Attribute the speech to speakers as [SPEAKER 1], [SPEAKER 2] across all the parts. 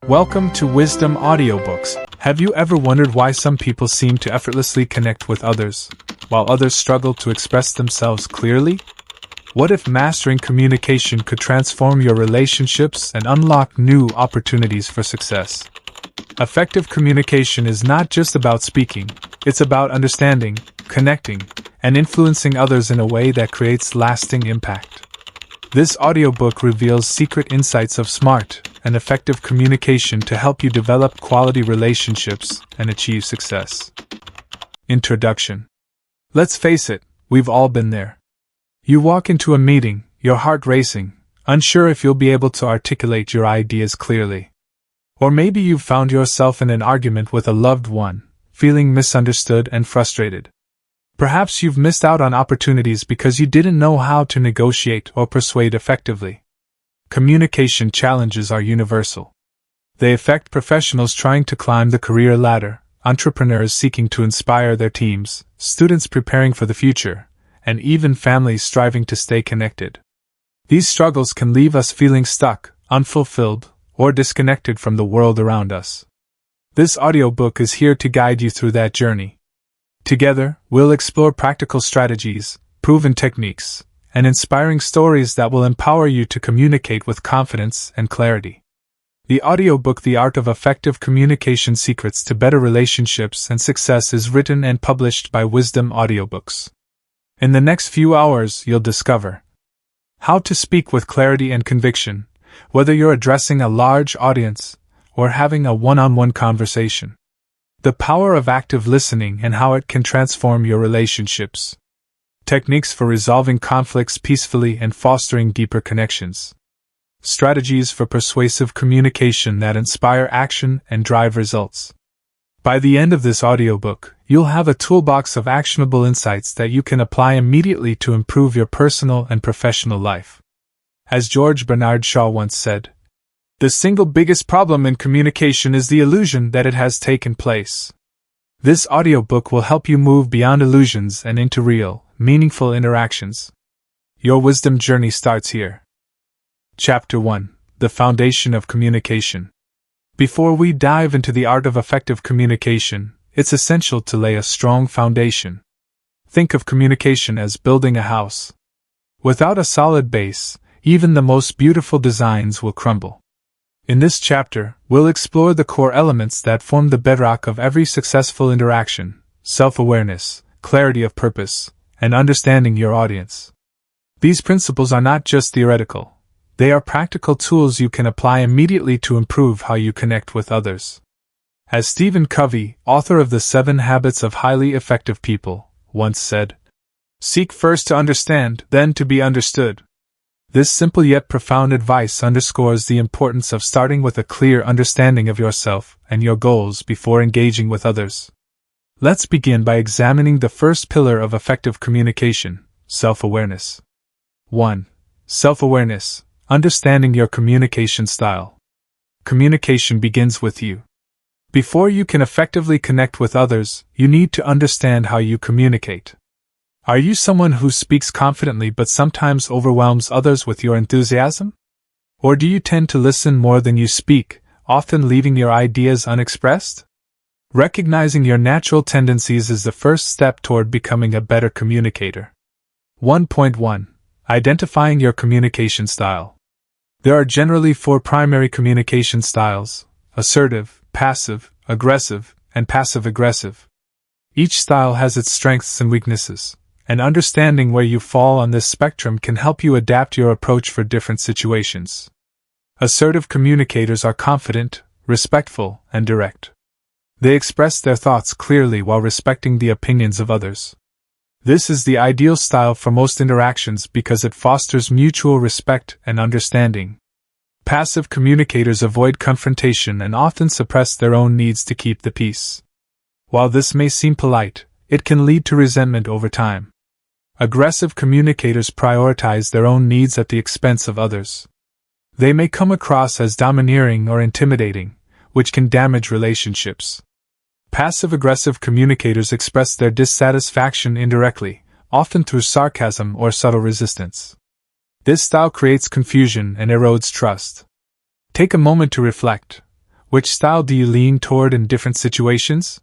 [SPEAKER 1] Welcome to Wisdom Audiobooks. Have you ever wondered why some people seem to effortlessly connect with others, while others struggle to express themselves clearly? What if mastering communication could transform your relationships and unlock new opportunities for success? Effective communication is not just about speaking, it's about understanding, connecting, and influencing others in a way that creates lasting impact. This audiobook reveals secret insights of smart and effective communication to help you develop quality relationships and achieve success. Introduction. Let's face it, we've all been there. You walk into a meeting, your heart racing, unsure if you'll be able to articulate your ideas clearly. Or maybe you've found yourself in an argument with a loved one, feeling misunderstood and frustrated. Perhaps you've missed out on opportunities because you didn't know how to negotiate or persuade effectively. Communication challenges are universal. They affect professionals trying to climb the career ladder, entrepreneurs seeking to inspire their teams, students preparing for the future, and even families striving to stay connected. These struggles can leave us feeling stuck, unfulfilled, or disconnected from the world around us. This audiobook is here to guide you through that journey. Together, we'll explore practical strategies, proven techniques, and inspiring stories that will empower you to communicate with confidence and clarity. The audiobook The Art of Effective Communication Secrets to Better Relationships and Success is written and published by Wisdom Audiobooks. In the next few hours, you'll discover how to speak with clarity and conviction, whether you're addressing a large audience or having a one-on-one conversation. The power of active listening and how it can transform your relationships. Techniques for resolving conflicts peacefully and fostering deeper connections. Strategies for persuasive communication that inspire action and drive results. By the end of this audiobook, you'll have a toolbox of actionable insights that you can apply immediately to improve your personal and professional life. As George Bernard Shaw once said, "The single biggest problem in communication is the illusion that it has taken place." This audiobook will help you move beyond illusions and into real, meaningful interactions. Your wisdom journey starts here. Chapter 1: The Foundation of Communication. Before we dive into the art of effective communication, it's essential to lay a strong foundation. Think of communication as building a house. Without a solid base, even the most beautiful designs will crumble. In this chapter, we'll explore the core elements that form the bedrock of every successful interaction: self-awareness, clarity of purpose, and understanding your audience. These principles are not just theoretical. They are practical tools you can apply immediately to improve how you connect with others. As Stephen Covey, author of The 7 Habits of Highly Effective People, once said, "Seek first to understand, then to be understood." This simple yet profound advice underscores the importance of starting with a clear understanding of yourself and your goals before engaging with others. Let's begin by examining the first pillar of effective communication: self-awareness. 1. Self-awareness, understanding your communication style. Communication begins with you. Before you can effectively connect with others, you need to understand how you communicate. Are you someone who speaks confidently but sometimes overwhelms others with your enthusiasm? Or do you tend to listen more than you speak, often leaving your ideas unexpressed? Recognizing your natural tendencies is the first step toward becoming a better communicator. 1.1. Identifying your communication style. There are generally 4 primary communication styles: assertive, passive, aggressive, and passive-aggressive. Each style has its strengths and weaknesses, and understanding where you fall on this spectrum can help you adapt your approach for different situations. Assertive communicators are confident, respectful, and direct. They express their thoughts clearly while respecting the opinions of others. This is the ideal style for most interactions because it fosters mutual respect and understanding. Passive communicators avoid confrontation and often suppress their own needs to keep the peace. While this may seem polite, it can lead to resentment over time. Aggressive communicators prioritize their own needs at the expense of others. They may come across as domineering or intimidating, which can damage relationships. Passive-aggressive communicators express their dissatisfaction indirectly, often through sarcasm or subtle resistance. This style creates confusion and erodes trust. Take a moment to reflect. Which style do you lean toward in different situations?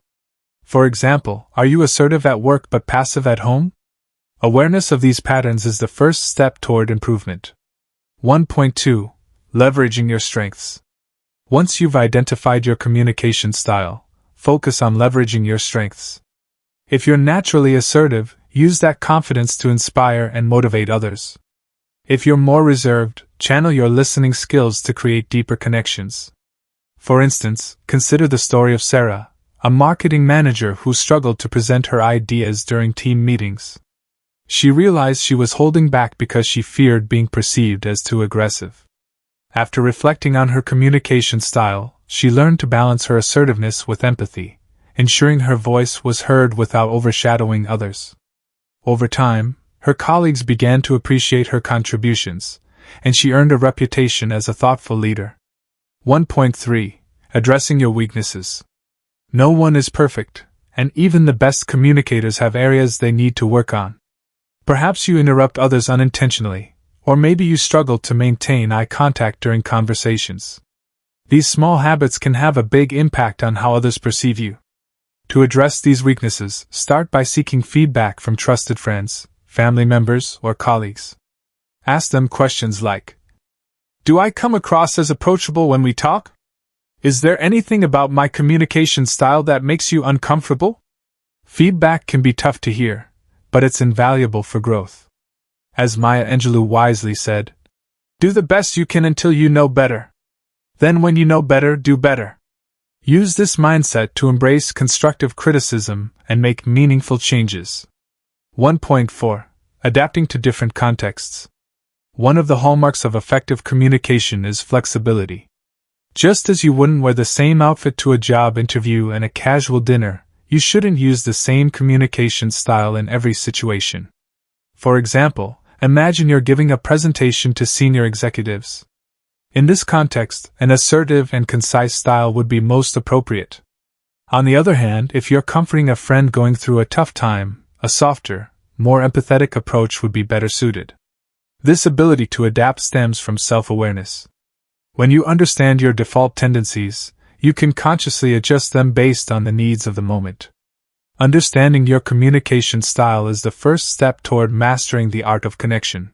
[SPEAKER 1] For example, are you assertive at work but passive at home? Awareness of these patterns is the first step toward improvement. 1.2. Leveraging your strengths. Once you've identified your communication style, focus on leveraging your strengths. If you're naturally assertive, use that confidence to inspire and motivate others. If you're more reserved, channel your listening skills to create deeper connections. For instance, consider the story of Sarah, a marketing manager who struggled to present her ideas during team meetings. She realized she was holding back because she feared being perceived as too aggressive. After reflecting on her communication style, she learned to balance her assertiveness with empathy, ensuring her voice was heard without overshadowing others. Over time, her colleagues began to appreciate her contributions, and she earned a reputation as a thoughtful leader. 1.3. Addressing your weaknesses. No one is perfect, and even the best communicators have areas they need to work on. Perhaps you interrupt others unintentionally, or maybe you struggle to maintain eye contact during conversations. These small habits can have a big impact on how others perceive you. To address these weaknesses, start by seeking feedback from trusted friends, family members, or colleagues. Ask them questions like, "Do I come across as approachable when we talk? Is there anything about my communication style that makes you uncomfortable?" Feedback can be tough to hear, but it's invaluable for growth. As Maya Angelou wisely said, "Do the best you can until you know better. Then when you know better, do better." Use this mindset to embrace constructive criticism and make meaningful changes. 1.4. Adapting to different contexts. One of the hallmarks of effective communication is flexibility. Just as you wouldn't wear the same outfit to a job interview and a casual dinner, you shouldn't use the same communication style in every situation. For example, imagine you're giving a presentation to senior executives. In this context, an assertive and concise style would be most appropriate. On the other hand, if you're comforting a friend going through a tough time, a softer, more empathetic approach would be better suited. This ability to adapt stems from self-awareness. When you understand your default tendencies, you can consciously adjust them based on the needs of the moment. Understanding your communication style is the first step toward mastering the art of connection.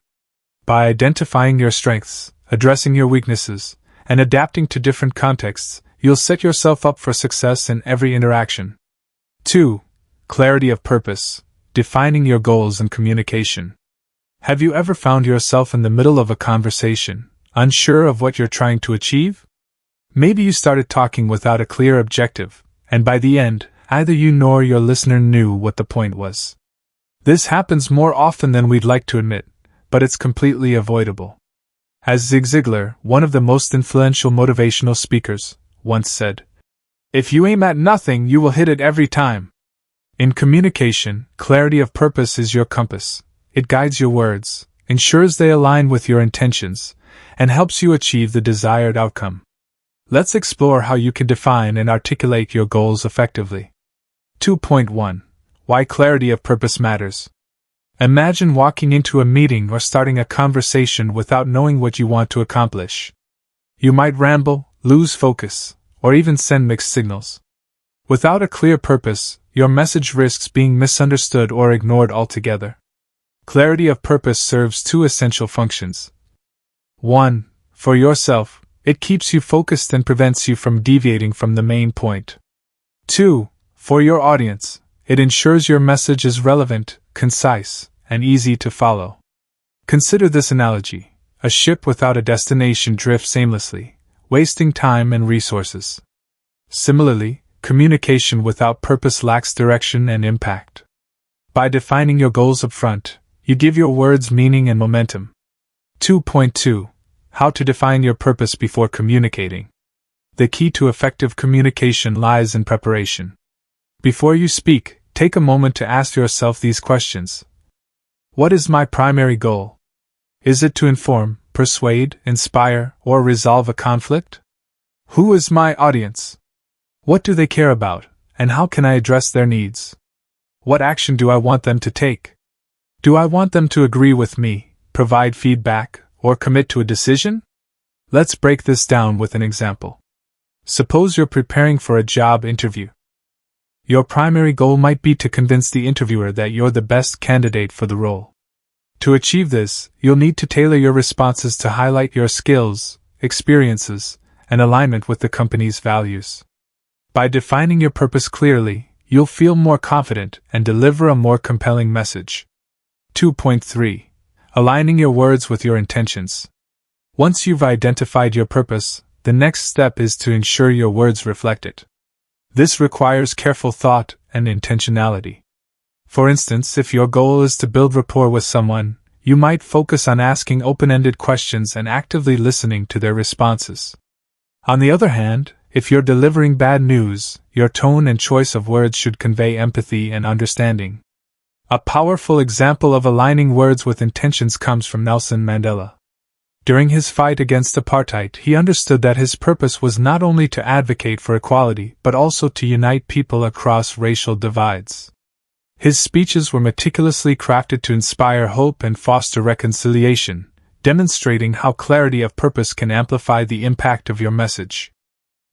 [SPEAKER 1] By identifying your strengths, addressing your weaknesses, and adapting to different contexts, you'll set yourself up for success in every interaction. 2. Clarity of purpose. Defining your goals in communication. Have you ever found yourself in the middle of a conversation, unsure of what you're trying to achieve? Maybe you started talking without a clear objective, and by the end, either you nor your listener knew what the point was. This happens more often than we'd like to admit, but it's completely avoidable. As Zig Ziglar, one of the most influential motivational speakers, once said, "If you aim at nothing, you will hit it every time." In communication, clarity of purpose is your compass. It guides your words, ensures they align with your intentions, and helps you achieve the desired outcome. Let's explore how you can define and articulate your goals effectively. 2.1. Why clarity of purpose matters. Imagine walking into a meeting or starting a conversation without knowing what you want to accomplish. You might ramble, lose focus, or even send mixed signals. Without a clear purpose, your message risks being misunderstood or ignored altogether. Clarity of purpose serves two essential functions. 1. For yourself, it keeps you focused and prevents you from deviating from the main point. 2. For your audience, it ensures your message is relevant, concise, and easy to follow. Consider this analogy. A ship without a destination drifts aimlessly, wasting time and resources. Similarly, communication without purpose lacks direction and impact. By defining your goals up front, you give your words meaning and momentum. 2.2. How to define your purpose before communicating. The key to effective communication lies in preparation. Before you speak, take a moment to ask yourself these questions. What is my primary goal? Is it to inform, persuade, inspire, or resolve a conflict? Who is my audience? What do they care about, and how can I address their needs? What action do I want them to take? Do I want them to agree with me, provide feedback, or commit to a decision? Let's break this down with an example. Suppose you're preparing for a job interview. Your primary goal might be to convince the interviewer that you're the best candidate for the role. To achieve this, you'll need to tailor your responses to highlight your skills, experiences, and alignment with the company's values. By defining your purpose clearly, you'll feel more confident and deliver a more compelling message. 2.3. Aligning your words with your intentions. Once you've identified your purpose, the next step is to ensure your words reflect it. This requires careful thought and intentionality. For instance, if your goal is to build rapport with someone, you might focus on asking open-ended questions and actively listening to their responses. On the other hand, if you're delivering bad news, your tone and choice of words should convey empathy and understanding. A powerful example of aligning words with intentions comes from Nelson Mandela. During his fight against apartheid, he understood that his purpose was not only to advocate for equality but also to unite people across racial divides. His speeches were meticulously crafted to inspire hope and foster reconciliation, demonstrating how clarity of purpose can amplify the impact of your message.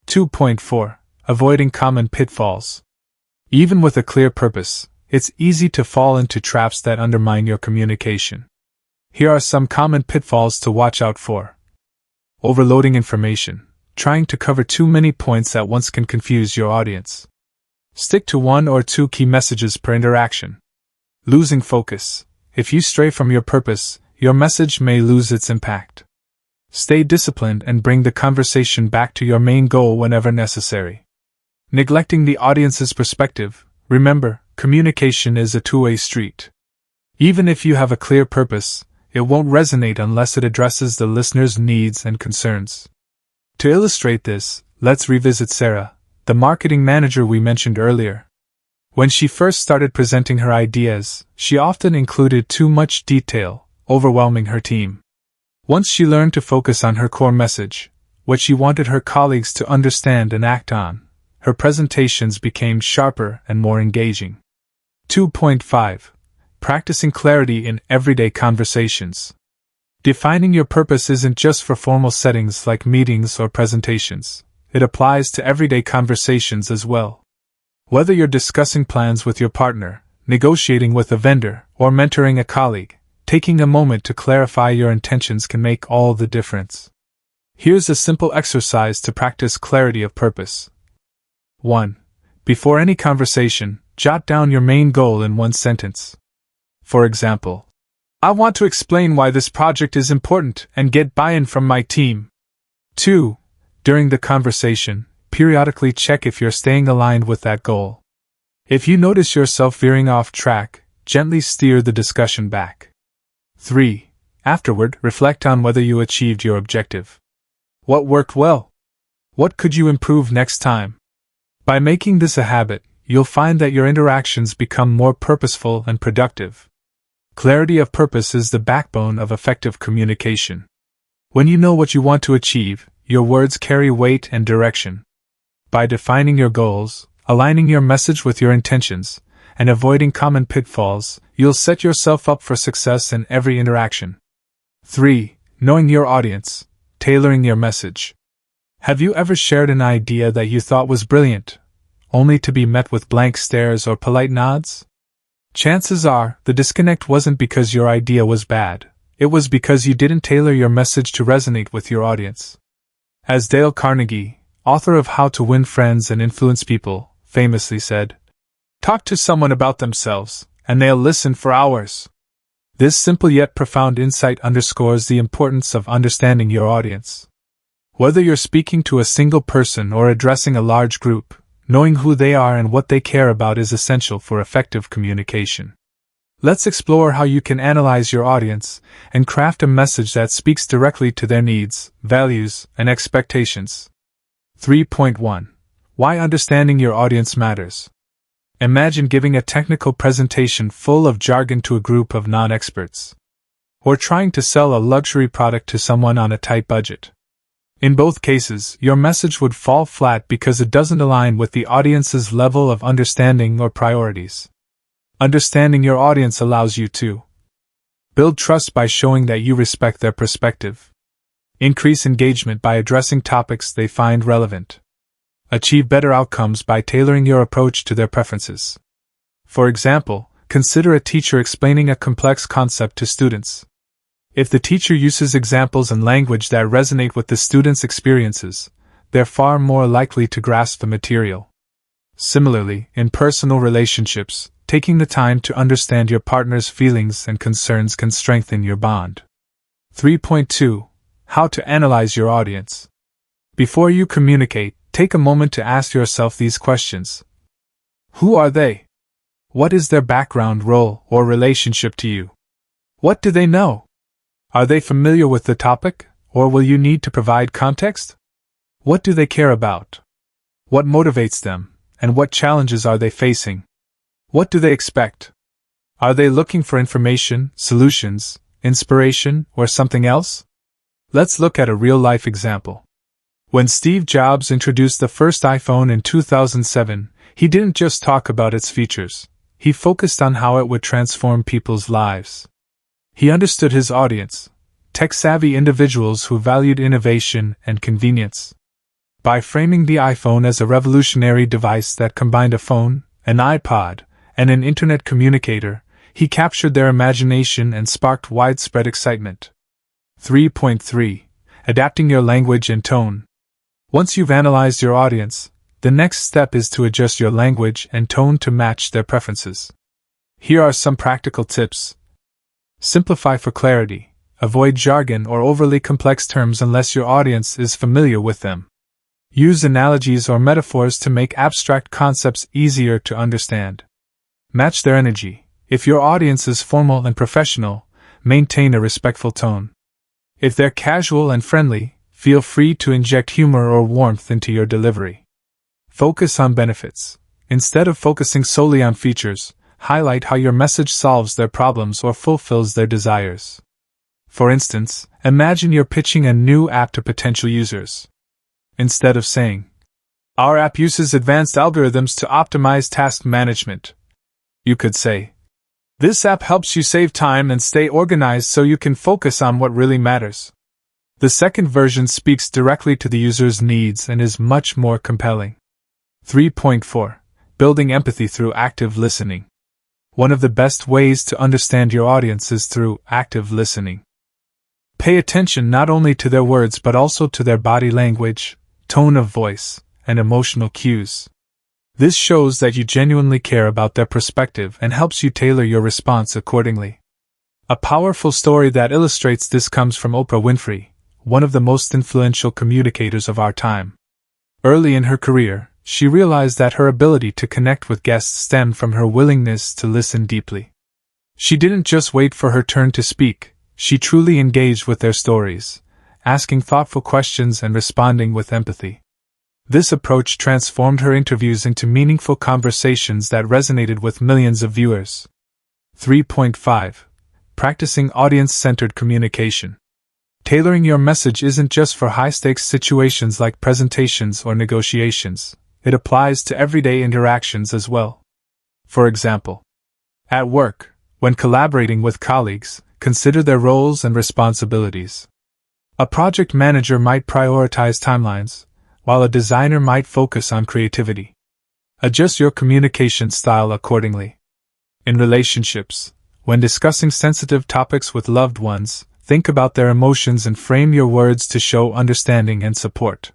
[SPEAKER 1] 2.4. Avoiding common pitfalls. Even with a clear purpose, it's easy to fall into traps that undermine your communication. Here are some common pitfalls to watch out for. Overloading information. Trying to cover too many points at once can confuse your audience. Stick to 1 or 2 key messages per interaction. Losing focus. If you stray from your purpose, your message may lose its impact. Stay disciplined and bring the conversation back to your main goal whenever necessary. Neglecting the audience's perspective. Remember, communication is a two-way street. Even if you have a clear purpose, it won't resonate unless it addresses the listener's needs and concerns. To illustrate this, let's revisit Sarah, the marketing manager we mentioned earlier. When she first started presenting her ideas, she often included too much detail, overwhelming her team. Once she learned to focus on her core message, what she wanted her colleagues to understand and act on, her presentations became sharper and more engaging. 2.5. Practicing clarity in everyday conversations. Defining your purpose isn't just for formal settings like meetings or presentations. It applies to everyday conversations as well. Whether you're discussing plans with your partner, negotiating with a vendor, or mentoring a colleague, taking a moment to clarify your intentions can make all the difference. Here's a simple exercise to practice clarity of purpose. 1. Before any conversation, jot down your main goal in one sentence. For example, I want to explain why this project is important and get buy-in from my team. 2. During the conversation, periodically check if you're staying aligned with that goal. If you notice yourself veering off track, gently steer the discussion back. 3. Afterward, reflect on whether you achieved your objective. What worked well? What could you improve next time? By making this a habit, you'll find that your interactions become more purposeful and productive. Clarity of purpose is the backbone of effective communication. When you know what you want to achieve, your words carry weight and direction. By defining your goals, aligning your message with your intentions, and avoiding common pitfalls, you'll set yourself up for success in every interaction. 3. Knowing your audience, tailoring your message. Have you ever shared an idea that you thought was brilliant, only to be met with blank stares or polite nods? Chances are, the disconnect wasn't because your idea was bad, it was because you didn't tailor your message to resonate with your audience. As Dale Carnegie, author of How to Win Friends and Influence People, famously said, "Talk to someone about themselves, and they'll listen for hours." This simple yet profound insight underscores the importance of understanding your audience. Whether you're speaking to a single person or addressing a large group, knowing who they are and what they care about is essential for effective communication. Let's explore how you can analyze your audience and craft a message that speaks directly to their needs, values, and expectations. 3.1. Why understanding your audience matters. Imagine giving a technical presentation full of jargon to a group of non-experts. Or trying to sell a luxury product to someone on a tight budget. In both cases, your message would fall flat because it doesn't align with the audience's level of understanding or priorities. Understanding your audience allows you to build trust by showing that you respect their perspective. Increase engagement by addressing topics they find relevant. Achieve better outcomes by tailoring your approach to their preferences. For example, consider a teacher explaining a complex concept to students. If the teacher uses examples and language that resonate with the students' experiences, they're far more likely to grasp the material. Similarly, in personal relationships, taking the time to understand your partner's feelings and concerns can strengthen your bond. 3.2. How to analyze your audience. Before you communicate, take a moment to ask yourself these questions. Who are they? What is their background, role, or relationship to you? What do they know? Are they familiar with the topic, or will you need to provide context? What do they care about? What motivates them, and what challenges are they facing? What do they expect? Are they looking for information, solutions, inspiration, or something else? Let's look at a real-life example. When Steve Jobs introduced the first iPhone in 2007, he didn't just talk about its features. He focused on how it would transform people's lives. He understood his audience, tech-savvy individuals who valued innovation and convenience. By framing the iPhone as a revolutionary device that combined a phone, an iPod, and an internet communicator, he captured their imagination and sparked widespread excitement. 3.3. Adapting your language and tone. Once you've analyzed your audience, the next step is to adjust your language and tone to match their preferences. Here are some practical tips. Simplify for clarity. Avoid jargon or overly complex terms unless your audience is familiar with them. Use analogies or metaphors to make abstract concepts easier to understand. Match their energy. If your audience is formal and professional, maintain a respectful tone. If they're casual and friendly, feel free to inject humor or warmth into your delivery. Focus on benefits. Instead of focusing solely on features, highlight how your message solves their problems or fulfills their desires. For instance, imagine you're pitching a new app to potential users. Instead of saying, "Our app uses advanced algorithms to optimize task management," you could say, "This app helps you save time and stay organized so you can focus on what really matters." The second version speaks directly to the user's needs and is much more compelling. 3.4. Building empathy through active listening. One of the best ways to understand your audience is through active listening. Pay attention not only to their words but also to their body language, tone of voice, and emotional cues. This shows that you genuinely care about their perspective and helps you tailor your response accordingly. A powerful story that illustrates this comes from Oprah Winfrey, one of the most influential communicators of our time. Early in her career, she realized that her ability to connect with guests stemmed from her willingness to listen deeply. She didn't just wait for her turn to speak, she truly engaged with their stories, asking thoughtful questions and responding with empathy. This approach transformed her interviews into meaningful conversations that resonated with millions of viewers. 3.5. Practicing audience-centered communication. Tailoring your message isn't just for high-stakes situations like presentations or negotiations. It applies to everyday interactions as well. For example, at work, when collaborating with colleagues, consider their roles and responsibilities. A project manager might prioritize timelines, while a designer might focus on creativity. Adjust your communication style accordingly. In relationships, when discussing sensitive topics with loved ones, think about their emotions and frame your words to show understanding and support.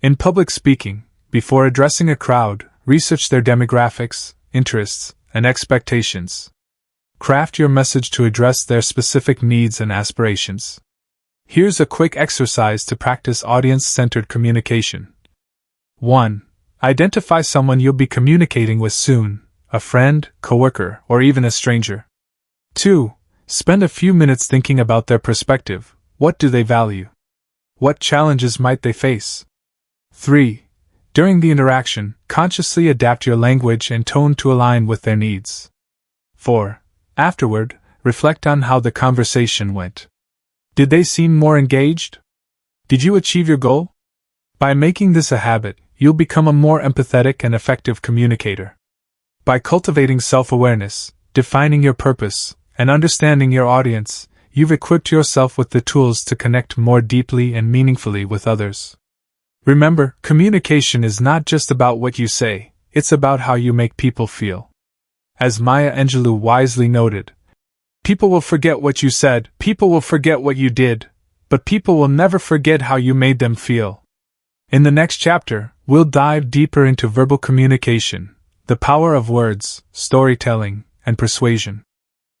[SPEAKER 1] In public speaking, before addressing a crowd, research their demographics, interests, and expectations. Craft your message to address their specific needs and aspirations. Here's a quick exercise to practice audience-centered communication. 1. Identify someone you'll be communicating with soon, a friend, coworker, or even a stranger. 2. Spend a few minutes thinking about their perspective. What do they value? What challenges might they face? 3. During the interaction, consciously adapt your language and tone to align with their needs. 4. Afterward, reflect on how the conversation went. Did they seem more engaged? Did you achieve your goal? By making this a habit, you'll become a more empathetic and effective communicator. By cultivating self-awareness, defining your purpose, and understanding your audience, you've equipped yourself with the tools to connect more deeply and meaningfully with others. Remember, communication is not just about what you say, it's about how you make people feel. As Maya Angelou wisely noted, people will forget what you said, people will forget what you did, but people will never forget how you made them feel. In the next chapter, we'll dive deeper into verbal communication, the power of words, storytelling, and persuasion.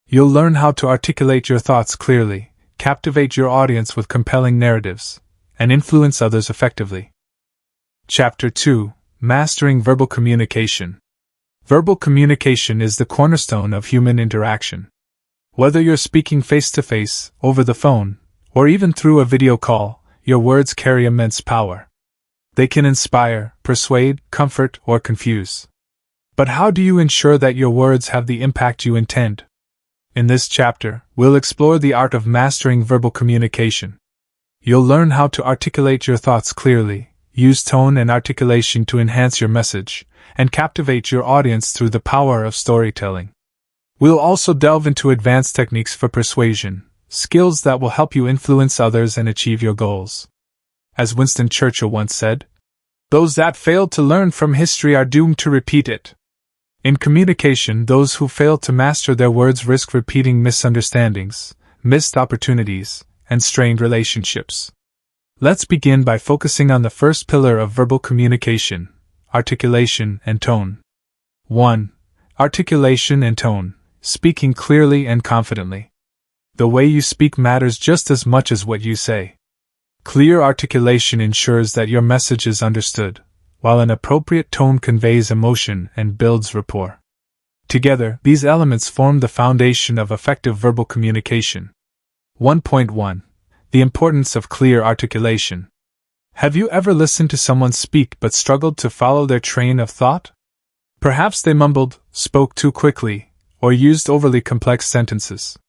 [SPEAKER 1] You'll learn how to articulate your thoughts clearly, captivate your audience with compelling narratives, and influence others effectively. Chapter 2: Mastering Verbal Communication. Verbal communication is the cornerstone of human interaction. Whether you're speaking face-to-face, over the phone, or even through a video call, your words carry immense power. They can inspire, persuade, comfort, or confuse. But how do you ensure that your words have the impact you intend? In this chapter, we'll explore the art of mastering verbal communication. You'll learn how to articulate your thoughts clearly, use tone and articulation to enhance your message, and captivate your audience through the power of storytelling. We'll also delve into advanced techniques for persuasion, skills that will help you influence others and achieve your goals. As Winston Churchill once said, "Those that fail to learn from history are doomed to repeat it." In communication, those who fail to master their words risk repeating misunderstandings, missed opportunities, and strained relationships. Let's begin by focusing on the first pillar of verbal communication: articulation and tone. 1. Articulation and tone, speaking clearly and confidently. The way you speak matters just as much as what you say. Clear articulation ensures that your message is understood, while an appropriate tone conveys emotion and builds rapport. Together, these elements form the foundation of effective verbal communication. 1.1. The importance of clear articulation. Have you ever listened to someone speak but struggled to follow their train of thought? Perhaps they mumbled, spoke too quickly, or used overly complex sentences.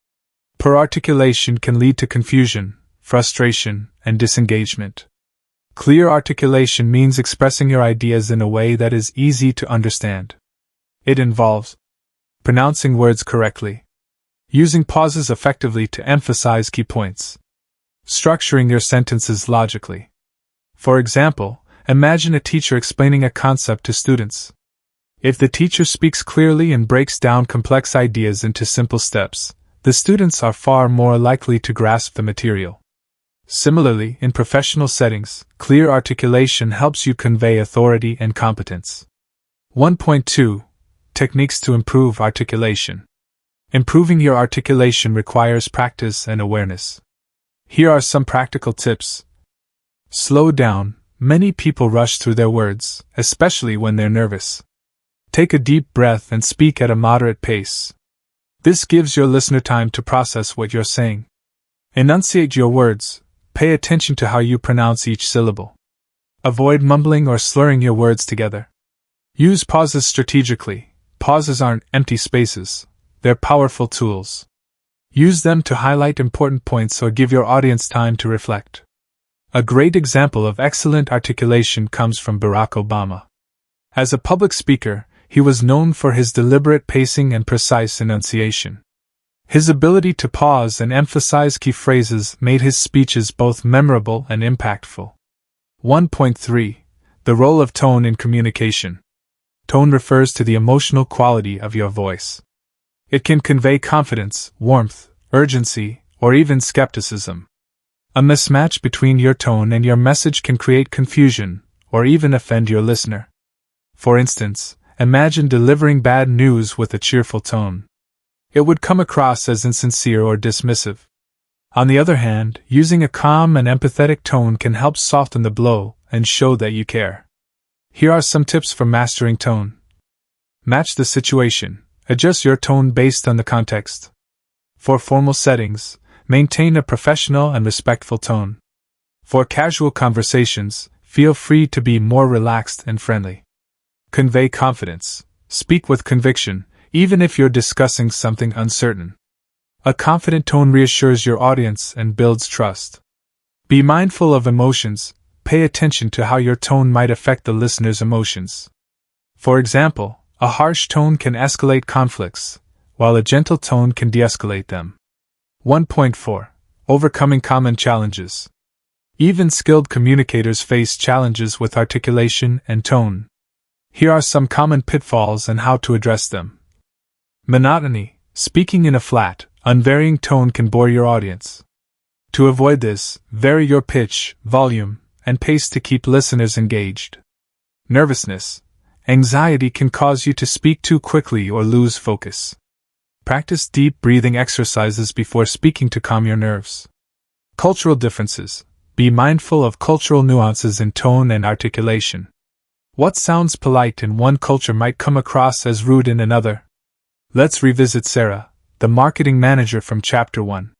[SPEAKER 1] Poor articulation can lead to confusion, frustration, and disengagement. Clear articulation means expressing your ideas in a way that is easy to understand. It involves pronouncing words correctly, using pauses effectively to emphasize key points, structuring your sentences logically. For example, imagine a teacher explaining a concept to students. If the teacher speaks clearly and breaks down complex ideas into simple steps, the students are far more likely to grasp the material. Similarly, in professional settings, clear articulation helps you convey authority and competence. 1.2. Techniques to improve articulation. Improving your articulation requires practice and awareness. Here are some practical tips. Slow down. Many people rush through their words, especially when they're nervous. Take a deep breath and speak at a moderate pace. This gives your listener time to process what you're saying. Enunciate your words. Pay attention to how you pronounce each syllable. Avoid mumbling or slurring your words together. Use pauses strategically. Pauses aren't empty spaces. They're powerful tools. Use them to highlight important points or give your audience time to reflect. A great example of excellent articulation comes from Barack Obama. As a public speaker, he was known for his deliberate pacing and precise enunciation. His ability to pause and emphasize key phrases made his speeches both memorable and impactful. 1.3. The role of tone in communication. Tone refers to the emotional quality of your voice. It can convey confidence, warmth, urgency, or even skepticism. A mismatch between your tone and your message can create confusion, or even offend your listener. For instance, imagine delivering bad news with a cheerful tone. It would come across as insincere or dismissive. On the other hand, using a calm and empathetic tone can help soften the blow and show that you care. Here are some tips for mastering tone. Match the situation. Adjust your tone based on the context. For formal settings, maintain a professional and respectful tone. For casual conversations, feel free to be more relaxed and friendly. Convey confidence. Speak with conviction, even if you're discussing something uncertain. A confident tone reassures your audience and builds trust. Be mindful of emotions. Pay attention to how your tone might affect the listener's emotions. For example, a harsh tone can escalate conflicts, while a gentle tone can de-escalate them. 1.4. Overcoming common challenges. Even skilled communicators face challenges with articulation and tone. Here are some common pitfalls and how to address them. Monotony. Speaking in a flat, unvarying tone can bore your audience. To avoid this, vary your pitch, volume, and pace to keep listeners engaged. Nervousness. Anxiety can cause you to speak too quickly or lose focus. Practice deep breathing exercises before speaking to calm your nerves. Cultural differences. Be mindful of cultural nuances in tone and articulation. What sounds polite in one culture might come across as rude in another. Let's revisit Sarah, the marketing manager from Chapter 1.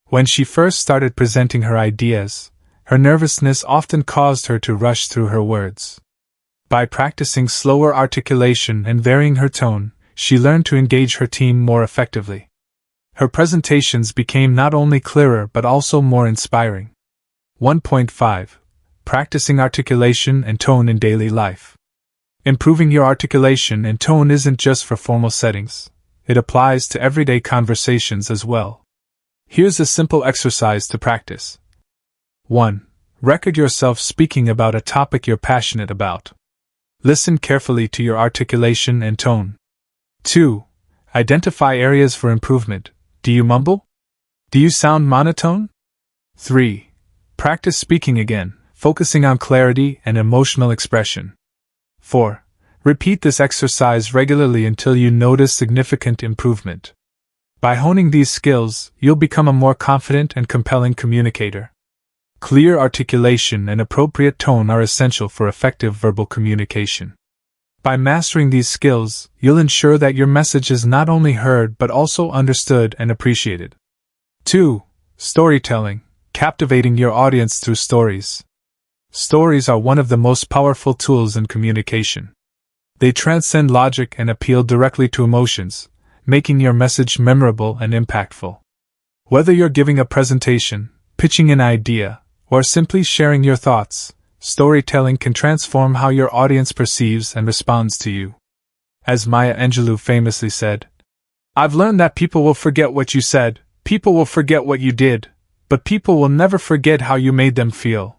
[SPEAKER 1] When she first started presenting her ideas, her nervousness often caused her to rush through her words. By practicing slower articulation and varying her tone, she learned to engage her team more effectively. Her presentations became not only clearer but also more inspiring. 1.5. Practicing articulation and tone in daily life. Improving your articulation and tone isn't just for formal settings. It applies to everyday conversations as well. Here's a simple exercise to practice. 1. Record yourself speaking about a topic you're passionate about. Listen carefully to your articulation and tone. 2. Identify areas for improvement. Do you mumble? Do you sound monotone? 3. Practice speaking again, focusing on clarity and emotional expression. 4. Repeat this exercise regularly until you notice significant improvement. By honing these skills, you'll become a more confident and compelling communicator. Clear articulation and appropriate tone are essential for effective verbal communication. By mastering these skills, you'll ensure that your message is not only heard but also understood and appreciated. 2. Storytelling. Captivating your audience through stories. Stories are one of the most powerful tools in communication. They transcend logic and appeal directly to emotions, making your message memorable and impactful. Whether you're giving a presentation, pitching an idea, or simply sharing your thoughts, storytelling can transform how your audience perceives and responds to you. As Maya Angelou famously said, "I've learned that people will forget what you said, people will forget what you did, but people will never forget how you made them feel."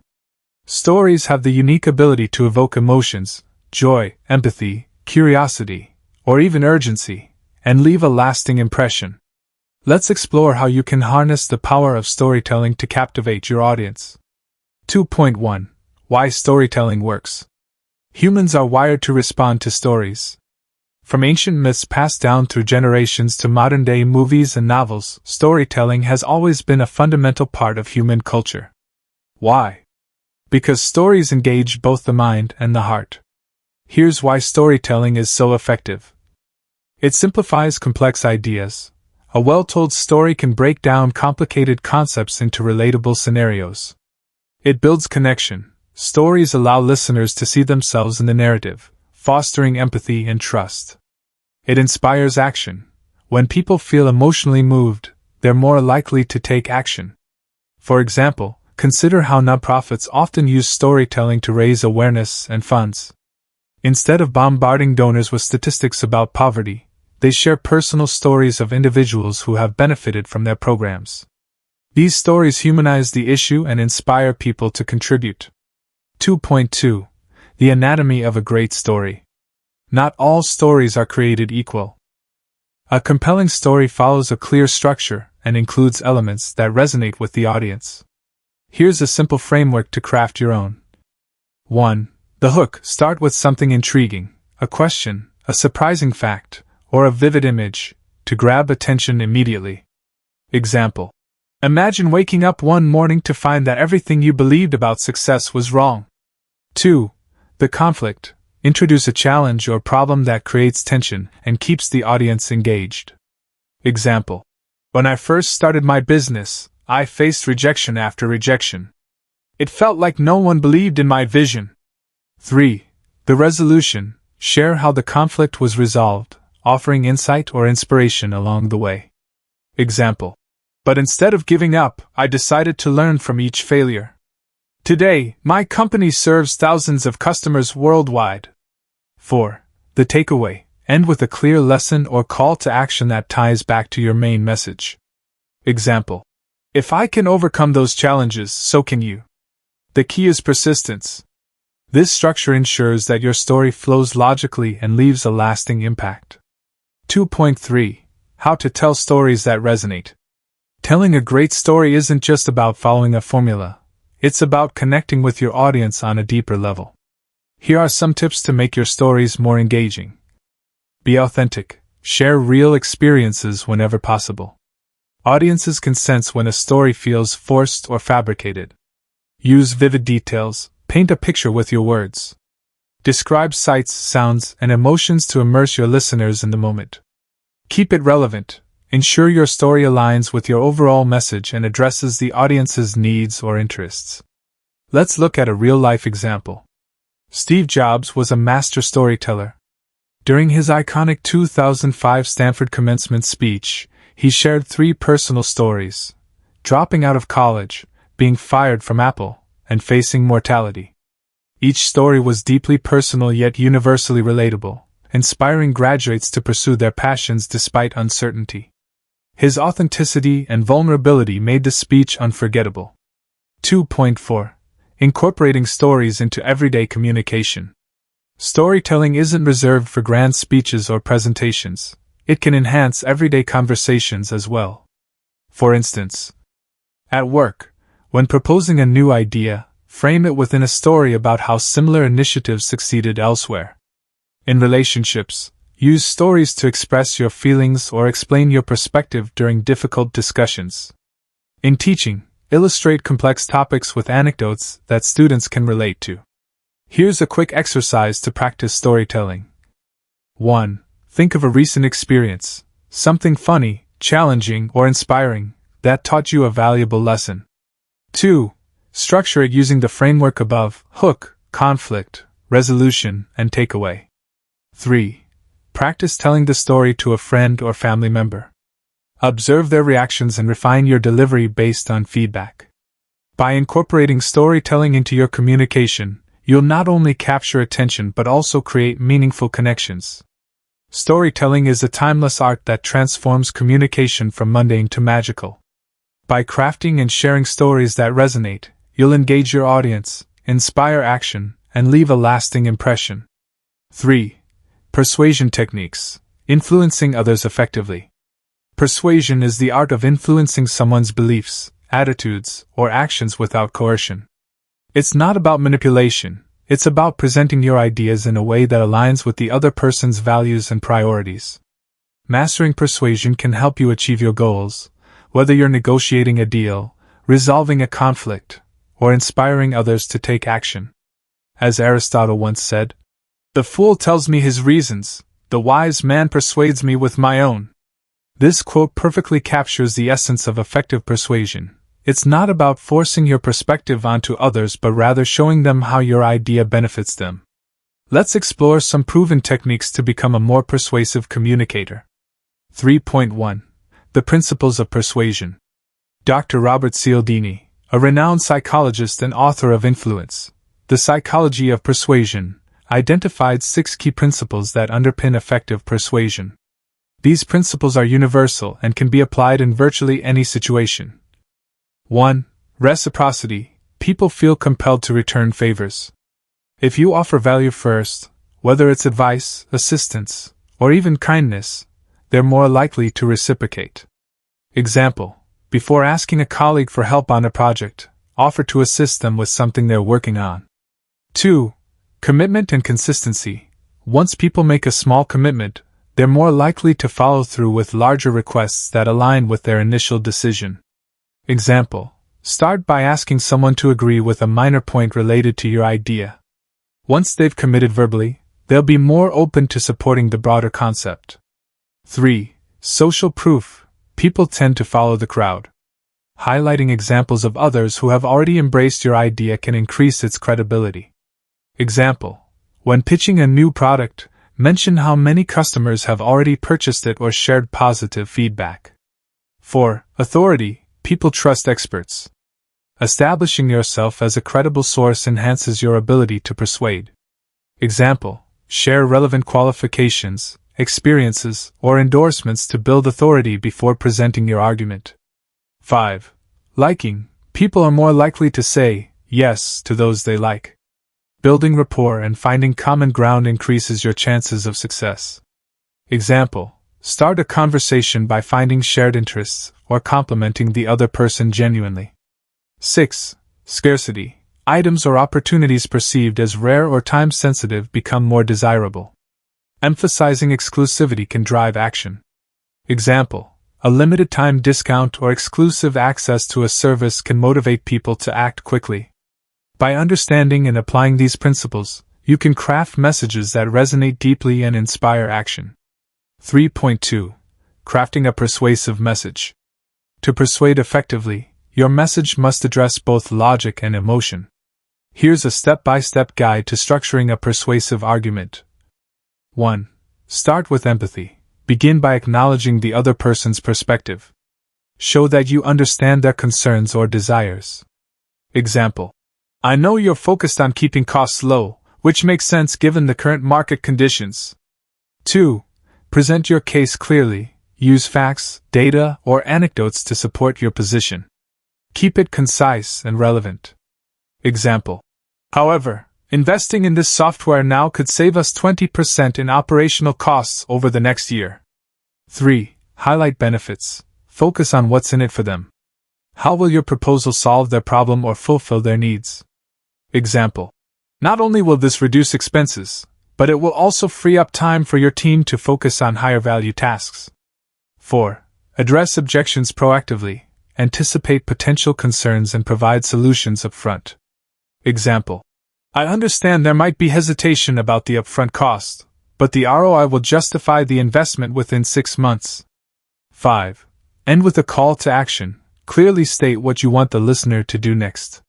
[SPEAKER 1] Stories have the unique ability to evoke emotions, joy, empathy, curiosity, or even urgency, and leave a lasting impression. Let's explore how you can harness the power of storytelling to captivate your audience. 2.1. Why storytelling works. Humans are wired to respond to stories. From ancient myths passed down through generations to modern-day movies and novels, storytelling has always been a fundamental part of human culture. Why? Because stories engage both the mind and the heart. Here's why storytelling is so effective. It simplifies complex ideas. A well-told story can break down complicated concepts into relatable scenarios. It builds connection. Stories allow listeners to see themselves in the narrative, fostering empathy and trust. It inspires action. When people feel emotionally moved, they're more likely to take action. For example, consider how nonprofits often use storytelling to raise awareness and funds. Instead of bombarding donors with statistics about poverty, they share personal stories of individuals who have benefited from their programs. These stories humanize the issue and inspire people to contribute. 2.2. The anatomy of a great story. Not all stories are created equal. A compelling story follows a clear structure and includes elements that resonate with the audience. Here's a simple framework to craft your own. 1. The hook. Start with something intriguing, a question, a surprising fact, or a vivid image, to grab attention immediately. Example. Imagine waking up one morning to find that everything you believed about success was wrong. 2. The conflict. Introduce a challenge or problem that creates tension and keeps the audience engaged. Example. When I first started my business, I faced rejection after rejection. It felt like no one believed in my vision. 3. The resolution. Share how the conflict was resolved, offering insight or inspiration along the way. Example. But instead of giving up, I decided to learn from each failure. Today, my company serves thousands of customers worldwide. 4. The takeaway. End with a clear lesson or call to action that ties back to your main message. Example. If I can overcome those challenges, so can you. The key is persistence. This structure ensures that your story flows logically and leaves a lasting impact. 2.3. How to tell stories that resonate. Telling a great story isn't just about following a formula, it's about connecting with your audience on a deeper level. Here are some tips to make your stories more engaging. Be authentic. Share real experiences whenever possible. Audiences can sense when a story feels forced or fabricated. Use vivid details. Paint a picture with your words. Describe sights, sounds, and emotions to immerse your listeners in the moment. Keep it relevant. Ensure your story aligns with your overall message and addresses the audience's needs or interests. Let's look at a real-life example. Steve Jobs was a master storyteller. During his iconic 2005 Stanford commencement speech, he shared 3 personal stories: dropping out of college, being fired from Apple, and facing mortality. Each story was deeply personal yet universally relatable, inspiring graduates to pursue their passions despite uncertainty. His authenticity and vulnerability made the speech unforgettable. 2.4. Incorporating stories into everyday communication. Storytelling isn't reserved for grand speeches or presentations. It can enhance everyday conversations as well. For instance, at work, when proposing a new idea, frame it within a story about how similar initiatives succeeded elsewhere. In relationships, use stories to express your feelings or explain your perspective during difficult discussions. In teaching, illustrate complex topics with anecdotes that students can relate to. Here's a quick exercise to practice storytelling. 1. Think of a recent experience, something funny, challenging, or inspiring, that taught you a valuable lesson. 2. Structure it using the framework above: hook, conflict, resolution, and takeaway. 3. Practice telling the story to a friend or family member. Observe their reactions and refine your delivery based on feedback. By incorporating storytelling into your communication, you'll not only capture attention but also create meaningful connections. Storytelling is a timeless art that transforms communication from mundane to magical. By crafting and sharing stories that resonate, you'll engage your audience, inspire action, and leave a lasting impression. 3. Persuasion techniques. Influencing others effectively. Persuasion is the art of influencing someone's beliefs, attitudes, or actions without coercion. It's not about manipulation, it's about presenting your ideas in a way that aligns with the other person's values and priorities. Mastering persuasion can help you achieve your goals, whether you're negotiating a deal, resolving a conflict, or inspiring others to take action. As Aristotle once said, "The fool tells me his reasons, the wise man persuades me with my own." This quote perfectly captures the essence of effective persuasion. It's not about forcing your perspective onto others but rather showing them how your idea benefits them. Let's explore some proven techniques to become a more persuasive communicator. 3.1. The Principles of Persuasion. Dr. Robert Cialdini, a renowned psychologist and author of Influence, The Psychology of Persuasion, identified 6 key principles that underpin effective persuasion. These principles are universal and can be applied in virtually any situation. 1. Reciprocity. People feel compelled to return favors. If you offer value first, whether it's advice, assistance, or even kindness, they're more likely to reciprocate. Example: before asking a colleague for help on a project, offer to assist them with something they're working on. 2. Commitment and consistency. Once people make a small commitment, they're more likely to follow through with larger requests that align with their initial decision. Example: start by asking someone to agree with a minor point related to your idea. Once they've committed verbally, they'll be more open to supporting the broader concept. 3. Social proof. People tend to follow the crowd. Highlighting examples of others who have already embraced your idea can increase its credibility. Example: when pitching a new product, mention how many customers have already purchased it or shared positive feedback. 4. Authority. People trust experts. Establishing yourself as a credible source enhances your ability to persuade. Example: share relevant qualifications, experiences, or endorsements to build authority before presenting your argument. 5. Liking. People are more likely to say, yes to those they like. Building rapport and finding common ground increases your chances of success. Example: start a conversation by finding shared interests or complimenting the other person genuinely. 6. Scarcity. Items or opportunities perceived as rare or time-sensitive become more desirable. Emphasizing exclusivity can drive action. Example: a limited-time discount or exclusive access to a service can motivate people to act quickly. By understanding and applying these principles, you can craft messages that resonate deeply and inspire action. 3.2. Crafting a persuasive message. To persuade effectively, your message must address both logic and emotion. Here's a step-by-step guide to structuring a persuasive argument. 1. Start with empathy. Begin by acknowledging the other person's perspective. Show that you understand their concerns or desires. Example: I know you're focused on keeping costs low, which makes sense given the current market conditions. 2. Present your case clearly. Use facts, data, or anecdotes to support your position. Keep it concise and relevant. Example: however, investing in this software now could save us 20% in operational costs over the next year. 3. Highlight benefits. Focus on what's in it for them. How will your proposal solve their problem or fulfill their needs? Example: not only will this reduce expenses, but it will also free up time for your team to focus on higher value tasks. 4. Address objections proactively. Anticipate potential concerns and provide solutions up front. Example: I understand there might be hesitation about the upfront cost, but the ROI will justify the investment within 6 months. 5. End with a call to action. Clearly state what you want the listener to do next.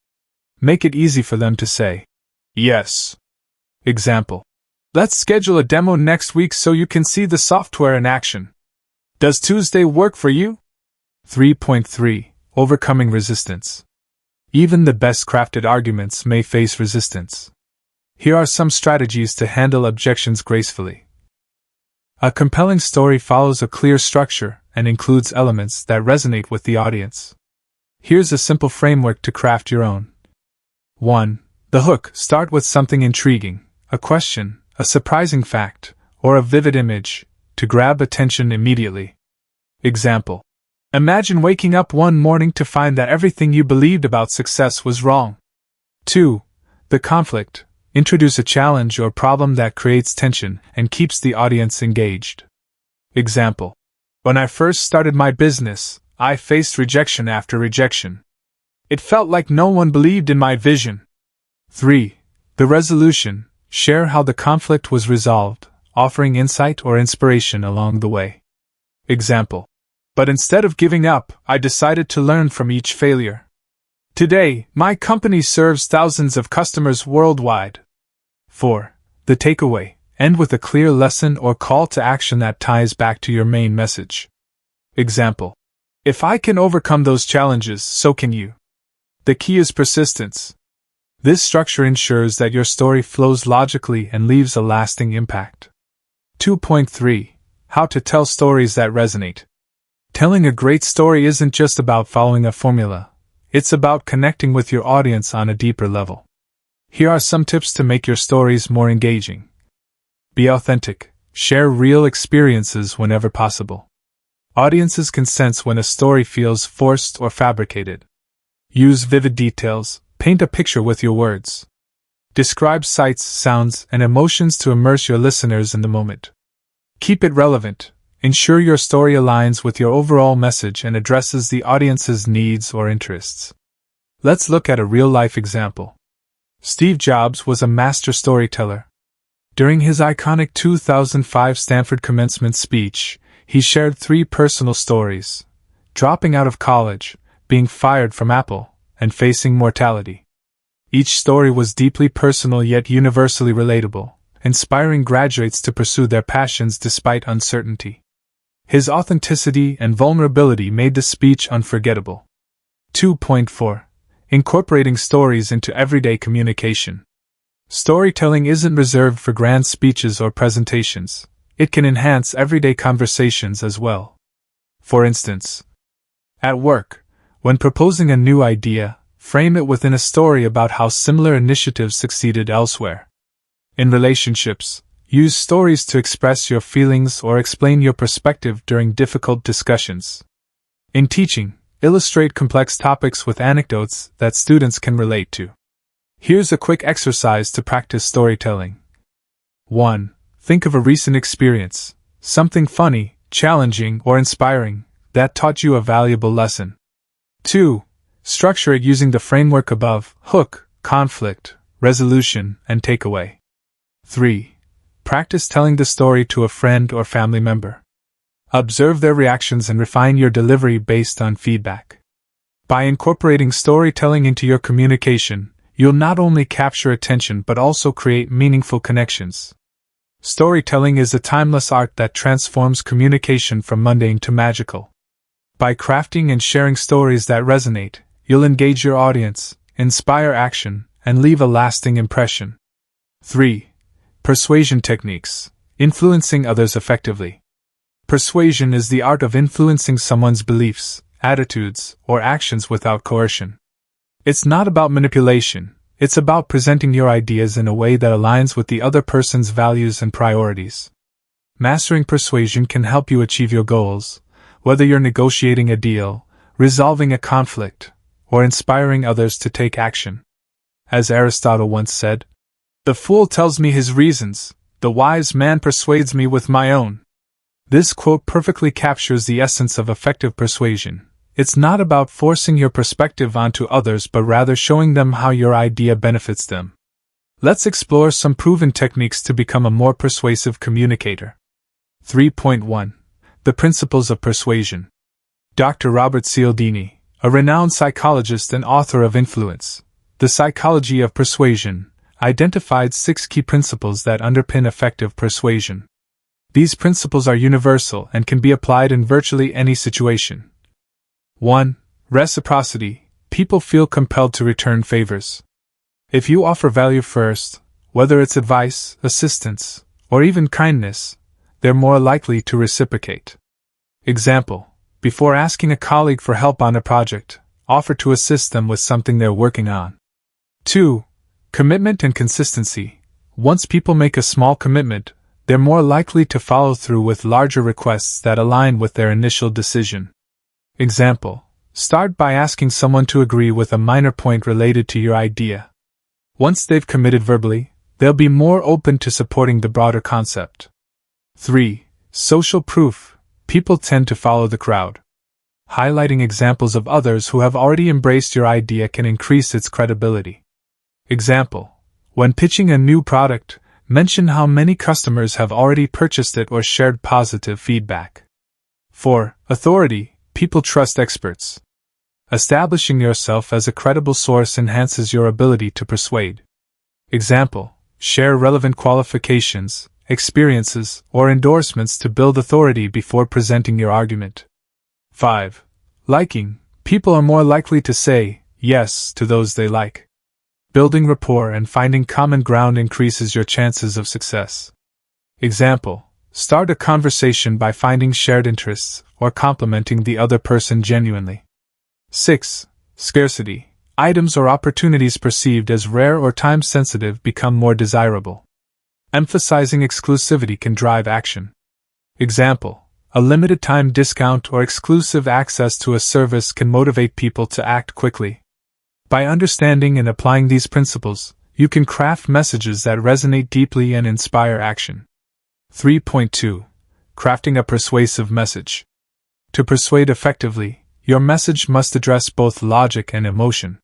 [SPEAKER 1] Make it easy for them to say, yes. Example: let's schedule a demo next week so you can see the software in action. Does Tuesday work for you? 3.3. Overcoming resistance. Even the best crafted arguments may face resistance. Here are some strategies to handle objections gracefully. A compelling story follows a clear structure and includes elements that resonate with the audience. Here's a simple framework to craft your own. 1. The hook. Start with something intriguing, a question, a surprising fact, or a vivid image, to grab attention immediately. Example: imagine waking up one morning to find that everything you believed about success was wrong. 2. The conflict. Introduce a challenge or problem that creates tension and keeps the audience engaged. Example: when I first started my business, I faced rejection after rejection. It felt like no one believed in my vision. 3. The resolution. Share how the conflict was resolved, offering insight or inspiration along the way. Example: but instead of giving up, I decided to learn from each failure. Today, my company serves thousands of customers worldwide. 4. The takeaway. End with a clear lesson or call to action that ties back to your main message. Example: if I can overcome those challenges, so can you. The key is persistence. This structure ensures that your story flows logically and leaves a lasting impact. 2.3. How to tell stories that resonate. Telling a great story isn't just about following a formula. It's about connecting with your audience on a deeper level. Here are some tips to make your stories more engaging. Be authentic. Share real experiences whenever possible. Audiences can sense when a story feels forced or fabricated. Use vivid details. Paint a picture with your words. Describe sights, sounds, and emotions to immerse your listeners in the moment. Keep it relevant. Ensure your story aligns with your overall message and addresses the audience's needs or interests. Let's look at a real-life example. Steve Jobs was a master storyteller. During his iconic 2005 Stanford commencement speech, he shared 3 personal stories: dropping out of college, being fired from Apple, and facing mortality. Each story was deeply personal yet universally relatable, inspiring graduates to pursue their passions despite uncertainty. His authenticity and vulnerability made the speech unforgettable. 2.4. Incorporating stories into everyday communication. Storytelling isn't reserved for grand speeches or presentations. It can enhance everyday conversations as well. For instance, at work, when proposing a new idea, Frame it within a story about how similar initiatives succeeded elsewhere. In relationships, use stories to express your feelings or explain your perspective during difficult discussions. In teaching, illustrate complex topics with anecdotes that students can relate to. Here's a quick exercise to practice storytelling. 1. Think of a recent experience, something funny, challenging, or inspiring, that taught you a valuable lesson. 2. Structure it using the framework above: hook, conflict, resolution, and takeaway. 3. Practice telling the story to a friend or family member. Observe their reactions and refine your delivery based on feedback. By incorporating storytelling into your communication, you'll not only capture attention but also create meaningful connections. Storytelling is a timeless art that transforms communication from mundane to magical. By crafting and sharing stories that resonate, you'll engage your audience, inspire action, and leave a lasting impression. 3. Persuasion techniques. Influencing others effectively. Persuasion is the art of influencing someone's beliefs, attitudes, or actions without coercion. It's not about manipulation, it's about presenting your ideas in a way that aligns with the other person's values and priorities. Mastering persuasion can help you achieve your goals, whether you're negotiating a deal, resolving a conflict, or inspiring others to take action. As Aristotle once said, "The fool tells me his reasons, the wise man persuades me with my own." This quote perfectly captures the essence of effective persuasion. It's not about forcing your perspective onto others but rather showing them how your idea benefits them. Let's explore some proven techniques to become a more persuasive communicator. 3.1. The Principles of Persuasion. Dr. Robert Cialdini, a renowned psychologist and author of Influence, The Psychology of Persuasion, identified 6 key principles that underpin effective persuasion. These principles are universal and can be applied in virtually any situation. 1. Reciprocity. People feel compelled to return favors. If you offer value first, whether it's advice, assistance, or even kindness, they're more likely to reciprocate. Example: before asking a colleague for help on a project, offer to assist them with something they're working on. 2. Commitment and consistency. Once people make a small commitment, they're more likely to follow through with larger requests that align with their initial decision. Example: start by asking someone to agree with a minor point related to your idea. Once they've committed verbally, they'll be more open to supporting the broader concept. 3. Social proof. People tend to follow the crowd. Highlighting examples of others who have already embraced your idea can increase its credibility. Example: when pitching a new product, mention how many customers have already purchased it or shared positive feedback. 4. Authority. People trust experts. Establishing yourself as a credible source enhances your ability to persuade. Example: share relevant qualifications, experiences, or endorsements to build authority before presenting your argument. 5. Liking. People are more likely to say yes to those they like. Building rapport and finding common ground increases your chances of success. Example: start a conversation by finding shared interests or complimenting the other person genuinely. 6. Scarcity. Items or opportunities perceived as rare or time-sensitive become more desirable. Emphasizing exclusivity can drive action. Example: a limited-time discount or exclusive access to a service can motivate people to act quickly. By understanding and applying these principles, you can craft messages that resonate deeply and inspire action. 3.2. Crafting a persuasive message. To persuade effectively, your message must address both logic and emotion.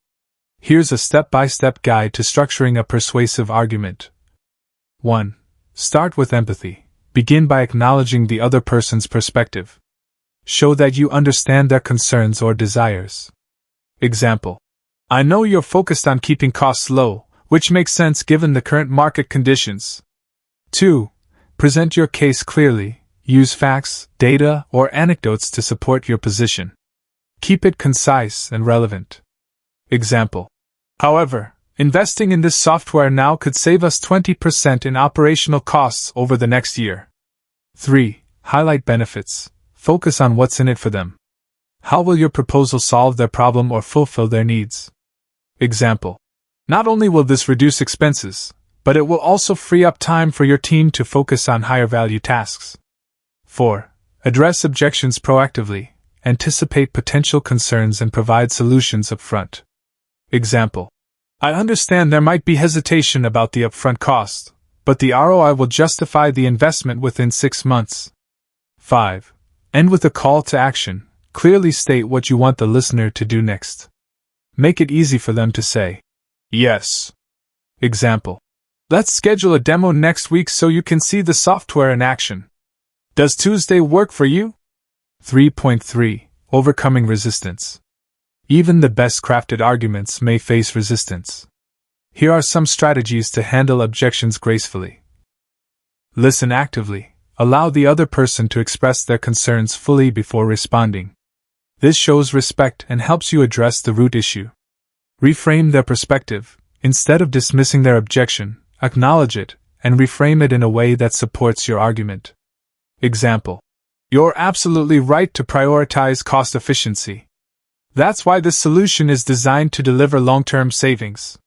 [SPEAKER 1] Here's a step-by-step guide to structuring a persuasive argument. 1. Start with empathy. Begin by acknowledging the other person's perspective. Show that you understand their concerns or desires. Example: I know you're focused on keeping costs low, which makes sense given the current market conditions. 2. Present your case clearly. Use facts, data, or anecdotes to support your position. Keep it concise and relevant. Example: however, investing in this software now could save us 20% in operational costs over the next year. 3. Highlight benefits. Focus on what's in it for them. How will your proposal solve their problem or fulfill their needs? Example: not only will this reduce expenses, but it will also free up time for your team to focus on higher value tasks. 4. Address objections proactively, anticipate potential concerns and provide solutions up front. Example: I understand there might be hesitation about the upfront cost, but the ROI will justify the investment within 6 months. 5. End with a call to action. Clearly state what you want the listener to do next. Make it easy for them to say, yes. Example: let's schedule a demo next week so you can see the software in action. Does Tuesday work for you? 3.3. Overcoming resistance. Even the best crafted arguments may face resistance. Here are some strategies to handle objections gracefully. Listen actively. Allow the other person to express their concerns fully before responding. This shows respect and helps you address the root issue. Reframe their perspective. Instead of dismissing their objection, acknowledge it and reframe it in a way that supports your argument. Example: you're absolutely right to prioritize cost efficiency. That's why this solution is designed to deliver long-term savings.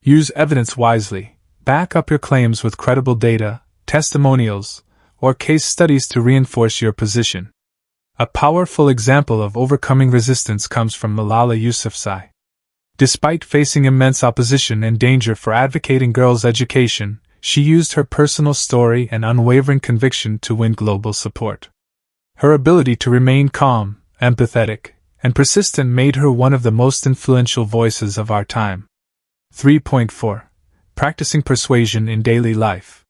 [SPEAKER 1] Use evidence wisely. Back up your claims with credible data, testimonials, or case studies to reinforce your position. A powerful example of overcoming resistance comes from Malala Yousafzai. Despite facing immense opposition and danger for advocating girls' education, she used her personal story and unwavering conviction to win global support. Her ability to remain calm, empathetic, and persistent made her one of the most influential voices of our time. 3.4. Practicing persuasion in daily life.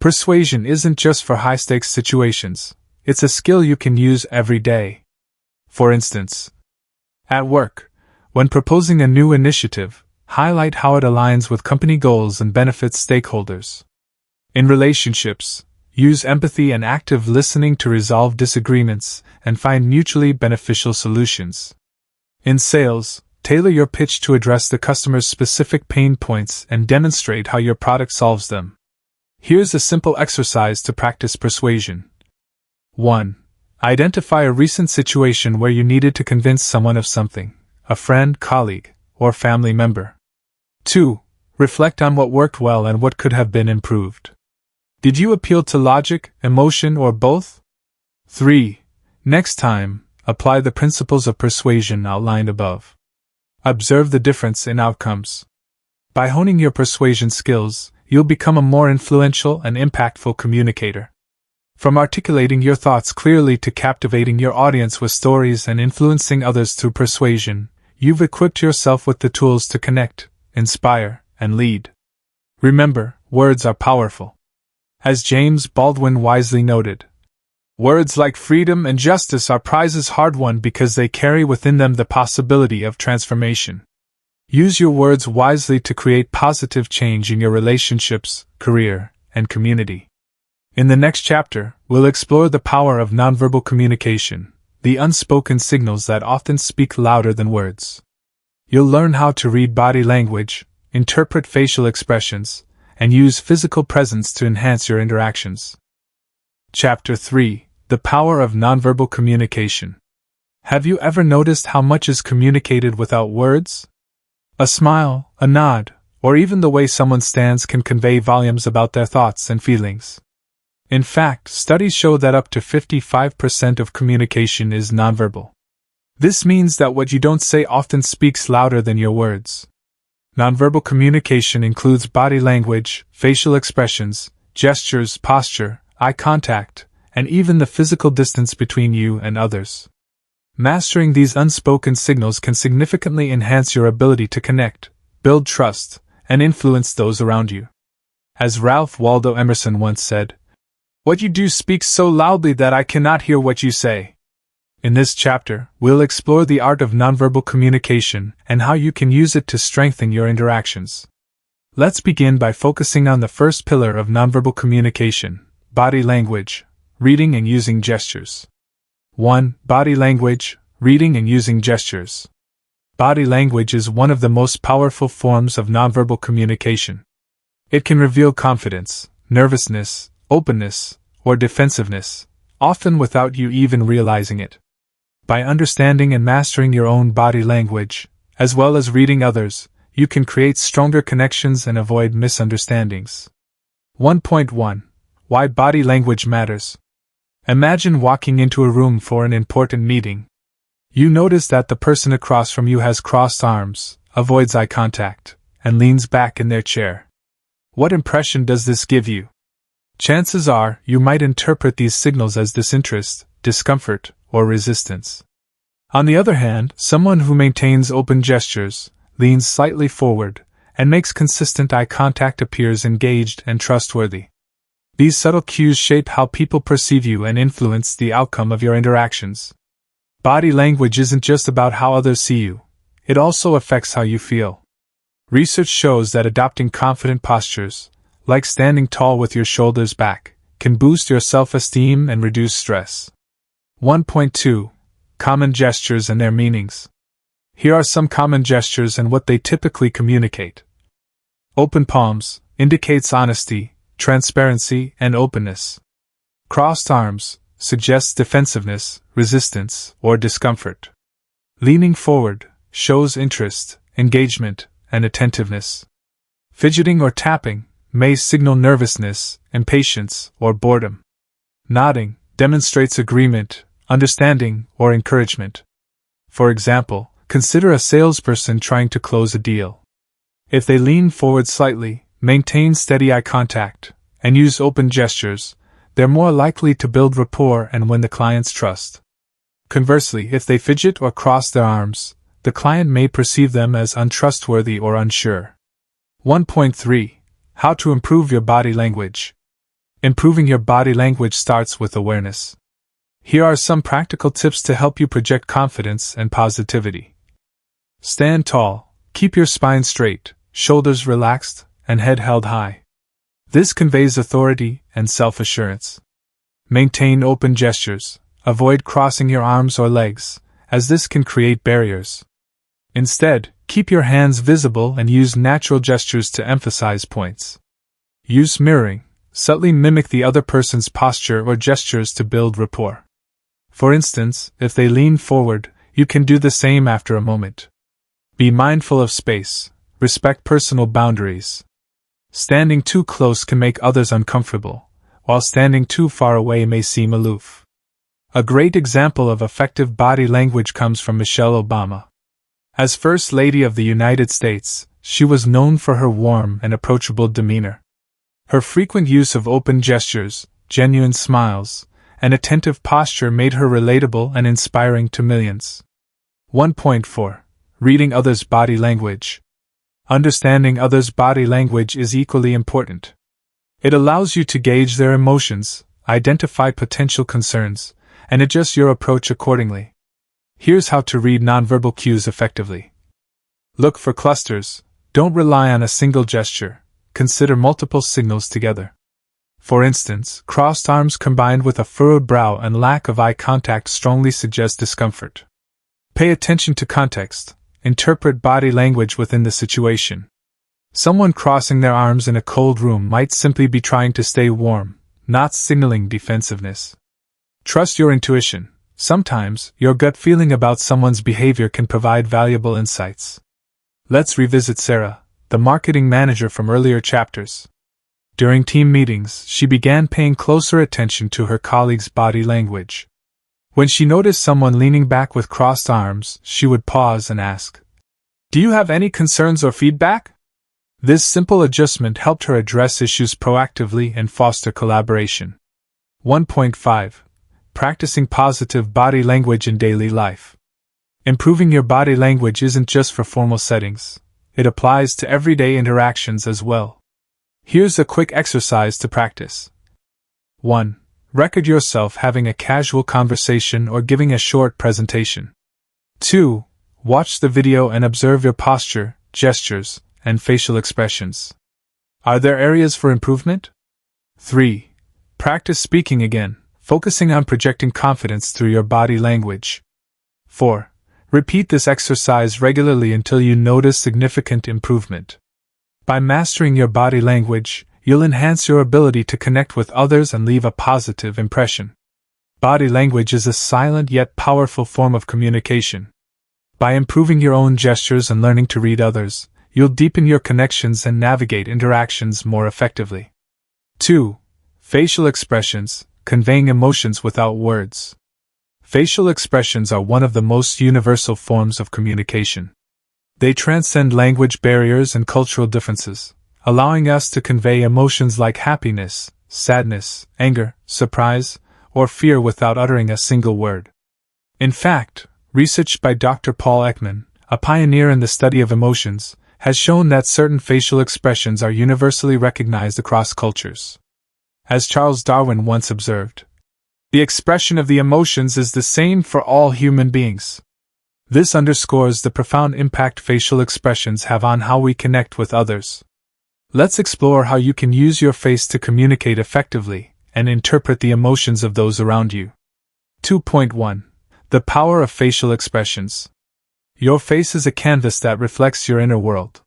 [SPEAKER 1] Persuasion isn't just for high-stakes situations, it's a skill you can use every day. For instance, at work, when proposing a new initiative, highlight how it aligns with company goals and benefits stakeholders. In relationships, use empathy and active listening to resolve disagreements and find mutually beneficial solutions. In sales, tailor your pitch to address the customer's specific pain points and demonstrate how your product solves them. Here's a simple exercise to practice persuasion. 1. Identify a recent situation where you needed to convince someone of something, a friend, colleague, or family member. 2. Reflect on what worked well and what could have been improved. Did you appeal to logic, emotion, or both? 3. Next time, apply the principles of persuasion outlined above. Observe the difference in outcomes. By honing your persuasion skills, you'll become a more influential and impactful communicator. From articulating your thoughts clearly to captivating your audience with stories and influencing others through persuasion, you've equipped yourself with the tools to connect, inspire, and lead. Remember, words are powerful. As James Baldwin wisely noted, words like freedom and justice are prizes hard won because they carry within them the possibility of transformation. Use your words wisely to create positive change in your relationships, career, and community. In the next chapter, we'll explore the power of nonverbal communication, the unspoken signals that often speak louder than words. You'll learn how to read body language, interpret facial expressions, and use physical presence to enhance your interactions. Chapter 3: The Power of Nonverbal Communication. Have you ever noticed how much is communicated without words? A smile, a nod, or even the way someone stands can convey volumes about their thoughts and feelings. In fact, studies show that up to 55% of communication is nonverbal. This means that what you don't say often speaks louder than your words. Nonverbal communication includes body language, facial expressions, gestures, posture, eye contact, and even the physical distance between you and others. Mastering these unspoken signals can significantly enhance your ability to connect, build trust, and influence those around you. As Ralph Waldo Emerson once said, "What you do speaks so loudly that I cannot hear what you say." In this chapter, we'll explore the art of nonverbal communication and how you can use it to strengthen your interactions. Let's begin by focusing on the first pillar of nonverbal communication: body language, reading and using gestures. 1. Body language, reading and using gestures. Body language is one of the most powerful forms of nonverbal communication. It can reveal confidence, nervousness, openness, or defensiveness, often without you even realizing it. By understanding and mastering your own body language, as well as reading others, you can create stronger connections and avoid misunderstandings. 1.1. Why body language matters. Imagine walking into a room for an important meeting. You notice that the person across from you has crossed arms, avoids eye contact, and leans back in their chair. What impression does this give you? Chances are, you might interpret these signals as disinterest, discomfort, or resistance. On the other hand, someone who maintains open gestures, leans slightly forward, and makes consistent eye contact appears engaged and trustworthy. These subtle cues shape how people perceive you and influence the outcome of your interactions. Body language isn't just about how others see you, it also affects how you feel. Research shows that adopting confident postures, like standing tall with your shoulders back, can boost your self-esteem and reduce stress. 1.2. Common gestures and their meanings. Here are some common gestures and what they typically communicate. Open palms indicates honesty, transparency, and openness. Crossed arms suggests defensiveness, resistance, or discomfort. Leaning forward shows interest, engagement, and attentiveness. Fidgeting or tapping may signal nervousness, impatience, or boredom. Nodding demonstrates agreement, understanding, or encouragement. For example, consider a salesperson trying to close a deal. If they lean forward slightly, maintain steady eye contact, and use open gestures, they're more likely to build rapport and win the client's trust. Conversely, if they fidget or cross their arms, the client may perceive them as untrustworthy or unsure. 1.3. How to improve your body language. Improving your body language starts with awareness. Here are some practical tips to help you project confidence and positivity. Stand tall, keep your spine straight, shoulders relaxed, and head held high. This conveys authority and self-assurance. Maintain open gestures, avoid crossing your arms or legs, as this can create barriers. Instead, keep your hands visible and use natural gestures to emphasize points. Use mirroring, subtly mimic the other person's posture or gestures to build rapport. For instance, if they lean forward, you can do the same after a moment. Be mindful of space, respect personal boundaries. Standing too close can make others uncomfortable, while standing too far away may seem aloof. A great example of effective body language comes from Michelle Obama. As First Lady of the United States, she was known for her warm and approachable demeanor. Her frequent use of open gestures, genuine smiles, and attentive posture made her relatable and inspiring to millions. 1.4. Reading others' body language. Understanding others' body language is equally important. It allows you to gauge their emotions, identify potential concerns, and adjust your approach accordingly. Here's how to read nonverbal cues effectively. Look for clusters. Don't rely on a single gesture. Consider multiple signals together. For instance, crossed arms combined with a furrowed brow and lack of eye contact strongly suggest discomfort. Pay attention to context. Interpret body language within the situation. Someone crossing their arms in a cold room might simply be trying to stay warm, not signaling defensiveness. Trust your intuition. Sometimes, your gut feeling about someone's behavior can provide valuable insights. Let's revisit Sarah, the marketing manager from earlier chapters. During team meetings, she began paying closer attention to her colleagues' body language. When she noticed someone leaning back with crossed arms, she would pause and ask, "Do you have any concerns or feedback?" This simple adjustment helped her address issues proactively and foster collaboration. 1.5. Practicing positive body language in daily life. Improving your body language isn't just for formal settings, it applies to everyday interactions as well. Here's a quick exercise to practice. 1. Record yourself having a casual conversation or giving a short presentation. 2. Watch the video and observe your posture, gestures, and facial expressions. Are there areas for improvement? 3. Practice speaking again, focusing on projecting confidence through your body language. 4. Repeat this exercise regularly until you notice significant improvement. By mastering your body language, you'll enhance your ability to connect with others and leave a positive impression. Body language is a silent yet powerful form of communication. By improving your own gestures and learning to read others, you'll deepen your connections and navigate interactions more effectively. 2. Facial expressions, conveying emotions without words. Facial expressions are one of the most universal forms of communication. They transcend language barriers and cultural differences, allowing us to convey emotions like happiness, sadness, anger, surprise, or fear without uttering a single word. In fact, research by Dr. Paul Ekman, a pioneer in the study of emotions, has shown that certain facial expressions are universally recognized across cultures. As Charles Darwin once observed, "The expression of the emotions is the same for all human beings." This underscores the profound impact facial expressions have on how we connect with others. Let's explore how you can use your face to communicate effectively and interpret the emotions of those around you. 2.1. The power of facial expressions. Your face is a canvas that reflects your inner world.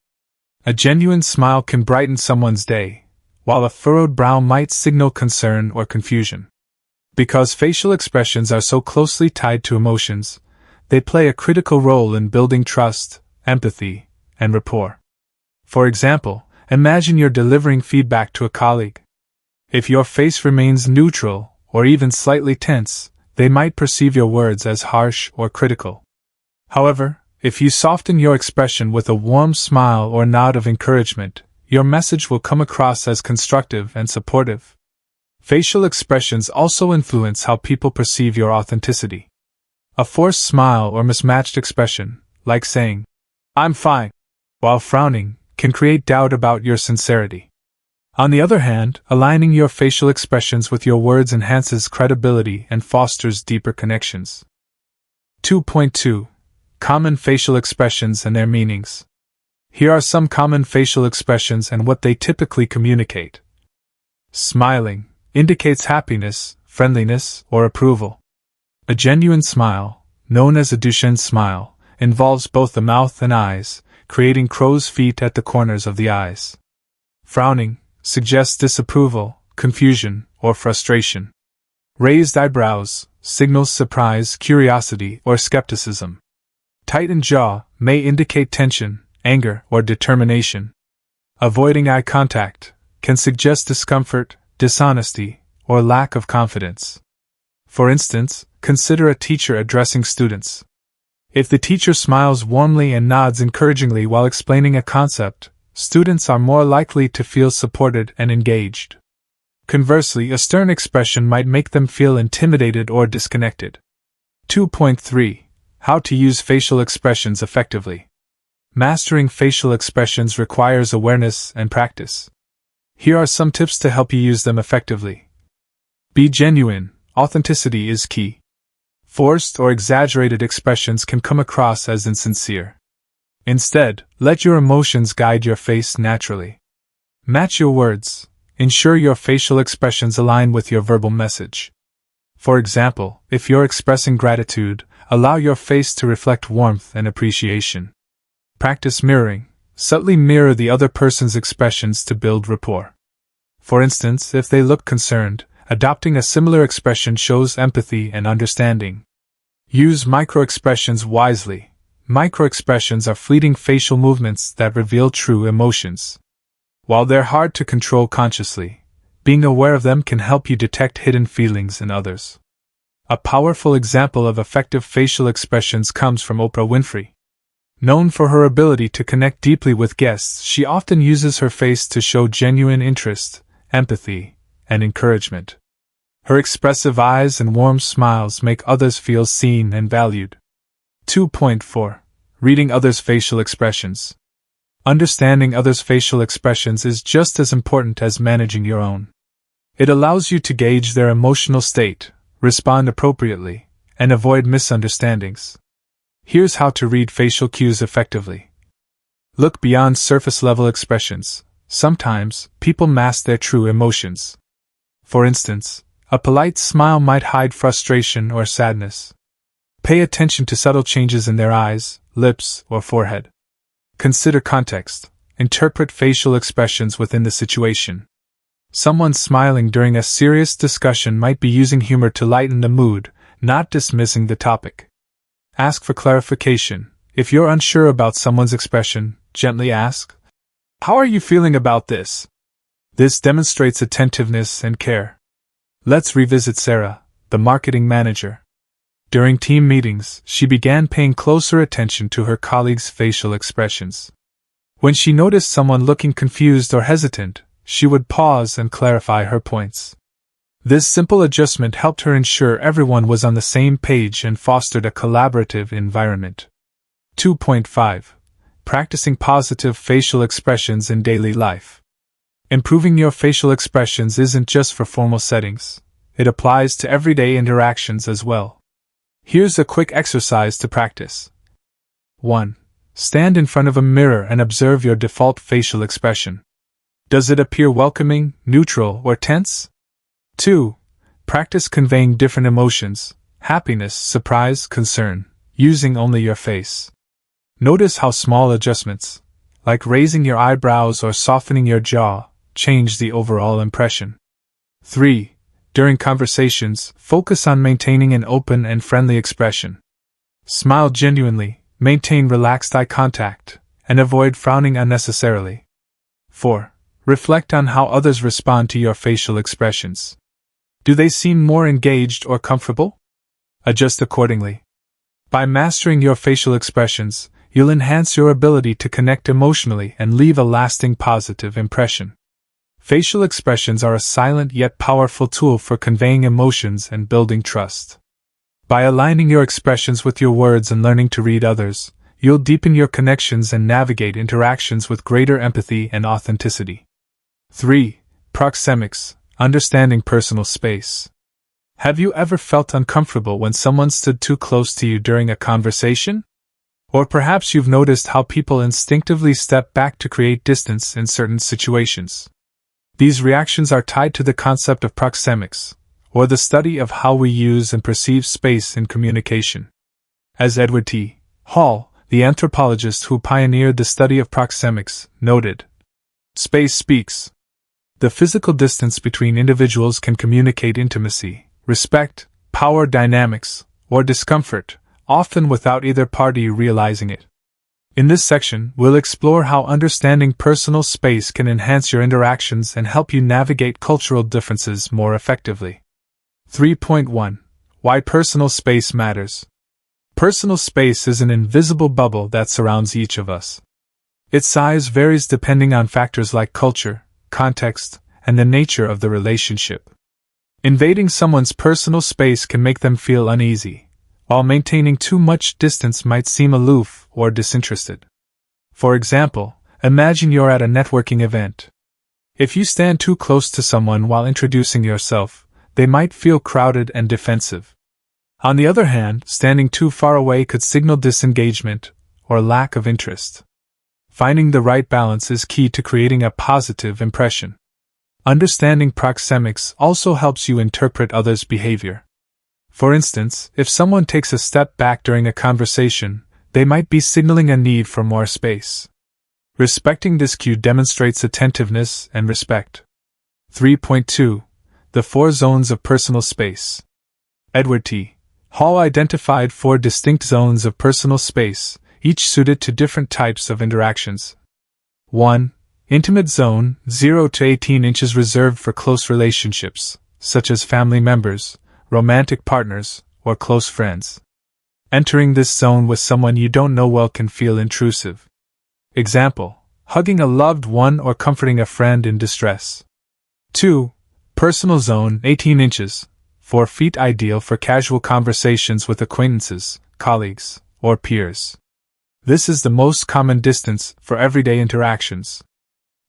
[SPEAKER 1] A genuine smile can brighten someone's day, while a furrowed brow might signal concern or confusion. Because facial expressions are so closely tied to emotions, they play a critical role in building trust, empathy, and rapport. For example, imagine you're delivering feedback to a colleague. If your face remains neutral, or even slightly tense, they might perceive your words as harsh or critical. However, if you soften your expression with a warm smile or nod of encouragement, your message will come across as constructive and supportive. Facial expressions also influence how people perceive your authenticity. A forced smile or mismatched expression, like saying, "I'm fine," while frowning, can create doubt about your sincerity. On the other hand, aligning your facial expressions with your words enhances credibility and fosters deeper connections. 2.2. Common facial expressions and their meanings. Here are some common facial expressions and what they typically communicate. Smiling indicates happiness, friendliness, or approval. A genuine smile, known as a Duchenne smile, involves both the mouth and eyes, creating crow's feet at the corners of the eyes. Frowning suggests disapproval, confusion, or frustration. Raised eyebrows signals surprise, curiosity, or skepticism. Tightened jaw may indicate tension, anger, or determination. Avoiding eye contact can suggest discomfort, dishonesty, or lack of confidence. For instance, consider a teacher addressing students. If the teacher smiles warmly and nods encouragingly while explaining a concept, students are more likely to feel supported and engaged. Conversely, a stern expression might make them feel intimidated or disconnected. 2.3. How to use facial expressions effectively. Mastering facial expressions requires awareness and practice. Here are some tips to help you use them effectively. Be genuine. Authenticity is key. Forced or exaggerated expressions can come across as insincere. Instead, let your emotions guide your face naturally. Match your words. Ensure your facial expressions align with your verbal message. For example, if you're expressing gratitude, allow your face to reflect warmth and appreciation. Practice mirroring. Subtly mirror the other person's expressions to build rapport. For instance, if they look concerned, adopting a similar expression shows empathy and understanding. Use microexpressions wisely. Microexpressions are fleeting facial movements that reveal true emotions. While they're hard to control consciously, being aware of them can help you detect hidden feelings in others. A powerful example of effective facial expressions comes from Oprah Winfrey. Known for her ability to connect deeply with guests, she often uses her face to show genuine interest, empathy, and encouragement. Her expressive eyes and warm smiles make others feel seen and valued. 2.4. Reading others' facial expressions. Understanding others' facial expressions is just as important as managing your own. It allows you to gauge their emotional state, respond appropriately, and avoid misunderstandings. Here's how to read facial cues effectively. Look beyond surface-level expressions. Sometimes, people mask their true emotions. For instance, a polite smile might hide frustration or sadness. Pay attention to subtle changes in their eyes, lips, or forehead. Consider context. Interpret facial expressions within the situation. Someone smiling during a serious discussion might be using humor to lighten the mood, not dismissing the topic. Ask for clarification. If you're unsure about someone's expression, gently ask, "How are you feeling about this?" This demonstrates attentiveness and care. Let's revisit Sarah, the marketing manager. During team meetings, she began paying closer attention to her colleagues' facial expressions. When she noticed someone looking confused or hesitant, she would pause and clarify her points. This simple adjustment helped her ensure everyone was on the same page and fostered a collaborative environment. 2.5. Practicing positive facial expressions in daily life. Improving your facial expressions isn't just for formal settings, it applies to everyday interactions as well. Here's a quick exercise to practice. 1. Stand in front of a mirror and observe your default facial expression. Does it appear welcoming, neutral, or tense? 2. Practice conveying different emotions, happiness, surprise, concern, using only your face. Notice how small adjustments, like raising your eyebrows or softening your jaw, change the overall impression. 3. During conversations, focus on maintaining an open and friendly expression. Smile genuinely, maintain relaxed eye contact, and avoid frowning unnecessarily. 4. Reflect on how others respond to your facial expressions. Do they seem more engaged or comfortable? Adjust accordingly. By mastering your facial expressions, you'll enhance your ability to connect emotionally and leave a lasting positive impression. Facial expressions are a silent yet powerful tool for conveying emotions and building trust. By aligning your expressions with your words and learning to read others, you'll deepen your connections and navigate interactions with greater empathy and authenticity. 3. Proxemics, understanding personal space. Have you ever felt uncomfortable when someone stood too close to you during a conversation? Or perhaps you've noticed how people instinctively step back to create distance in certain situations. These reactions are tied to the concept of proxemics, or the study of how we use and perceive space in communication. As Edward T. Hall, the anthropologist who pioneered the study of proxemics, noted, "Space speaks. The physical distance between individuals can communicate intimacy, respect, power dynamics, or discomfort, often without either party realizing it." In this section, we'll explore how understanding personal space can enhance your interactions and help you navigate cultural differences more effectively. 3.1. Why personal space matters. Personal space is an invisible bubble that surrounds each of us. Its size varies depending on factors like culture, context, and the nature of the relationship. Invading someone's personal space can make them feel uneasy, while maintaining too much distance might seem aloof or disinterested. For example, imagine you're at a networking event. If you stand too close to someone while introducing yourself, they might feel crowded and defensive. On the other hand, standing too far away could signal disengagement or lack of interest. Finding the right balance is key to creating a positive impression. Understanding proxemics also helps you interpret others' behavior. For instance, if someone takes a step back during a conversation, they might be signaling a need for more space. Respecting this cue demonstrates attentiveness and respect. 3.2. The 4 zones of personal space. Edward T. Hall identified 4 distinct zones of personal space, each suited to different types of interactions. 1. Intimate zone, 0 to 18 inches, reserved for close relationships, such as family members, romantic partners, or close friends. Entering this zone with someone you don't know well can feel intrusive. Example: hugging a loved one or comforting a friend in distress. 2. Personal zone, 18 inches, 4 feet, ideal for casual conversations with acquaintances, colleagues, or peers. This is the most common distance for everyday interactions.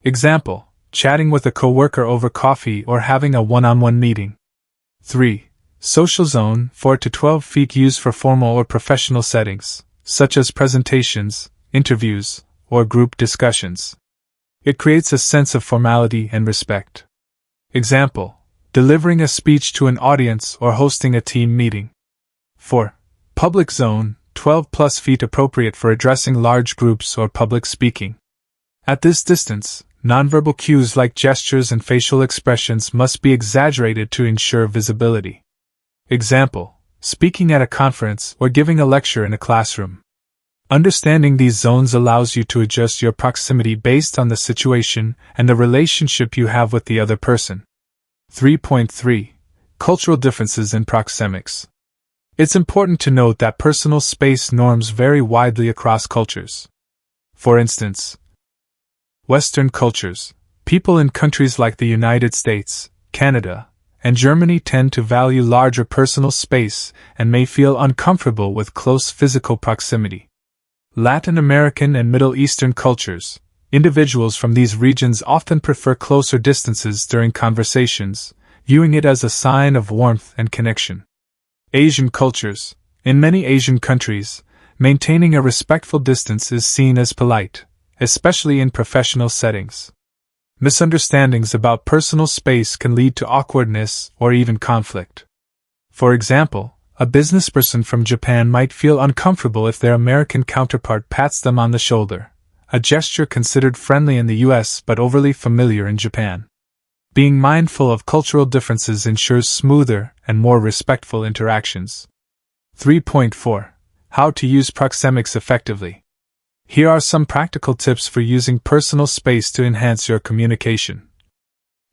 [SPEAKER 1] Example: chatting with a coworker over coffee or having a one-on-one meeting. 3. Social zone, 4 to 12 feet, used for formal or professional settings, such as presentations, interviews, or group discussions. It creates a sense of formality and respect. Example: delivering a speech to an audience or hosting a team meeting. 4. Public zone, 12 plus feet, appropriate for addressing large groups or public speaking. At this distance, nonverbal cues like gestures and facial expressions must be exaggerated to ensure visibility. Example: speaking at a conference or giving a lecture in a classroom. Understanding these zones allows you to adjust your proximity based on the situation and the relationship you have with the other person. 3.3. Cultural differences in proxemics. It's important to note that personal space norms vary widely across cultures. For instance, Western cultures, people in countries like the United States, Canada, and Germany tend to value larger personal space and may feel uncomfortable with close physical proximity. Latin American and Middle Eastern cultures, individuals from these regions often prefer closer distances during conversations, viewing it as a sign of warmth and connection. Asian cultures, in many Asian countries, maintaining a respectful distance is seen as polite, especially in professional settings. Misunderstandings about personal space can lead to awkwardness or even conflict. For example, a businessperson from Japan might feel uncomfortable if their American counterpart pats them on the shoulder, a gesture considered friendly in the US but overly familiar in Japan. Being mindful of cultural differences ensures smoother and more respectful interactions. 3.4. How to use proxemics effectively. Here are some practical tips for using personal space to enhance your communication.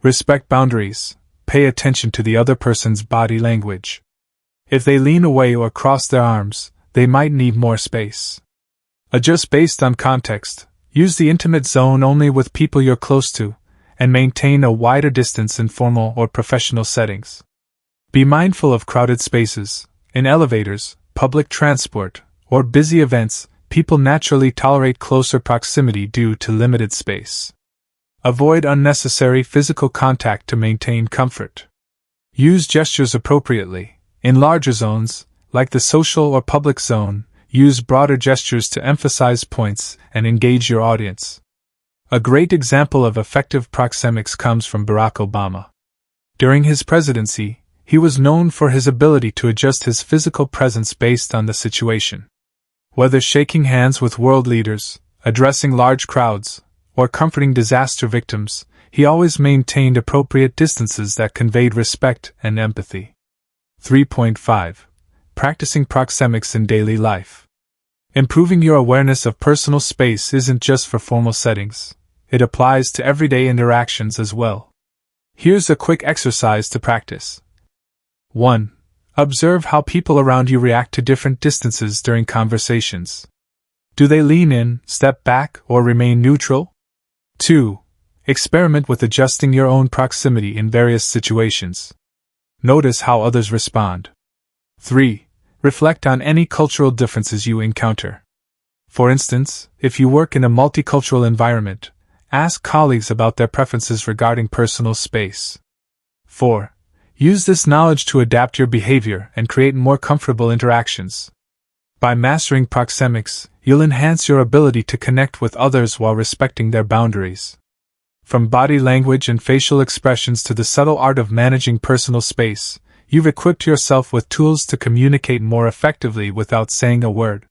[SPEAKER 1] Respect boundaries. Pay attention to the other person's body language. If they lean away or cross their arms, they might need more space. Adjust based on context. Use the intimate zone only with people you're close to, and maintain a wider distance in formal or professional settings. Be mindful of crowded spaces. In elevators, public transport, or busy events, people naturally tolerate closer proximity due to limited space. Avoid unnecessary physical contact to maintain comfort. Use gestures appropriately. In larger zones, like the social or public zone, use broader gestures to emphasize points and engage your audience. A great example of effective proxemics comes from Barack Obama. During his presidency, he was known for his ability to adjust his physical presence based on the situation. Whether shaking hands with world leaders, addressing large crowds, or comforting disaster victims, he always maintained appropriate distances that conveyed respect and empathy. 3.5. Practicing proxemics in daily life. Improving your awareness of personal space isn't just for formal settings. It applies to everyday interactions as well. Here's a quick exercise to practice. 1. Observe how people around you react to different distances during conversations. Do they lean in, step back, or remain neutral? 2. Experiment with adjusting your own proximity in various situations. Notice how others respond. 3. Reflect on any cultural differences you encounter. For instance, if you work in a multicultural environment, ask colleagues about their preferences regarding personal space. 4. Use this knowledge to adapt your behavior and create more comfortable interactions. By mastering proxemics, you'll enhance your ability to connect with others while respecting their boundaries. From body language and facial expressions to the subtle art of managing personal space, you've equipped yourself with tools to communicate more effectively without saying a word.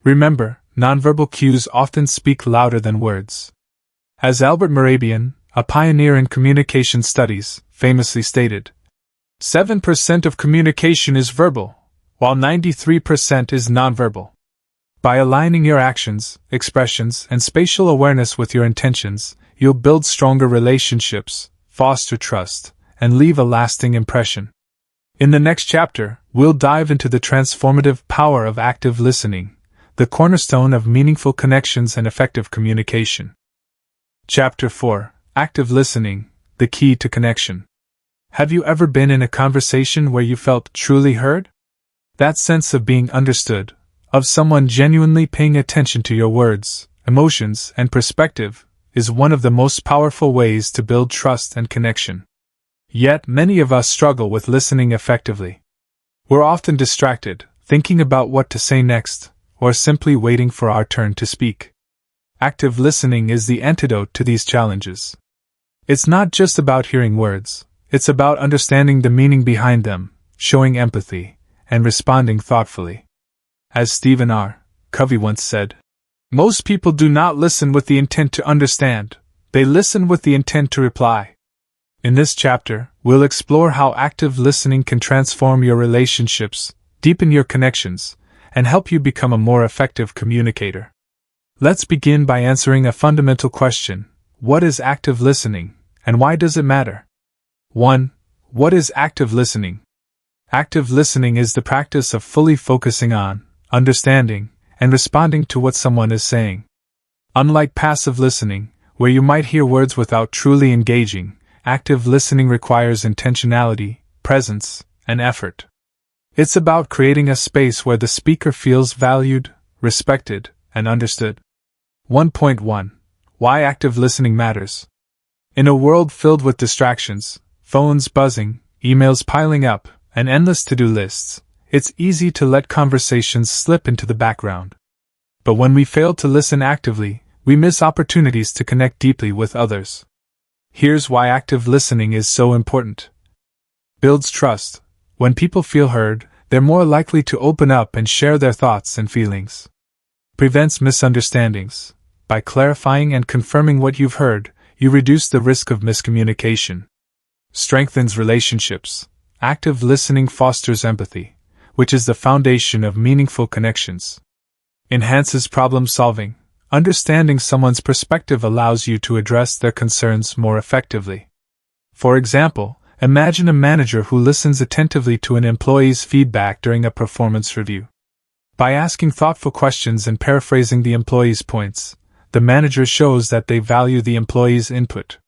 [SPEAKER 1] Remember, nonverbal cues often speak louder than words. As Albert Mehrabian, a pioneer in communication studies, famously stated, 7% of communication is verbal, while 93% is nonverbal. By aligning your actions, expressions, and spatial awareness with your intentions, you'll build stronger relationships, foster trust, and leave a lasting impression. In the next chapter, we'll dive into the transformative power of active listening, the cornerstone of meaningful connections and effective communication. Chapter 4. Active Listening, the Key to Connection. Have you ever been in a conversation where you felt truly heard? That sense of being understood, of someone genuinely paying attention to your words, emotions, and perspective, is one of the most powerful ways to build trust and connection. Yet many of us struggle with listening effectively. We're often distracted, thinking about what to say next, or simply waiting for our turn to speak. Active listening is the antidote to these challenges. It's not just about hearing words, it's about understanding the meaning behind them, showing empathy, and responding thoughtfully. As Stephen R. Covey once said, "Most people do not listen with the intent to understand, they listen with the intent to reply." In this chapter, we'll explore how active listening can transform your relationships, deepen your connections, and help you become a more effective communicator. Let's begin by answering a fundamental question: what is active listening, and why does it matter? 1. What is active listening? Active listening is the practice of fully focusing on, understanding, and responding to what someone is saying. Unlike passive listening, where you might hear words without truly engaging, active listening requires intentionality, presence, and effort. It's about creating a space where the speaker feels valued, respected, and understood. 1.1. Why active listening matters. In a world filled with distractions, phones buzzing, emails piling up, and endless to-do lists, it's easy to let conversations slip into the background. But when we fail to listen actively, we miss opportunities to connect deeply with others. Here's why active listening is so important. Builds trust. When people feel heard, they're more likely to open up and share their thoughts and feelings. Prevents misunderstandings. By clarifying and confirming what you've heard, you reduce the risk of miscommunication. Strengthens relationships. Active listening fosters empathy, which is the foundation of meaningful connections. Enhances problem solving. Understanding someone's perspective allows you to address their concerns more effectively. For example, imagine a manager who listens attentively to an employee's feedback during a performance review. By asking thoughtful questions and paraphrasing the employee's points, the manager shows that they value the employee's input.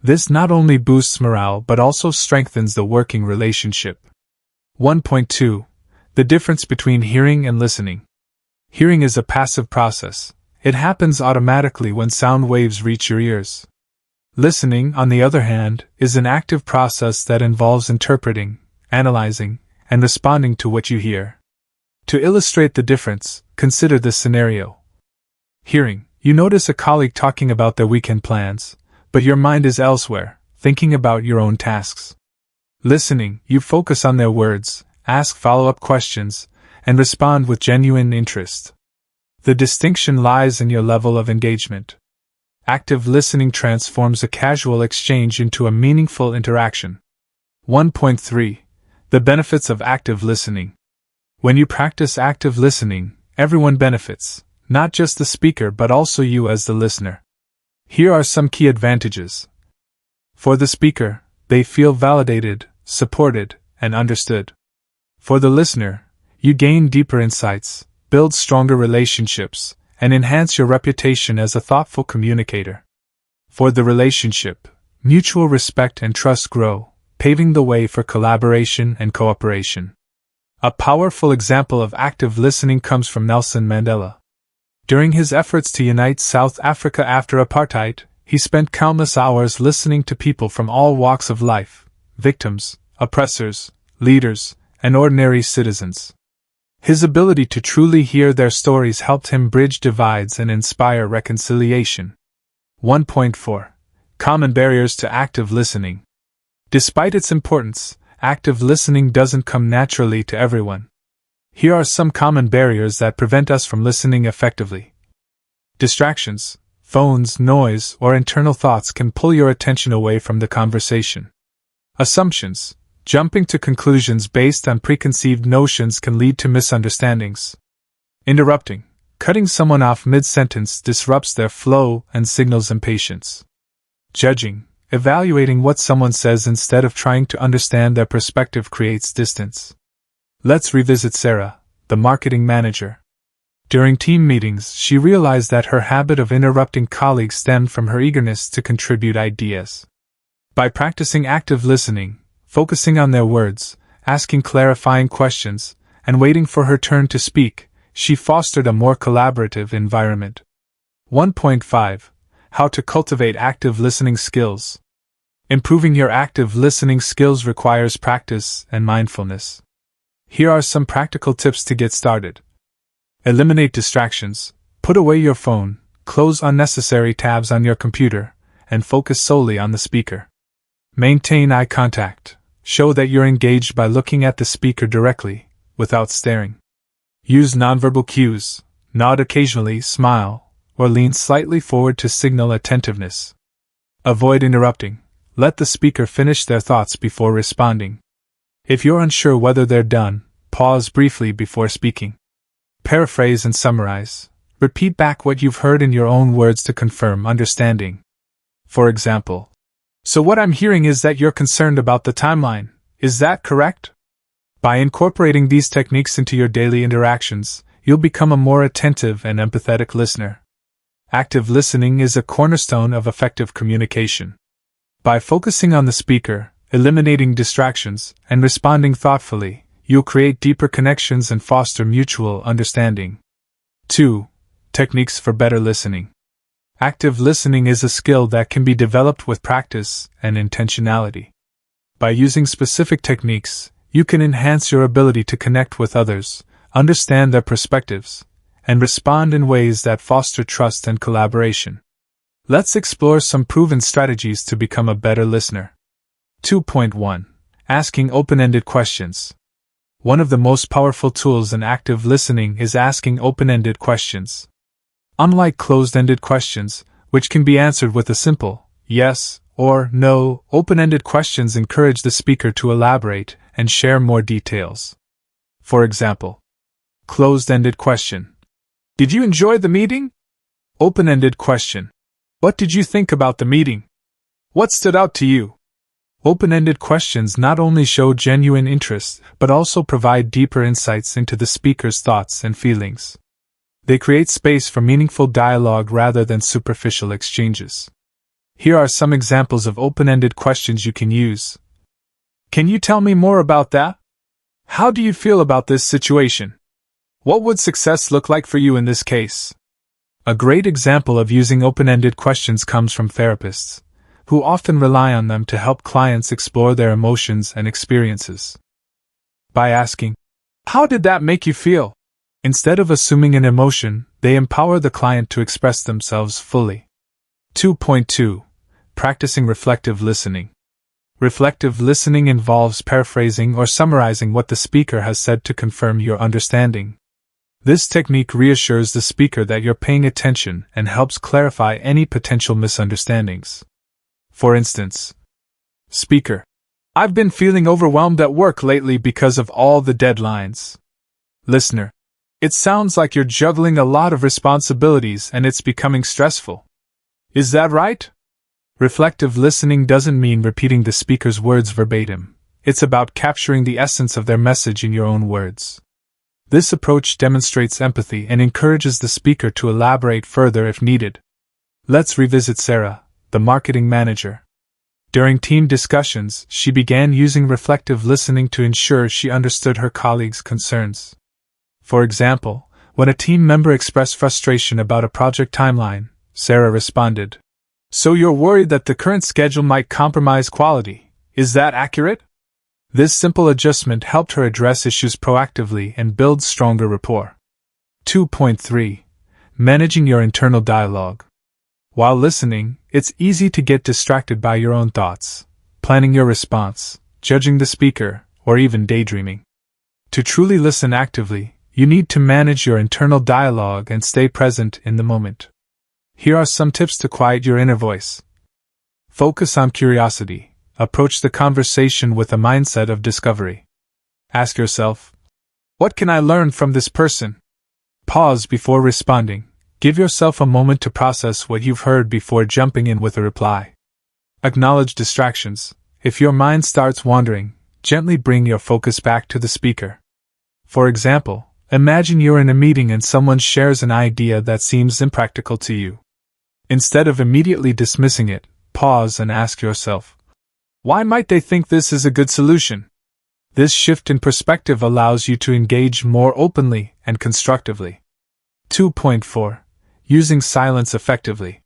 [SPEAKER 1] This not only boosts morale but also strengthens the working relationship. 1.2. The difference between hearing and listening. Hearing is a passive process. It happens automatically when sound waves reach your ears. Listening, on the other hand, is an active process that involves interpreting, analyzing, and responding to what you hear. To illustrate the difference, consider this scenario. Hearing, you notice a colleague talking about their weekend plans, but your mind is elsewhere, thinking about your own tasks. Listening, you focus on their words, ask follow-up questions, and respond with genuine interest. The distinction lies in your level of engagement. Active listening transforms a casual exchange into a meaningful interaction. 1.3. The benefits of active listening. When you practice active listening, everyone benefits, not just the speaker but also you as the listener. Here are some key advantages. For the speaker, they feel validated, supported, and understood. For the listener, you gain deeper insights, build stronger relationships, and enhance your reputation as a thoughtful communicator. For the relationship, mutual respect and trust grow, paving the way for collaboration and cooperation. A powerful example of active listening comes from Nelson Mandela. During his efforts to unite South Africa after apartheid, he spent countless hours listening to people from all walks of life: victims, oppressors, leaders, and ordinary citizens. His ability to truly hear their stories helped him bridge divides and inspire reconciliation. 1.4. Common barriers to active listening. Despite its importance, active listening doesn't come naturally to everyone. Here are some common barriers that prevent us from listening effectively. Distractions, phones, noise, or internal thoughts can pull your attention away from the conversation. Assumptions. Jumping to conclusions based on preconceived notions can lead to misunderstandings. Interrupting. Cutting someone off mid-sentence disrupts their flow and signals impatience. Judging. Evaluating what someone says instead of trying to understand their perspective creates distance. Let's revisit Sarah, the marketing manager. During team meetings, she realized that her habit of interrupting colleagues stemmed from her eagerness to contribute ideas. By practicing active listening, focusing on their words, asking clarifying questions, and waiting for her turn to speak, she fostered a more collaborative environment. 1.5. How to cultivate active listening skills. Improving your active listening skills requires practice and mindfulness. Here are some practical tips to get started. Eliminate distractions. Put away your phone, close unnecessary tabs on your computer, and focus solely on the speaker. Maintain eye contact. Show that you're engaged by looking at the speaker directly, without staring. Use nonverbal cues. Nod occasionally, smile, or lean slightly forward to signal attentiveness. Avoid interrupting. Let the speaker finish their thoughts before responding. If you're unsure whether they're done, pause briefly before speaking. Paraphrase and summarize. Repeat back what you've heard in your own words to confirm understanding. For example, "So what I'm hearing is that you're concerned about the timeline. Is that correct?" By incorporating these techniques into your daily interactions, you'll become a more attentive and empathetic listener. Active listening is a cornerstone of effective communication. By focusing on the speaker, eliminating distractions, and responding thoughtfully, you'll create deeper connections and foster mutual understanding. 2. Techniques for better listening. Active listening is a skill that can be developed with practice and intentionality. By using specific techniques, you can enhance your ability to connect with others, understand their perspectives, and respond in ways that foster trust and collaboration. Let's explore some proven strategies to become a better listener. 2.1. Asking open-ended questions. One of the most powerful tools in active listening is asking open-ended questions. Unlike closed-ended questions, which can be answered with a simple yes or no, open-ended questions encourage the speaker to elaborate and share more details. For example, closed-ended question: "Did you enjoy the meeting?" Open-ended question: "What did you think about the meeting? What stood out to you?" Open-ended questions not only show genuine interest, but also provide deeper insights into the speaker's thoughts and feelings. They create space for meaningful dialogue rather than superficial exchanges. Here are some examples of open-ended questions you can use. "Can you tell me more about that? How do you feel about this situation? What would success look like for you in this case?" A great example of using open-ended questions comes from therapists, who often rely on them to help clients explore their emotions and experiences. By asking, "How did that make you feel?" instead of assuming an emotion, they empower the client to express themselves fully. 2.2. Practicing reflective listening. Reflective listening involves paraphrasing or summarizing what the speaker has said to confirm your understanding. This technique reassures the speaker that you're paying attention and helps clarify any potential misunderstandings. For instance, speaker: "I've been feeling overwhelmed at work lately because of all the deadlines." Listener: "It sounds like you're juggling a lot of responsibilities and it's becoming stressful. Is that right?" Reflective listening doesn't mean repeating the speaker's words verbatim. It's about capturing the essence of their message in your own words. This approach demonstrates empathy and encourages the speaker to elaborate further if needed. Let's revisit Sarah, the marketing manager. During team discussions, she began using reflective listening to ensure she understood her colleagues' concerns. For example, when a team member expressed frustration about a project timeline, Sarah responded, "So you're worried that the current schedule might compromise quality, is that accurate?" This simple adjustment helped her address issues proactively and build stronger rapport. 2.3. Managing your internal dialogue. While listening, it's easy to get distracted by your own thoughts, planning your response, judging the speaker, or even daydreaming. To truly listen actively, you need to manage your internal dialogue and stay present in the moment. Here are some tips to quiet your inner voice. Focus on curiosity. Approach the conversation with a mindset of discovery. Ask yourself, "What can I learn from this person?" Pause before responding. Give yourself a moment to process what you've heard before jumping in with a reply. Acknowledge distractions. If your mind starts wandering, gently bring your focus back to the speaker. For example, imagine you're in a meeting and someone shares an idea that seems impractical to you. Instead of immediately dismissing it, pause and ask yourself, "Why might they think this is a good solution?" This shift in perspective allows you to engage more openly and constructively. 2.4. Using silence effectively.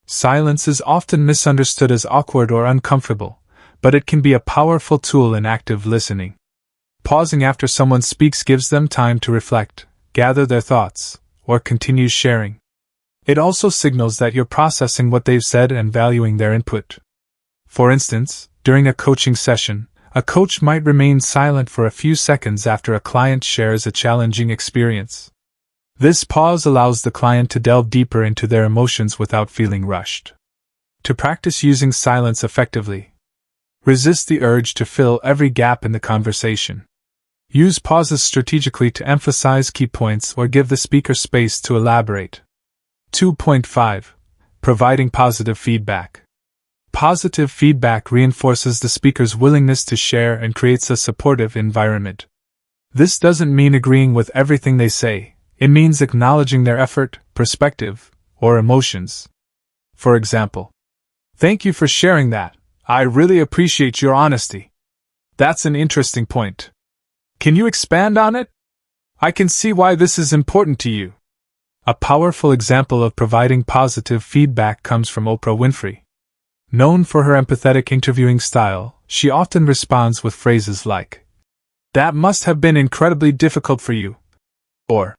[SPEAKER 1] Silence is often misunderstood as awkward or uncomfortable, but it can be a powerful tool in active listening. Pausing after someone speaks gives them time to reflect, gather their thoughts, or continue sharing. It also signals that you're processing what they've said and valuing their input. For instance, during a coaching session, a coach might remain silent for a few seconds after a client shares a challenging experience. This pause allows the client to delve deeper into their emotions without feeling rushed. To practice using silence effectively, resist the urge to fill every gap in the conversation. Use pauses strategically to emphasize key points or give the speaker space to elaborate. 2.5. Providing positive feedback. Positive feedback reinforces the speaker's willingness to share and creates a supportive environment. This doesn't mean agreeing with everything they say, it means acknowledging their effort, perspective, or emotions. For example, "Thank you for sharing that. I really appreciate your honesty. That's an interesting point. Can you expand on it? I can see why this is important to you." A powerful example of providing positive feedback comes from Oprah Winfrey. Known for her empathetic interviewing style, she often responds with phrases like, "That must have been incredibly difficult for you," or,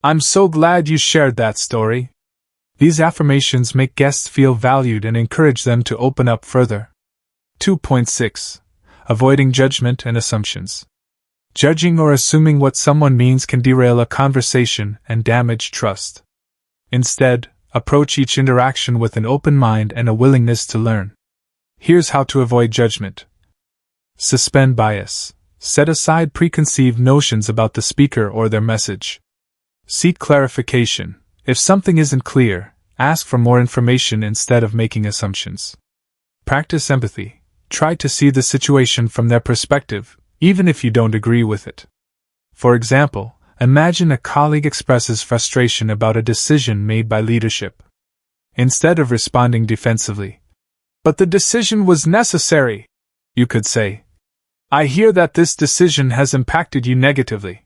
[SPEAKER 1] "I'm so glad you shared that story." These affirmations make guests feel valued and encourage them to open up further. 2.6. Avoiding judgment and assumptions. Judging or assuming what someone means can derail a conversation and damage trust. Instead, approach each interaction with an open mind and a willingness to learn. Here's how to avoid judgment. Suspend bias. Set aside preconceived notions about the speaker or their message. Seek clarification. If something isn't clear, ask for more information instead of making assumptions. Practice empathy. Try to see the situation from their perspective, even if you don't agree with it. For example, imagine a colleague expresses frustration about a decision made by leadership. Instead of responding defensively, "But the decision was necessary," you could say, "I hear that this decision has impacted you negatively.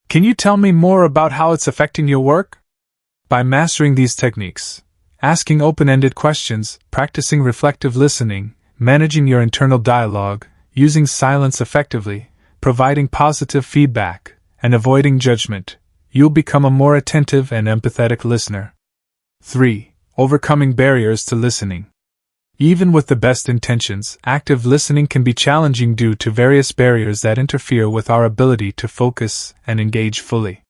[SPEAKER 1] Can you tell me more about how it's affecting your work?" By mastering these techniques, asking open-ended questions, practicing reflective listening, managing your internal dialogue, using silence effectively, providing positive feedback, and avoiding judgment, you'll become a more attentive and empathetic listener. 3. Overcoming barriers to listening. Even with the best intentions, active listening can be challenging due to various barriers that interfere with our ability to focus and engage fully.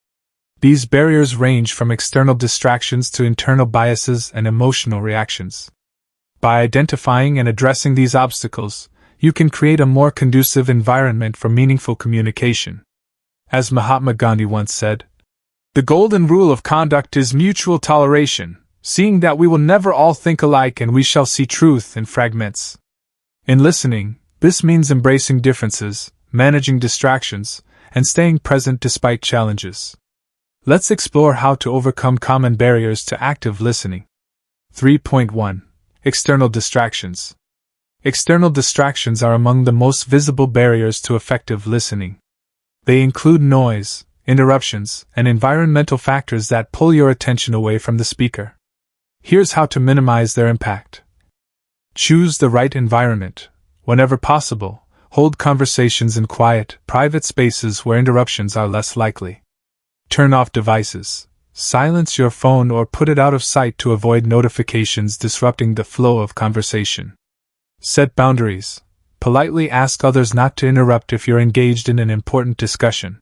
[SPEAKER 1] These barriers range from external distractions to internal biases and emotional reactions. By identifying and addressing these obstacles, you can create a more conducive environment for meaningful communication. As Mahatma Gandhi once said, "The golden rule of conduct is mutual toleration, seeing that we will never all think alike and we shall see truth in fragments." In listening, this means embracing differences, managing distractions, and staying present despite challenges. Let's explore how to overcome common barriers to active listening. 3.1. External distractions. External distractions are among the most visible barriers to effective listening. They include noise, interruptions, and environmental factors that pull your attention away from the speaker. Here's how to minimize their impact. Choose the right environment. Whenever possible, hold conversations in quiet, private spaces where interruptions are less likely. Turn off devices. Silence your phone or put it out of sight to avoid notifications disrupting the flow of conversation. Set boundaries. Politely ask others not to interrupt if you're engaged in an important discussion.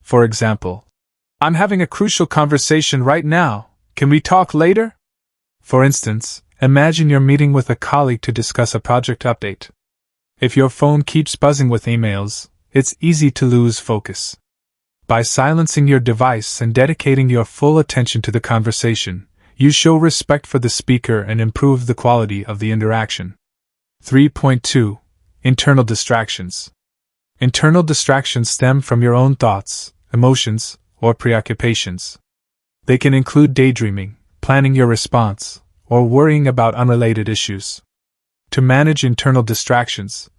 [SPEAKER 1] For example, "I'm having a crucial conversation right now. Can we talk later?" For instance, imagine you're meeting with a colleague to discuss a project update. If your phone keeps buzzing with emails, it's easy to lose focus. By silencing your device and dedicating your full attention to the conversation, you show respect for the speaker and improve the quality of the interaction. 3.2. Internal distractions. Internal distractions stem from your own thoughts, emotions, or preoccupations. They can include daydreaming, planning your response, or worrying about unrelated issues. To manage internal distractions,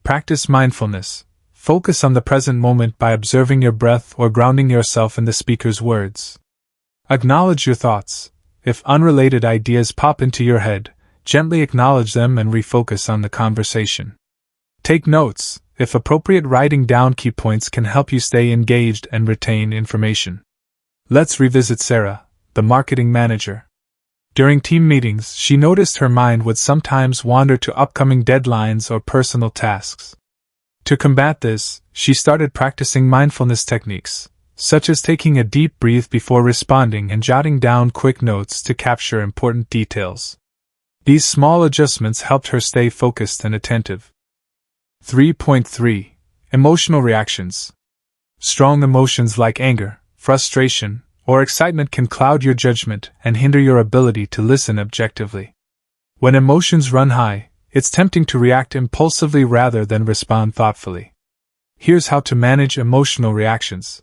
[SPEAKER 1] practice mindfulness. Focus on the present moment by observing your breath or grounding yourself in the speaker's words. Acknowledge your thoughts. If unrelated ideas pop into your head, gently acknowledge them and refocus on the conversation. Take notes. If appropriate, writing down key points can help you stay engaged and retain information. Let's revisit Sarah, the marketing manager. During team meetings, she noticed her mind would sometimes wander to upcoming deadlines or personal tasks. To combat this, she started practicing mindfulness techniques, such as taking a deep breath before responding and jotting down quick notes to capture important details. These small adjustments helped her stay focused and attentive. 3.3. Emotional reactions. Strong emotions like anger, frustration, or excitement can cloud your judgment and hinder your ability to listen objectively. When emotions run high, it's tempting to react impulsively rather than respond thoughtfully. Here's how to manage emotional reactions.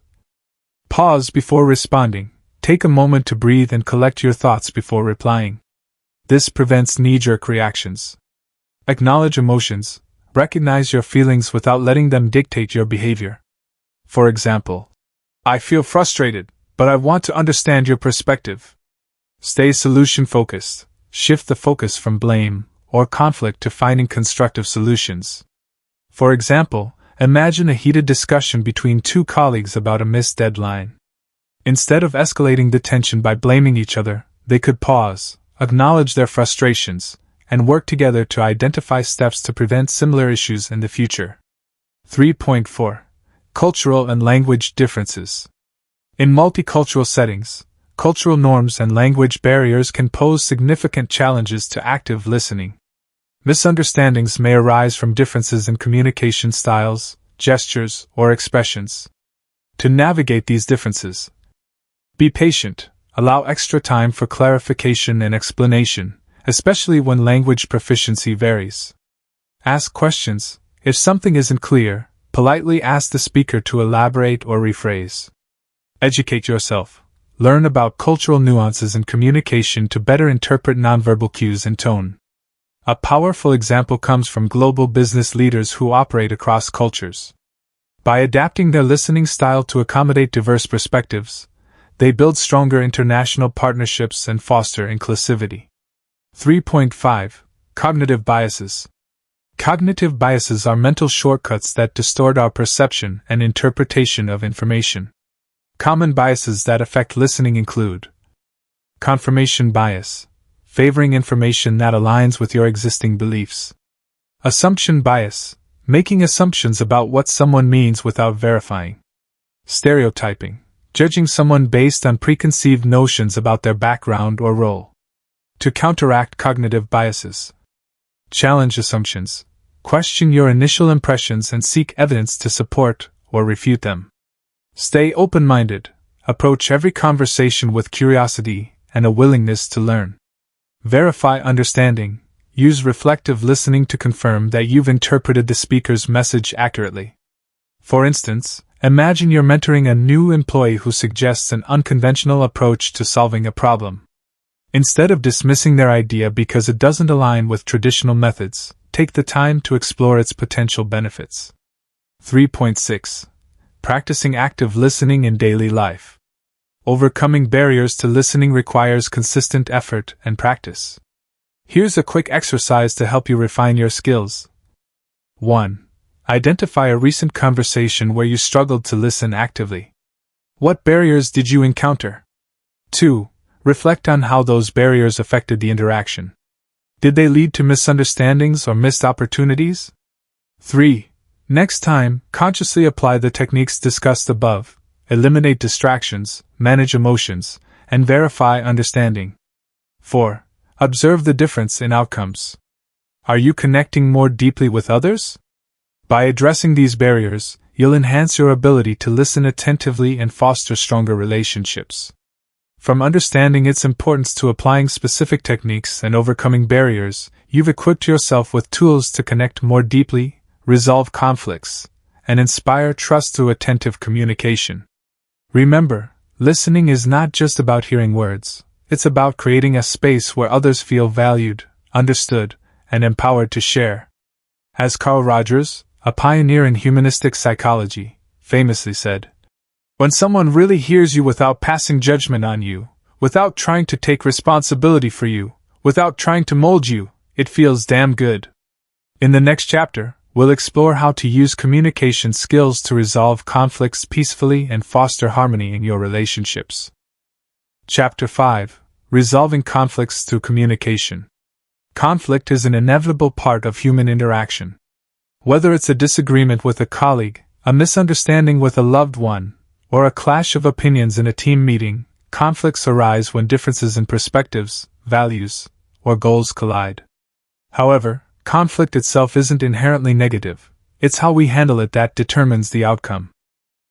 [SPEAKER 1] Pause before responding. Take a moment to breathe and collect your thoughts before replying. This prevents knee-jerk reactions. Acknowledge emotions. Recognize your feelings without letting them dictate your behavior. For example, I feel frustrated, but I want to understand your perspective. Stay solution-focused. Shift the focus from blame or conflict to finding constructive solutions. For example, imagine a heated discussion between two colleagues about a missed deadline. Instead of escalating the tension by blaming each other, they could pause, acknowledge their frustrations, and work together to identify steps to prevent similar issues in the future. 3.4. Cultural and language differences. In multicultural settings, cultural norms and language barriers can pose significant challenges to active listening. Misunderstandings may arise from differences in communication styles, gestures, or expressions. To navigate these differences, be patient. Allow extra time for clarification and explanation, especially when language proficiency varies. Ask questions. If something isn't clear, politely ask the speaker to elaborate or rephrase. Educate yourself. Learn about cultural nuances in communication to better interpret nonverbal cues and tone. A powerful example comes from global business leaders who operate across cultures. By adapting their listening style to accommodate diverse perspectives, they build stronger international partnerships and foster inclusivity. 3.5. Cognitive biases. Cognitive biases are mental shortcuts that distort our perception and interpretation of information. Common biases that affect listening include confirmation bias, favoring information that aligns with your existing beliefs. Assumption bias, making assumptions about what someone means without verifying. Stereotyping, judging someone based on preconceived notions about their background or role. To counteract cognitive biases, challenge assumptions. Question your initial impressions and seek evidence to support or refute them. Stay open-minded. Approach every conversation with curiosity and a willingness to learn. Verify understanding. Use reflective listening to confirm that you've interpreted the speaker's message accurately. For instance, imagine you're mentoring a new employee who suggests an unconventional approach to solving a problem. Instead of dismissing their idea because it doesn't align with traditional methods, take the time to explore its potential benefits. 3.6. Practicing active listening in daily life. Overcoming barriers to listening requires consistent effort and practice. Here's a quick exercise to help you refine your skills. 1. Identify a recent conversation where you struggled to listen actively. What barriers did you encounter? 2. Reflect on how those barriers affected the interaction. Did they lead to misunderstandings or missed opportunities? 3. Next time, consciously apply the techniques discussed above. Eliminate distractions, manage emotions, and verify understanding. 4. Observe the difference in outcomes. Are you connecting more deeply with others? By addressing these barriers, you'll enhance your ability to listen attentively and foster stronger relationships. From understanding its importance to applying specific techniques and overcoming barriers, you've equipped yourself with tools to connect more deeply, resolve conflicts, and inspire trust through attentive communication. Remember, listening is not just about hearing words, it's about creating a space where others feel valued, understood, and empowered to share. As Carl Rogers, a pioneer in humanistic psychology, famously said, "When someone really hears you without passing judgment on you, without trying to take responsibility for you, without trying to mold you, it feels damn good." In the next chapter, we'll explore how to use communication skills to resolve conflicts peacefully and foster harmony in your relationships. Chapter 5. Resolving conflicts through communication. Conflict is an inevitable part of human interaction. Whether it's a disagreement with a colleague, a misunderstanding with a loved one, or a clash of opinions in a team meeting, conflicts arise when differences in perspectives, values, or goals collide. However, conflict itself isn't inherently negative. It's how we handle it that determines the outcome.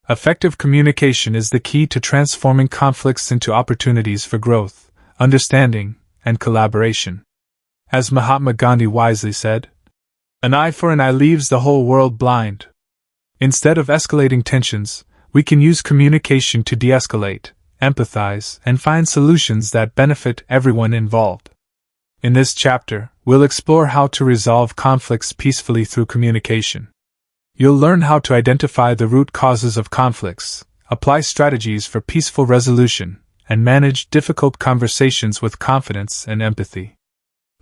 [SPEAKER 1] Effective communication is the key to transforming conflicts into opportunities for growth, understanding, and collaboration. As Mahatma Gandhi wisely said, "An eye for an eye leaves the whole world blind." Instead of escalating tensions, we can use communication to de-escalate, empathize, and find solutions that benefit everyone involved. In this chapter, we'll explore how to resolve conflicts peacefully through communication. You'll learn how to identify the root causes of conflicts, apply strategies for peaceful resolution, and manage difficult conversations with confidence and empathy.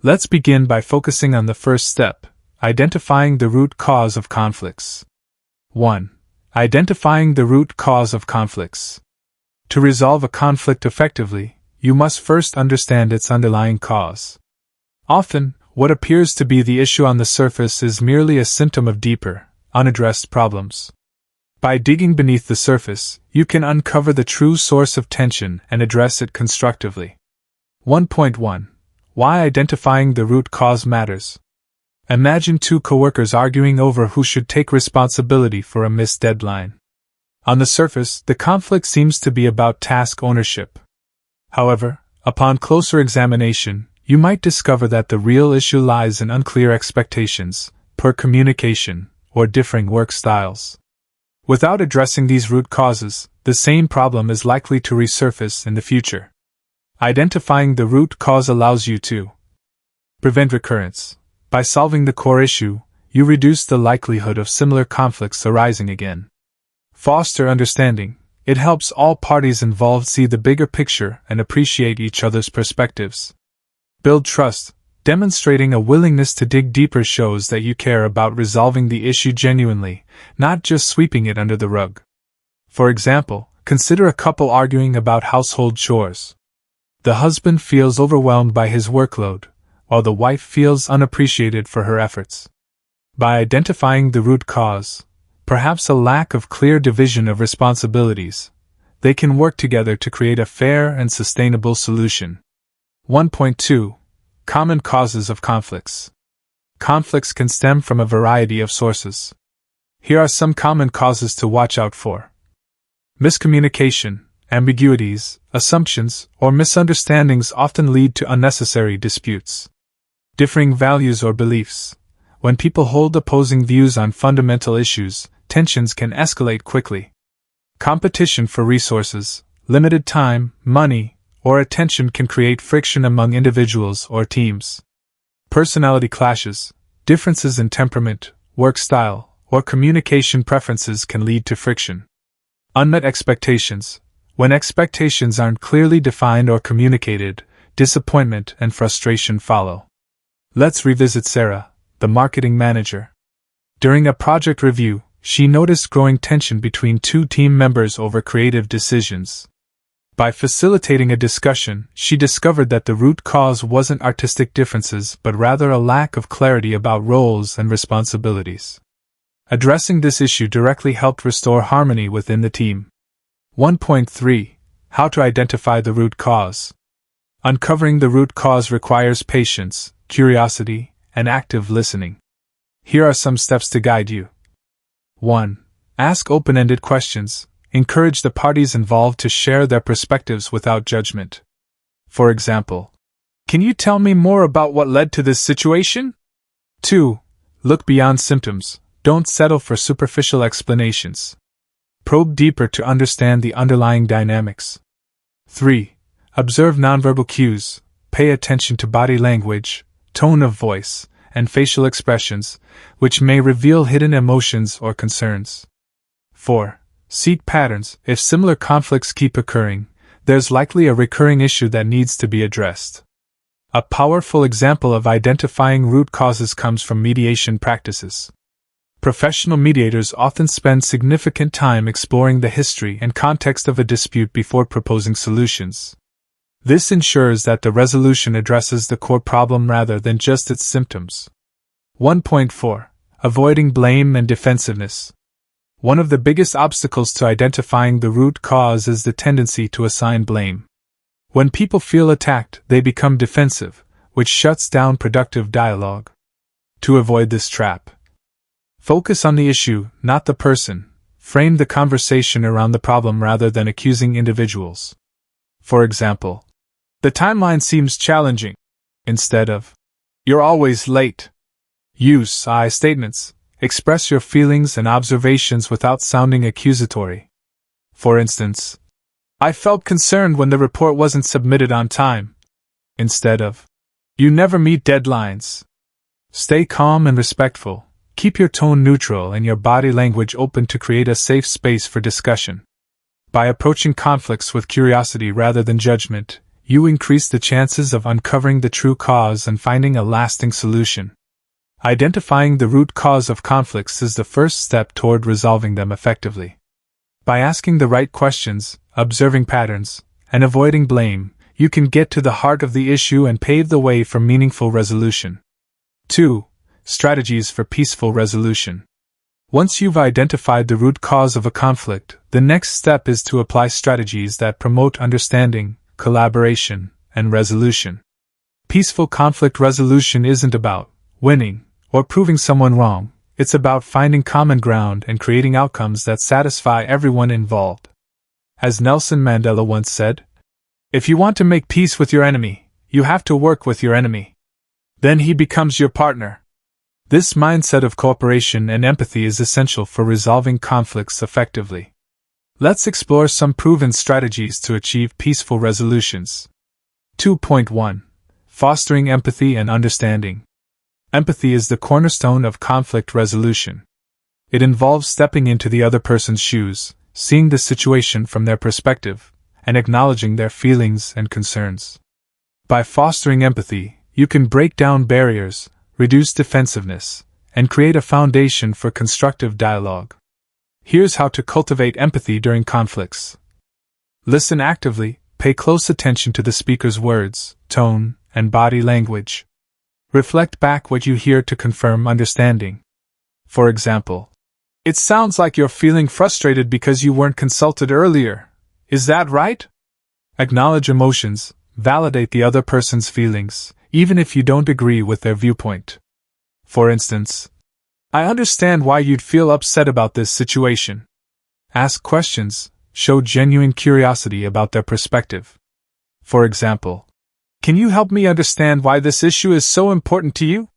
[SPEAKER 1] Let's begin by focusing on the first step, identifying the root cause of conflicts. 1. Identifying the root cause of conflicts. To resolve a conflict effectively, you must first understand its underlying cause. Often, what appears to be the issue on the surface is merely a symptom of deeper, unaddressed problems. By digging beneath the surface, you can uncover the true source of tension and address it constructively. 1.1. Why identifying the root cause matters. Imagine two coworkers arguing over who should take responsibility for a missed deadline. On the surface, the conflict seems to be about task ownership. However, upon closer examination, you might discover that the real issue lies in unclear expectations, poor communication, or differing work styles. Without addressing these root causes, the same problem is likely to resurface in the future. Identifying the root cause allows you to prevent recurrence. By solving the core issue, you reduce the likelihood of similar conflicts arising again. Foster understanding. It helps all parties involved see the bigger picture and appreciate each other's perspectives. Build trust. Demonstrating a willingness to dig deeper shows that you care about resolving the issue genuinely, not just sweeping it under the rug. For example, consider a couple arguing about household chores. The husband feels overwhelmed by his workload, while the wife feels unappreciated for her efforts. By identifying the root cause, perhaps a lack of clear division of responsibilities, they can work together to create a fair and sustainable solution. 1.2. Common causes of conflicts. Conflicts can stem from a variety of sources. Here are some common causes to watch out for. Miscommunication, ambiguities, assumptions, or misunderstandings often lead to unnecessary disputes. Differing values or beliefs. When people hold opposing views on fundamental issues, tensions can escalate quickly. Competition for resources, limited time, money, or attention can create friction among individuals or teams. Personality clashes, differences in temperament, work style, or communication preferences can lead to friction. Unmet expectations. When expectations aren't clearly defined or communicated, disappointment and frustration follow. Let's revisit Sarah, the marketing manager. During a project review, she noticed growing tension between two team members over creative decisions. By facilitating a discussion, she discovered that the root cause wasn't artistic differences but rather a lack of clarity about roles and responsibilities. Addressing this issue directly helped restore harmony within the team. 1.3. How to identify the root cause. Uncovering the root cause requires patience, curiosity, and active listening. Here are some steps to guide you. 1. Ask open-ended questions. Encourage the parties involved to share their perspectives without judgment. For example, "Can you tell me more about what led to this situation?" 2. Look beyond symptoms. Don't settle for superficial explanations. Probe deeper to understand the underlying dynamics. 3. Observe nonverbal cues. Pay attention to body language, tone of voice, and facial expressions, which may reveal hidden emotions or concerns. 4. Seek patterns. If similar conflicts keep occurring, there's likely a recurring issue that needs to be addressed. A powerful example of identifying root causes comes from mediation practices. Professional mediators often spend significant time exploring the history and context of a dispute before proposing solutions. This ensures that the resolution addresses the core problem rather than just its symptoms. 1.4. Avoiding blame and defensiveness. One of the biggest obstacles to identifying the root cause is the tendency to assign blame. When people feel attacked, they become defensive, which shuts down productive dialogue. To avoid this trap, focus on the issue, not the person. Frame the conversation around the problem rather than accusing individuals. For example, the timeline seems challenging, instead of, "You're always late." Use I statements. Express your feelings and observations without sounding accusatory. For instance, "I felt concerned when the report wasn't submitted on time," instead of, "You never meet deadlines." Stay calm and respectful. Keep your tone neutral and your body language open to create a safe space for discussion. By approaching conflicts with curiosity rather than judgment, you increase the chances of uncovering the true cause and finding a lasting solution. Identifying the root cause of conflicts is the first step toward resolving them effectively. By asking the right questions, observing patterns, and avoiding blame, you can get to the heart of the issue and pave the way for meaningful resolution. 2. Strategies for peaceful resolution. Once you've identified the root cause of a conflict, the next step is to apply strategies that promote understanding, collaboration, and resolution. Peaceful conflict resolution isn't about winning or proving someone wrong. It's about finding common ground and creating outcomes that satisfy everyone involved. As Nelson Mandela once said, "If you want to make peace with your enemy, you have to work with your enemy. Then he becomes your partner." This mindset of cooperation and empathy is essential for resolving conflicts effectively. Let's explore some proven strategies to achieve peaceful resolutions. 2.1. Fostering empathy and understanding. Empathy is the cornerstone of conflict resolution. It involves stepping into the other person's shoes, seeing the situation from their perspective, and acknowledging their feelings and concerns. By fostering empathy, you can break down barriers, reduce defensiveness, and create a foundation for constructive dialogue. Here's how to cultivate empathy during conflicts. Listen actively, pay close attention to the speaker's words, tone, and body language. Reflect back what you hear to confirm understanding. For example, "It sounds like you're feeling frustrated because you weren't consulted earlier. Is that right?" Acknowledge emotions, validate the other person's feelings, even if you don't agree with their viewpoint. For instance, "I understand why you'd feel upset about this situation." Ask questions, show genuine curiosity about their perspective. For example, "Can you help me understand why this issue is so important to you?"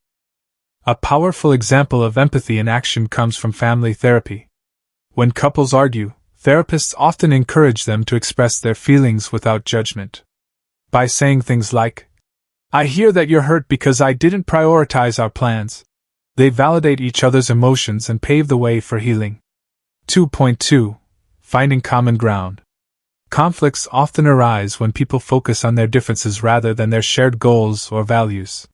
[SPEAKER 1] A powerful example of empathy in action comes from family therapy. When couples argue, therapists often encourage them to express their feelings without judgment. By saying things like, "I hear that you're hurt because I didn't prioritize our plans," they validate each other's emotions and pave the way for healing. 2.2. Finding common ground. Conflicts often arise when people focus on their differences rather than their shared goals or values.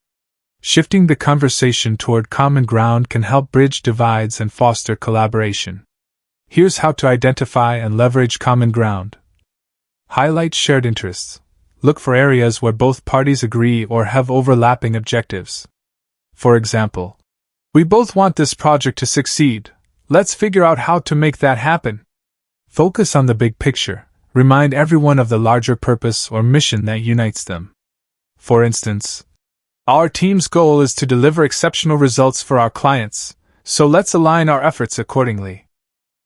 [SPEAKER 1] Shifting the conversation toward common ground can help bridge divides and foster collaboration. Here's how to identify and leverage common ground. Highlight shared interests. Look for areas where both parties agree or have overlapping objectives. For example, "We both want this project to succeed. Let's figure out how to make that happen." Focus on the big picture. Remind everyone of the larger purpose or mission that unites them. For instance, "Our team's goal is to deliver exceptional results for our clients, so let's align our efforts accordingly."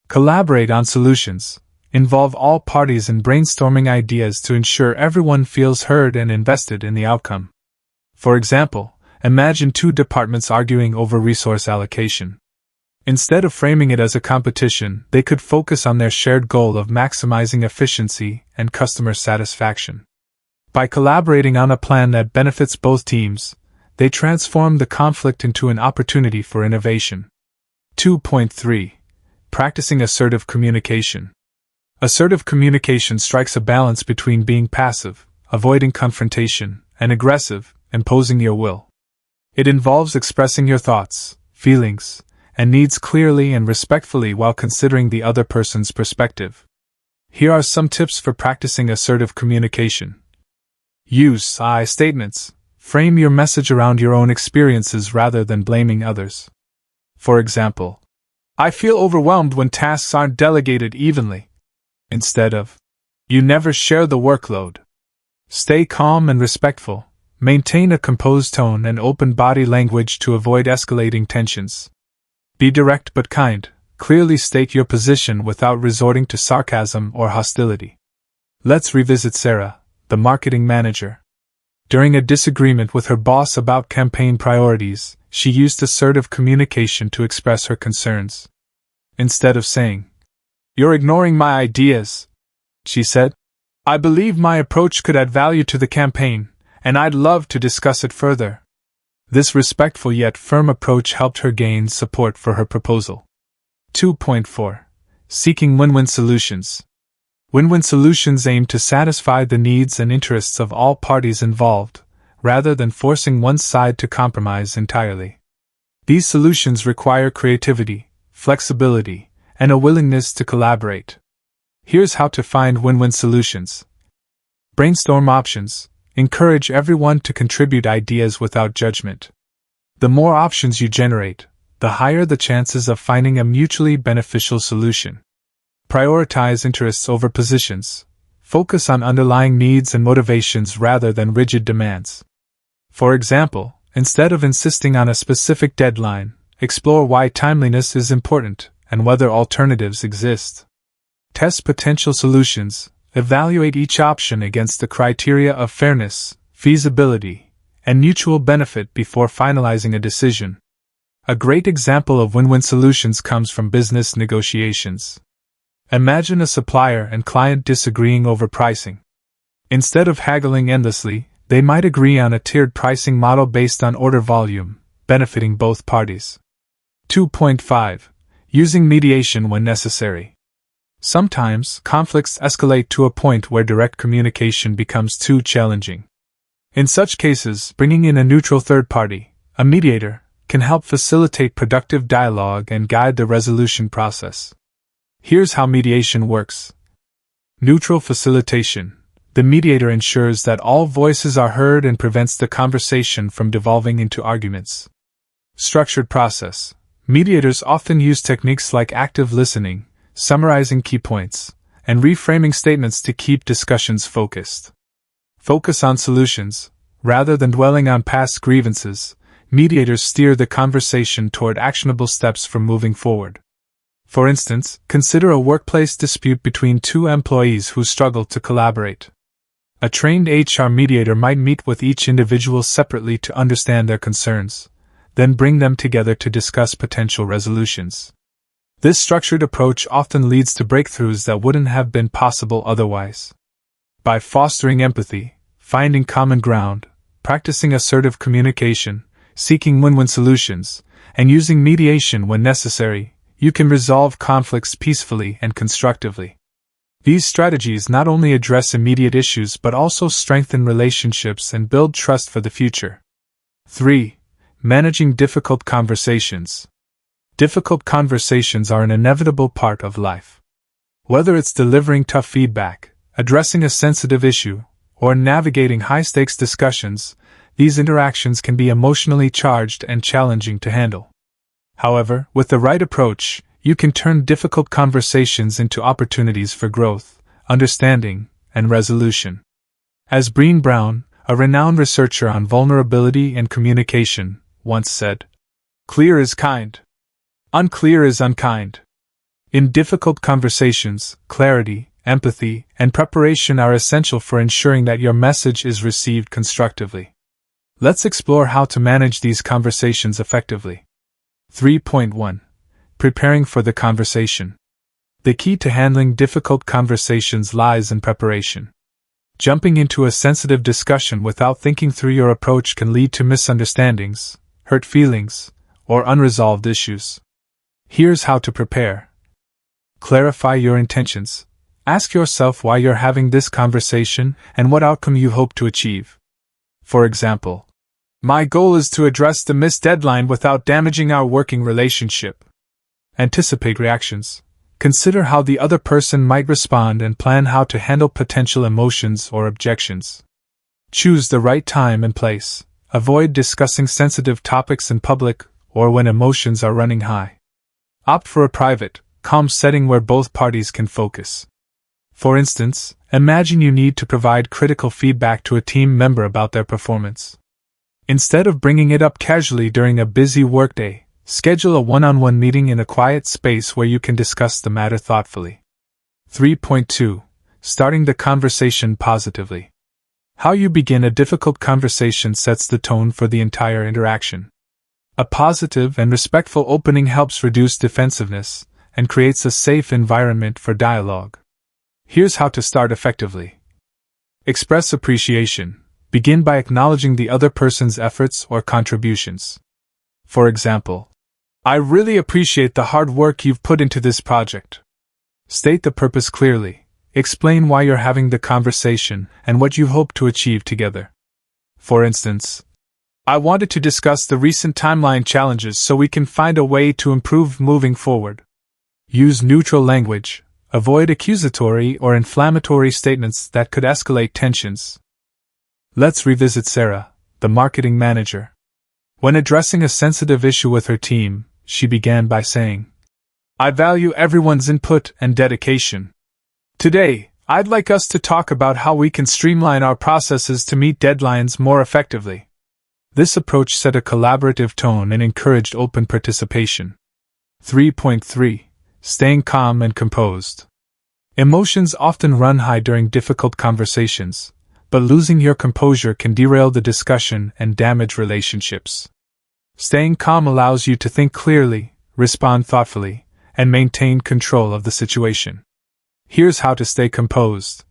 [SPEAKER 1] Collaborate on solutions. Involve all parties in brainstorming ideas to ensure everyone feels heard and invested in the outcome. For example, imagine two departments arguing over resource allocation. Instead of framing it as a competition, they could focus on their shared goal of maximizing efficiency and customer satisfaction. By collaborating on a plan that benefits both teams, they transform the conflict into an opportunity for innovation. 2.3. Practicing assertive communication. Assertive communication strikes a balance between being passive, avoiding confrontation, and aggressive, imposing your will. It involves expressing your thoughts, feelings, and needs clearly and respectfully while considering the other person's perspective. Here are some tips for practicing assertive communication. Use I statements. Frame your message around your own experiences rather than blaming others. For example, "I feel overwhelmed when tasks aren't delegated evenly," instead of, "You never share the workload." Stay calm and respectful. Maintain a composed tone and open body language to avoid escalating tensions. Be direct but kind. Clearly state your position without resorting to sarcasm or hostility. Let's revisit Sarah, the marketing manager. During a disagreement with her boss about campaign priorities, she used assertive communication to express her concerns. Instead of saying, "You're ignoring my ideas," she said, "I believe my approach could add value to the campaign, and I'd love to discuss it further." This respectful yet firm approach helped her gain support for her proposal. 2.4. Seeking win-win solutions. Win-win solutions aim to satisfy the needs and interests of all parties involved, rather than forcing one side to compromise entirely. These solutions require creativity, flexibility, and a willingness to collaborate. Here's how to find win-win solutions. Brainstorm options. Encourage everyone to contribute ideas without judgment. The more options you generate, the higher the chances of finding a mutually beneficial solution. Prioritize interests over positions. Focus on underlying needs and motivations rather than rigid demands. For example, instead of insisting on a specific deadline, explore why timeliness is important and whether alternatives exist. Test potential solutions. Evaluate each option against the criteria of fairness, feasibility, and mutual benefit before finalizing a decision. A great example of win-win solutions comes from business negotiations. Imagine a supplier and client disagreeing over pricing. Instead of haggling endlessly, they might agree on a tiered pricing model based on order volume, benefiting both parties. 2.5. Using mediation when necessary. Sometimes, conflicts escalate to a point where direct communication becomes too challenging. In such cases, bringing in a neutral third party, a mediator, can help facilitate productive dialogue and guide the resolution process. Here's how mediation works. Neutral facilitation. The mediator ensures that all voices are heard and prevents the conversation from devolving into arguments. Structured process. Mediators often use techniques like active listening, summarizing key points, and reframing statements to keep discussions focused. Focus on solutions. Rather than dwelling on past grievances, mediators steer the conversation toward actionable steps for moving forward. For instance, consider a workplace dispute between two employees who struggle to collaborate. A trained HR mediator might meet with each individual separately to understand their concerns, then bring them together to discuss potential resolutions. This structured approach often leads to breakthroughs that wouldn't have been possible otherwise. By fostering empathy, finding common ground, practicing assertive communication, seeking win-win solutions, and using mediation when necessary, you can resolve conflicts peacefully and constructively. These strategies not only address immediate issues but also strengthen relationships and build trust for the future. 3. Managing difficult conversations. Difficult conversations are an inevitable part of life. Whether it's delivering tough feedback, addressing a sensitive issue, or navigating high-stakes discussions, these interactions can be emotionally charged and challenging to handle. However, with the right approach, you can turn difficult conversations into opportunities for growth, understanding, and resolution. As Brené Brown, a renowned researcher on vulnerability and communication, once said, "Clear is kind. Unclear is unkind." In difficult conversations, clarity, empathy, and preparation are essential for ensuring that your message is received constructively. Let's explore how to manage these conversations effectively. 3.1. Preparing for the conversation. The key to handling difficult conversations lies in preparation. Jumping into a sensitive discussion without thinking through your approach can lead to misunderstandings, hurt feelings, or unresolved issues. Here's how to prepare. Clarify your intentions. Ask yourself why you're having this conversation and what outcome you hope to achieve. For example, my goal is to address the missed deadline without damaging our working relationship. Anticipate reactions. Consider how the other person might respond and plan how to handle potential emotions or objections. Choose the right time and place. Avoid discussing sensitive topics in public or when emotions are running high. Opt for a private, calm setting where both parties can focus. For instance, imagine you need to provide critical feedback to a team member about their performance. Instead of bringing it up casually during a busy workday, Schedule a one-on-one meeting in a quiet space where you can discuss the matter thoughtfully. 3.2. Starting the conversation positively. How you begin a difficult conversation sets the tone for the entire interaction. A positive and respectful opening helps reduce defensiveness and creates a safe environment for dialogue. Here's how to start effectively. Express appreciation. Begin by acknowledging the other person's efforts or contributions. For example, I really appreciate the hard work you've put into this project. State the purpose clearly. Explain why you're having the conversation and what you hope to achieve together. For instance, I wanted to discuss the recent timeline challenges so we can find a way to improve moving forward. Use neutral language. Avoid accusatory or inflammatory statements that could escalate tensions. Let's revisit Sarah, the marketing manager. When addressing a sensitive issue with her team, she began by saying, I value everyone's input and dedication. Today, I'd like us to talk about how we can streamline our processes to meet deadlines more effectively. This approach set a collaborative tone and encouraged open participation. 3.3. Staying calm and composed. Emotions often run high during difficult conversations, but losing your composure can derail the discussion and damage relationships. Staying calm allows you to think clearly, respond thoughtfully, and maintain control of the situation. Here's how to stay composed.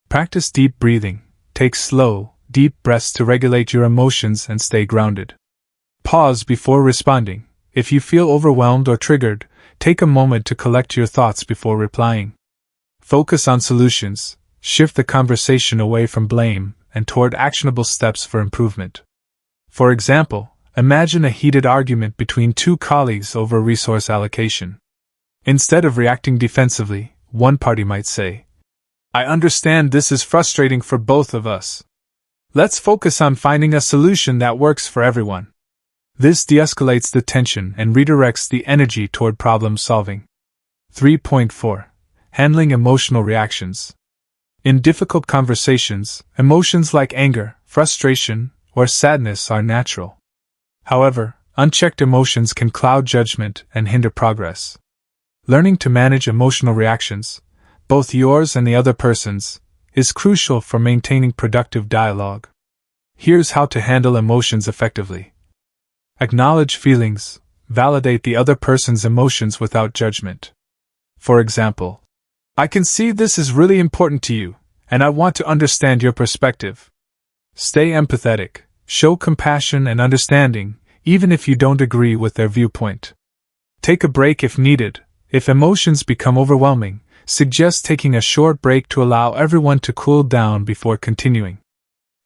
[SPEAKER 1] Practice deep breathing. Take slow, deep breaths to regulate your emotions and stay grounded. Pause before responding. If you feel overwhelmed or triggered, take a moment to collect your thoughts before replying. Focus on solutions. Shift the conversation away from blame and toward actionable steps for improvement. For example, imagine a heated argument between two colleagues over resource allocation. Instead of reacting defensively, one party might say, I understand this is frustrating for both of us. Let's focus on finding a solution that works for everyone. This de-escalates the tension and redirects the energy toward problem solving. 3.4. Handling emotional reactions. In difficult conversations, emotions like anger, frustration, or sadness are natural. However, unchecked emotions can cloud judgment and hinder progress. Learning to manage emotional reactions, both yours and the other person's, is crucial for maintaining productive dialogue. Here's how to handle emotions effectively. Acknowledge feelings. Validate the other person's emotions without judgment. For example, I can see this is really important to you, and I want to understand your perspective. Stay empathetic. Show compassion and understanding, even if you don't agree with their viewpoint. Take a break if needed. If emotions become overwhelming, suggest taking a short break to allow everyone to cool down before continuing.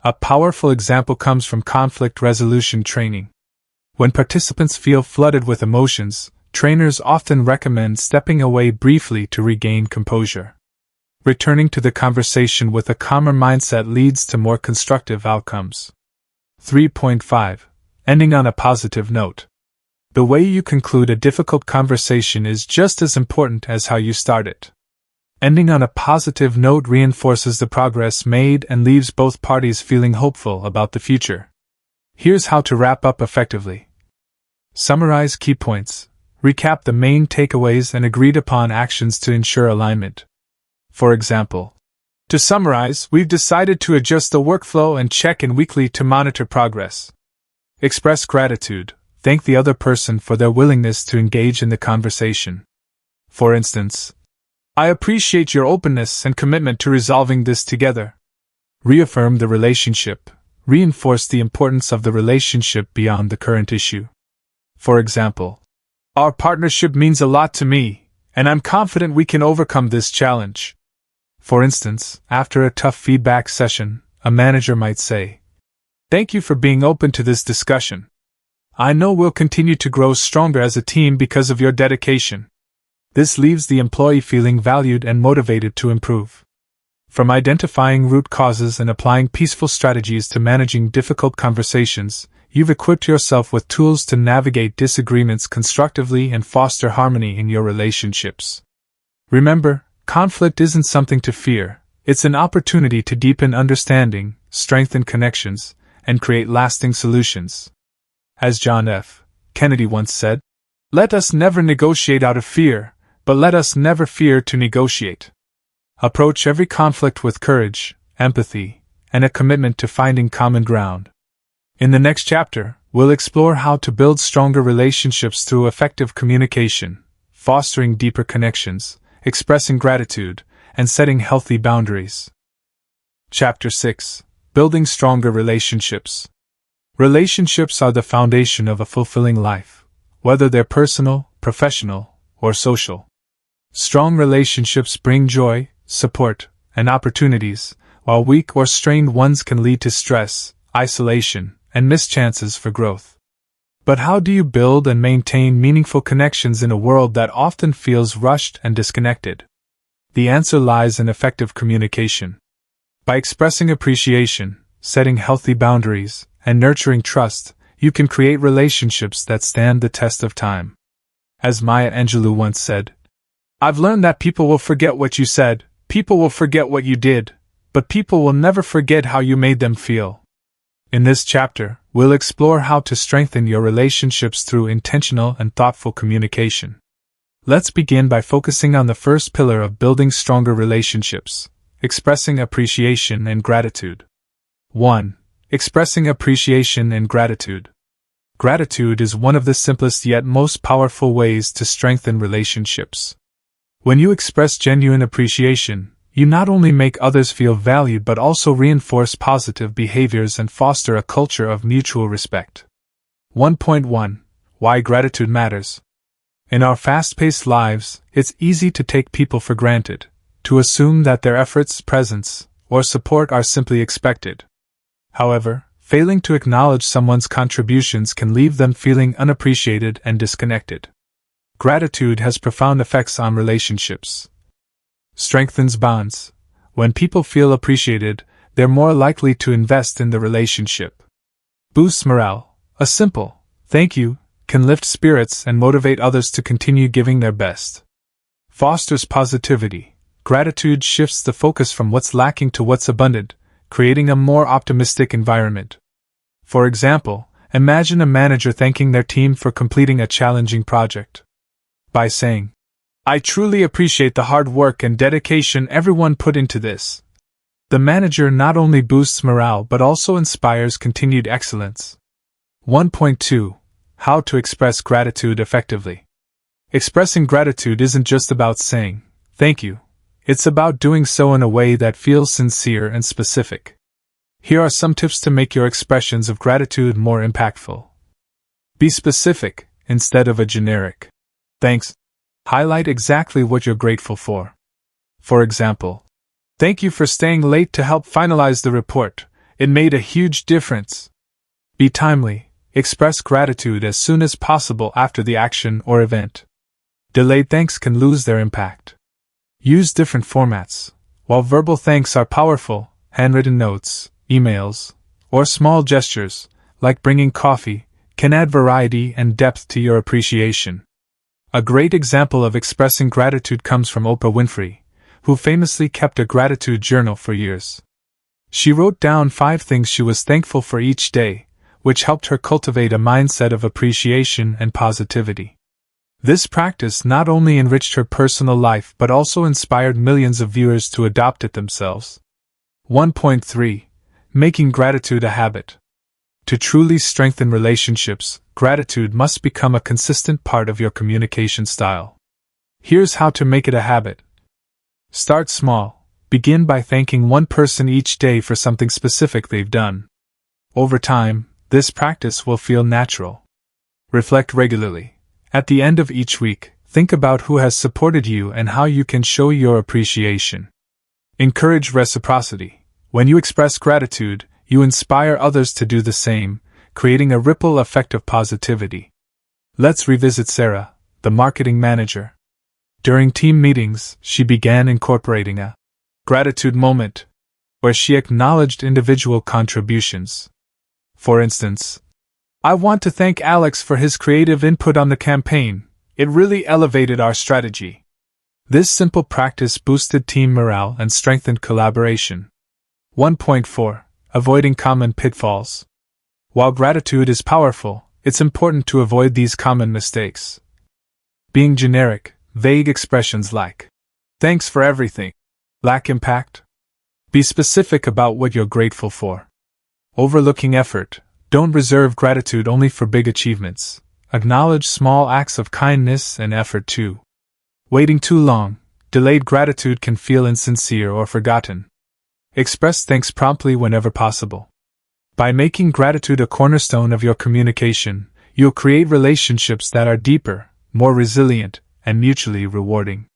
[SPEAKER 1] A powerful example comes from conflict resolution training. When participants feel flooded with emotions, trainers often recommend stepping away briefly to regain composure. Returning to the conversation with a calmer mindset leads to more constructive outcomes. 3.5. Ending on a positive note. The way you conclude a difficult conversation is just as important as how you start it. Ending on a positive note reinforces the progress made and leaves both parties feeling hopeful about the future. Here's how to wrap up effectively. Summarize key points. Recap the main takeaways and agreed upon actions to ensure alignment. For example, to summarize, we've decided to adjust the workflow and check in weekly to monitor progress. Express gratitude. Thank the other person for their willingness to engage in the conversation. For instance, I appreciate your openness and commitment to resolving this together. Reaffirm the relationship. Reinforce the importance of the relationship beyond the current issue. For example, our partnership means a lot to me, and I'm confident we can overcome this challenge. For instance, after a tough feedback session, a manager might say, Thank you for being open to this discussion. I know we'll continue to grow stronger as a team because of your dedication. This leaves the employee feeling valued and motivated to improve. From identifying root causes and applying peaceful strategies to managing difficult conversations, you've equipped yourself with tools to navigate disagreements constructively and foster harmony in your relationships. Remember, conflict isn't something to fear, it's an opportunity to deepen understanding, strengthen connections, and create lasting solutions. As John F. Kennedy once said. Let us never negotiate out of fear, but let us never fear to negotiate. Approach every conflict with courage, empathy, and a commitment to finding common ground. In the next chapter, we'll explore how to build stronger relationships through effective communication, fostering deeper connections, expressing gratitude, and setting healthy boundaries. Chapter 6: Building Stronger Relationships. Relationships are the foundation of a fulfilling life, whether they're personal, professional, or social. Strong relationships bring joy, support, and opportunities, while weak or strained ones can lead to stress, isolation, and missed chances for growth. But how do you build and maintain meaningful connections in a world that often feels rushed and disconnected? The answer lies in effective communication. By expressing appreciation, setting healthy boundaries, and nurturing trust, you can create relationships that stand the test of time. As Maya Angelou once said, "I've learned that people will forget what you said, people will forget what you did, but people will never forget how you made them feel." In this chapter, we'll explore how to strengthen your relationships through intentional and thoughtful communication. Let's begin by focusing on the first pillar of building stronger relationships: expressing appreciation and gratitude. 1. Expressing appreciation and gratitude. Gratitude is one of the simplest yet most powerful ways to strengthen relationships. When you express genuine appreciation, you not only make others feel valued but also reinforce positive behaviors and foster a culture of mutual respect. 1.1. Why gratitude matters. In our fast-paced lives, it's easy to take people for granted, to assume that their efforts, presence, or support are simply expected. However, failing to acknowledge someone's contributions can leave them feeling unappreciated and disconnected. Gratitude has profound effects on relationships. Strengthens bonds. When people feel appreciated, they're more likely to invest in the relationship. Boosts morale. A simple "thank you" can lift spirits and motivate others to continue giving their best. Fosters positivity. Gratitude shifts the focus from what's lacking to what's abundant, creating a more optimistic environment. For example, imagine a manager thanking their team for completing a challenging project. By saying, "I truly appreciate the hard work and dedication everyone put into this," the manager not only boosts morale but also inspires continued excellence. 1.2. How to express gratitude effectively. Expressing gratitude isn't just about saying, "thank you." It's about doing so in a way that feels sincere and specific. Here are some tips to make your expressions of gratitude more impactful. Be specific, instead of a generic "thanks." Highlight exactly what you're grateful for. For example, "Thank you for staying late to help finalize the report. It made a huge difference." Be timely. Express gratitude as soon as possible after the action or event. Delayed thanks can lose their impact. Use different formats. While verbal thanks are powerful, handwritten notes, emails, or small gestures, like bringing coffee, can add variety and depth to your appreciation. A great example of expressing gratitude comes from Oprah Winfrey, who famously kept a gratitude journal for years. She wrote down 5 things she was thankful for each day, which helped her cultivate a mindset of appreciation and positivity. This practice not only enriched her personal life but also inspired millions of viewers to adopt it themselves. 1.3. Making gratitude a habit. To truly strengthen relationships, gratitude must become a consistent part of your communication style. Here's how to make it a habit. Start small. Begin by thanking one person each day for something specific they've done. Over time, this practice will feel natural. Reflect regularly. At the end of each week, think about who has supported you and how you can show your appreciation. Encourage reciprocity. When you express gratitude, you inspire others to do the same, creating a ripple effect of positivity. Let's revisit Sarah, the marketing manager. During team meetings, she began incorporating a gratitude moment, where she acknowledged individual contributions. For instance, "I want to thank Alex for his creative input on the campaign. It really elevated our strategy." This simple practice boosted team morale and strengthened collaboration. 1.4. Avoiding common pitfalls. While gratitude is powerful, It's important to avoid these common mistakes. Being generic, vague expressions like, "Thanks for everything," lack impact. Be specific about what you're grateful for. Overlooking effort. Don't reserve gratitude only for big achievements. Acknowledge small acts of kindness and effort too. Waiting too long. Delayed gratitude can feel insincere or forgotten. Express thanks promptly whenever possible. By making gratitude a cornerstone of your communication, you'll create relationships that are deeper, more resilient, and mutually rewarding.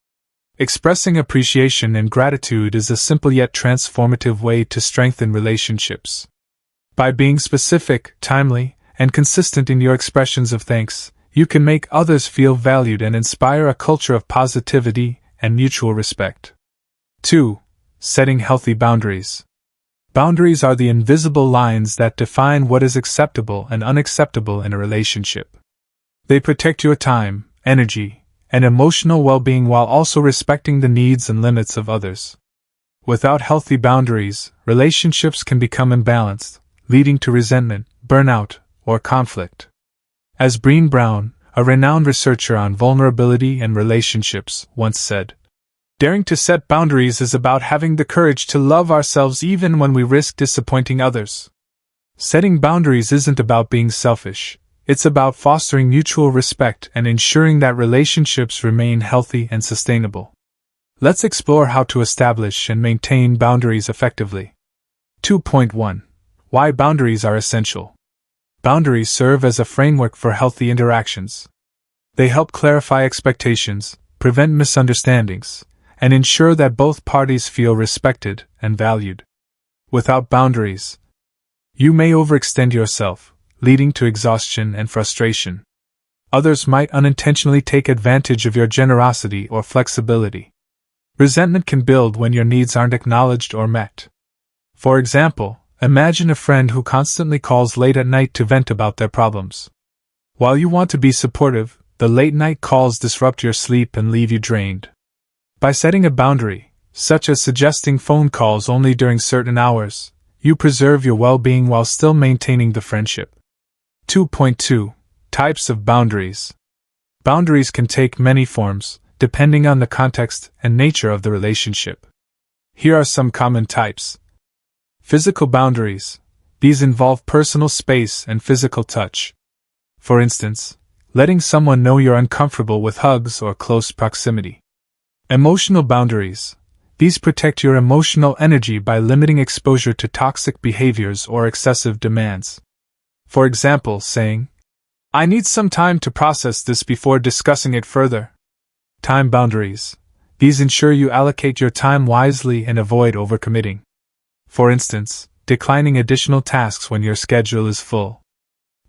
[SPEAKER 1] Expressing appreciation and gratitude is a simple yet transformative way to strengthen relationships. By being specific, timely, and consistent in your expressions of thanks, you can make others feel valued and inspire a culture of positivity and mutual respect. 2. Setting healthy boundaries. Boundaries are the invisible lines that define what is acceptable and unacceptable in a relationship. They protect your time, energy, and emotional well-being while also respecting the needs and limits of others. Without healthy boundaries, relationships can become imbalanced, leading to resentment, burnout, or conflict. As Brené Brown, a renowned researcher on vulnerability and relationships, once said, "Daring to set boundaries is about having the courage to love ourselves even when we risk disappointing others." Setting boundaries isn't about being selfish. It's about fostering mutual respect and ensuring that relationships remain healthy and sustainable. Let's explore how to establish and maintain boundaries effectively. 2.1. Why boundaries are essential. Boundaries serve as a framework for healthy interactions. They help clarify expectations, prevent misunderstandings, and ensure that both parties feel respected and valued. Without boundaries, you may overextend yourself, leading to exhaustion and frustration. Others might unintentionally take advantage of your generosity or flexibility. Resentment can build when your needs aren't acknowledged or met. For example, imagine a friend who constantly calls late at night to vent about their problems. While you want to be supportive, the late-night calls disrupt your sleep and leave you drained. By setting a boundary, such as suggesting phone calls only during certain hours, you preserve your well-being while still maintaining the friendship. 2.2. Types of boundaries. Boundaries can take many forms, depending on the context and nature of the relationship. Here are some common types. Physical boundaries. These involve personal space and physical touch. For instance, letting someone know you're uncomfortable with hugs or close proximity. Emotional boundaries. These protect your emotional energy by limiting exposure to toxic behaviors or excessive demands. For example, saying, "I need some time to process this before discussing it further." Time boundaries. These ensure you allocate your time wisely and avoid overcommitting. For instance, declining additional tasks when your schedule is full.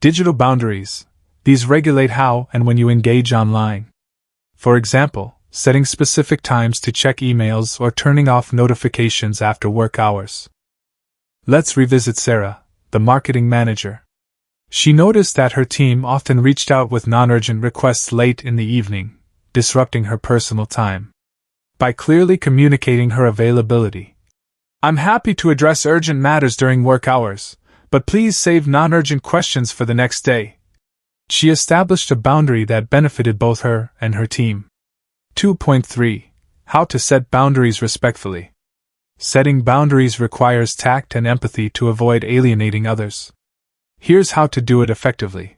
[SPEAKER 1] Digital boundaries. These regulate how and when you engage online. For example, setting specific times to check emails or turning off notifications after work hours. Let's revisit Sarah, the marketing manager. She noticed that her team often reached out with non-urgent requests late in the evening, disrupting her personal time. By clearly communicating her availability, "I'm happy to address urgent matters during work hours, but please save non-urgent questions for the next day," she established a boundary that benefited both her and her team. 2.3. How to set boundaries respectfully. Setting boundaries requires tact and empathy to avoid alienating others. Here's how to do it effectively.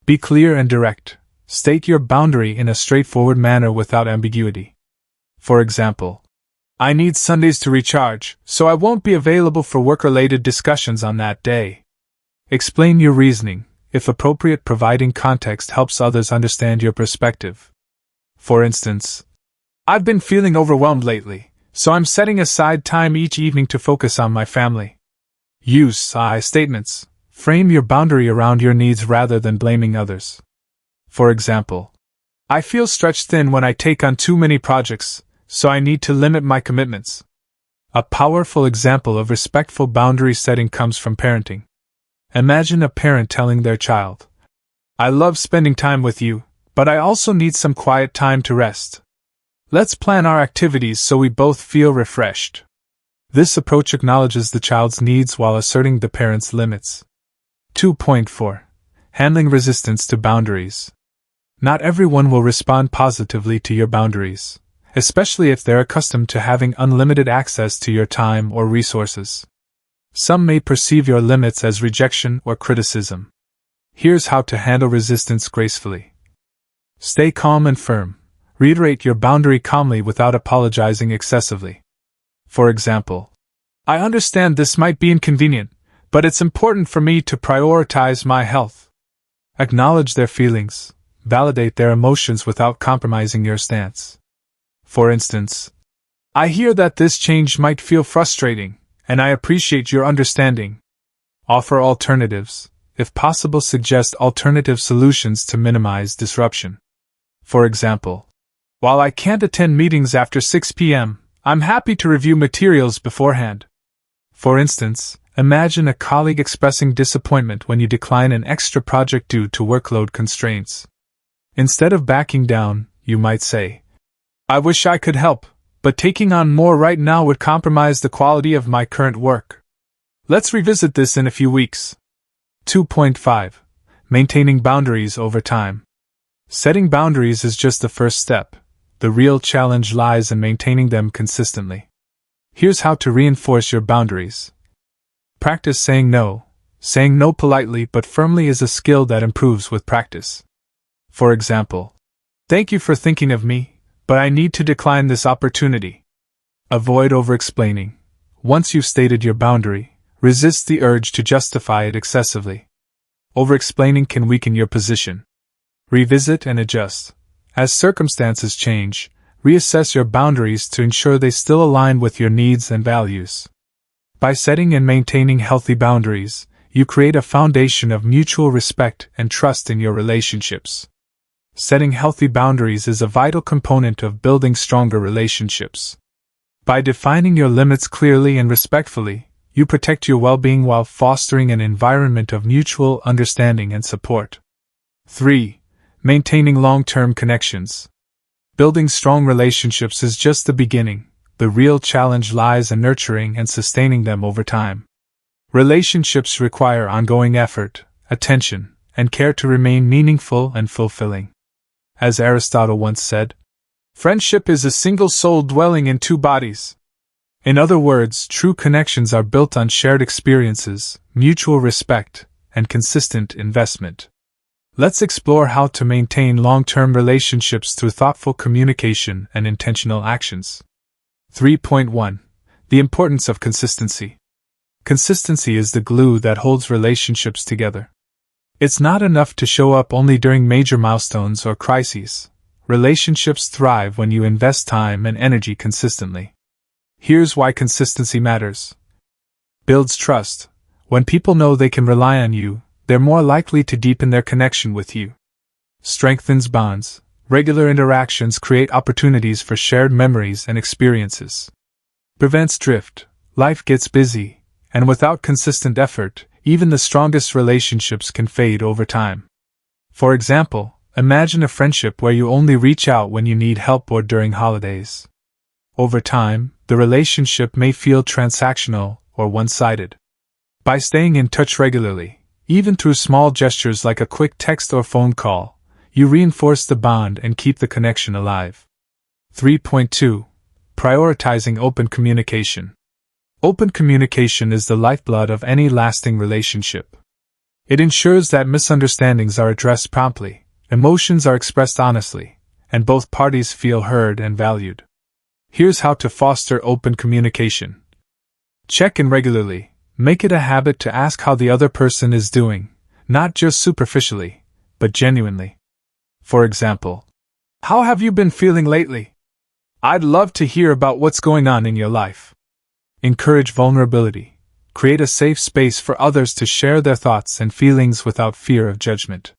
[SPEAKER 1] Be clear and direct. State your boundary in a straightforward manner without ambiguity. For example, "I need Sundays to recharge, so I won't be available for work-related discussions on that day." Explain your reasoning. If appropriate, providing context helps others understand your perspective. For instance, "I've been feeling overwhelmed lately, so I'm setting aside time each evening to focus on my family." Use I statements. Frame your boundary around your needs rather than blaming others. For example, "I feel stretched thin when I take on too many projects, so I need to limit my commitments." A powerful example of respectful boundary setting comes from parenting. Imagine a parent telling their child, "I love spending time with you, but I also need some quiet time to rest. Let's plan our activities so we both feel refreshed." This approach acknowledges the child's needs while asserting the parent's limits. 2.4. Handling resistance to boundaries. Not everyone will respond positively to your boundaries, especially if they're accustomed to having unlimited access to your time or resources. Some may perceive your limits as rejection or criticism. Here's how to handle resistance gracefully. Stay calm and firm. Reiterate your boundary calmly without apologizing excessively. For example, I understand this might be inconvenient, but it's important for me to prioritize my health. Acknowledge their feelings. Validate their emotions without compromising your stance. For instance, I hear that this change might feel frustrating, and I appreciate your understanding. Offer alternatives. If possible, suggest alternative solutions to minimize disruption. For example, while I can't attend meetings after 6 p.m., I'm happy to review materials beforehand. For instance, imagine a colleague expressing disappointment when you decline an extra project due to workload constraints. Instead of backing down, you might say, I wish I could help, but taking on more right now would compromise the quality of my current work. Let's revisit this in a few weeks. 2.5. Maintaining boundaries over time. Setting boundaries is just the first step. The real challenge lies in maintaining them consistently. Here's how to reinforce your boundaries. Practice saying no. Saying no politely but firmly is a skill that improves with practice. For example, thank you for thinking of me, but I need to decline this opportunity. Avoid over-explaining. Once you've stated your boundary, resist the urge to justify it excessively. Over-explaining can weaken your position. Revisit and adjust. As circumstances change, reassess your boundaries to ensure they still align with your needs and values. By setting and maintaining healthy boundaries, you create a foundation of mutual respect and trust in your relationships. Setting healthy boundaries is a vital component of building stronger relationships. By defining your limits clearly and respectfully, you protect your well-being while fostering an environment of mutual understanding and support. 3. Maintaining long-term connections. Building strong relationships is just the beginning. The real challenge lies in nurturing and sustaining them over time. Relationships require ongoing effort, attention, and care to remain meaningful and fulfilling. As Aristotle once said, friendship is a single soul dwelling in two bodies. In other words, true connections are built on shared experiences, mutual respect, and consistent investment. Let's explore how to maintain long-term relationships through thoughtful communication and intentional actions. 3.1. The importance of consistency. Consistency is the glue that holds relationships together. It's not enough to show up only during major milestones or crises. Relationships thrive when you invest time and energy consistently. Here's why consistency matters. Builds trust. When people know they can rely on you, they're more likely to deepen their connection with you. Strengthens bonds. Regular interactions create opportunities for shared memories and experiences. Prevents drift. Life gets busy, and without consistent effort, even the strongest relationships can fade over time. For example, imagine a friendship where you only reach out when you need help or during holidays. Over time, the relationship may feel transactional or one-sided. By staying in touch regularly, even through small gestures like a quick text or phone call, you reinforce the bond and keep the connection alive. 3.2. Prioritizing open communication. Open communication is the lifeblood of any lasting relationship. It ensures that misunderstandings are addressed promptly, emotions are expressed honestly, and both parties feel heard and valued. Here's how to foster open communication. Check in regularly. Make it a habit to ask how the other person is doing, not just superficially, but genuinely. For example, how have you been feeling lately? I'd love to hear about what's going on in your life. Encourage vulnerability. Create a safe space for others to share their thoughts and feelings without fear of judgment.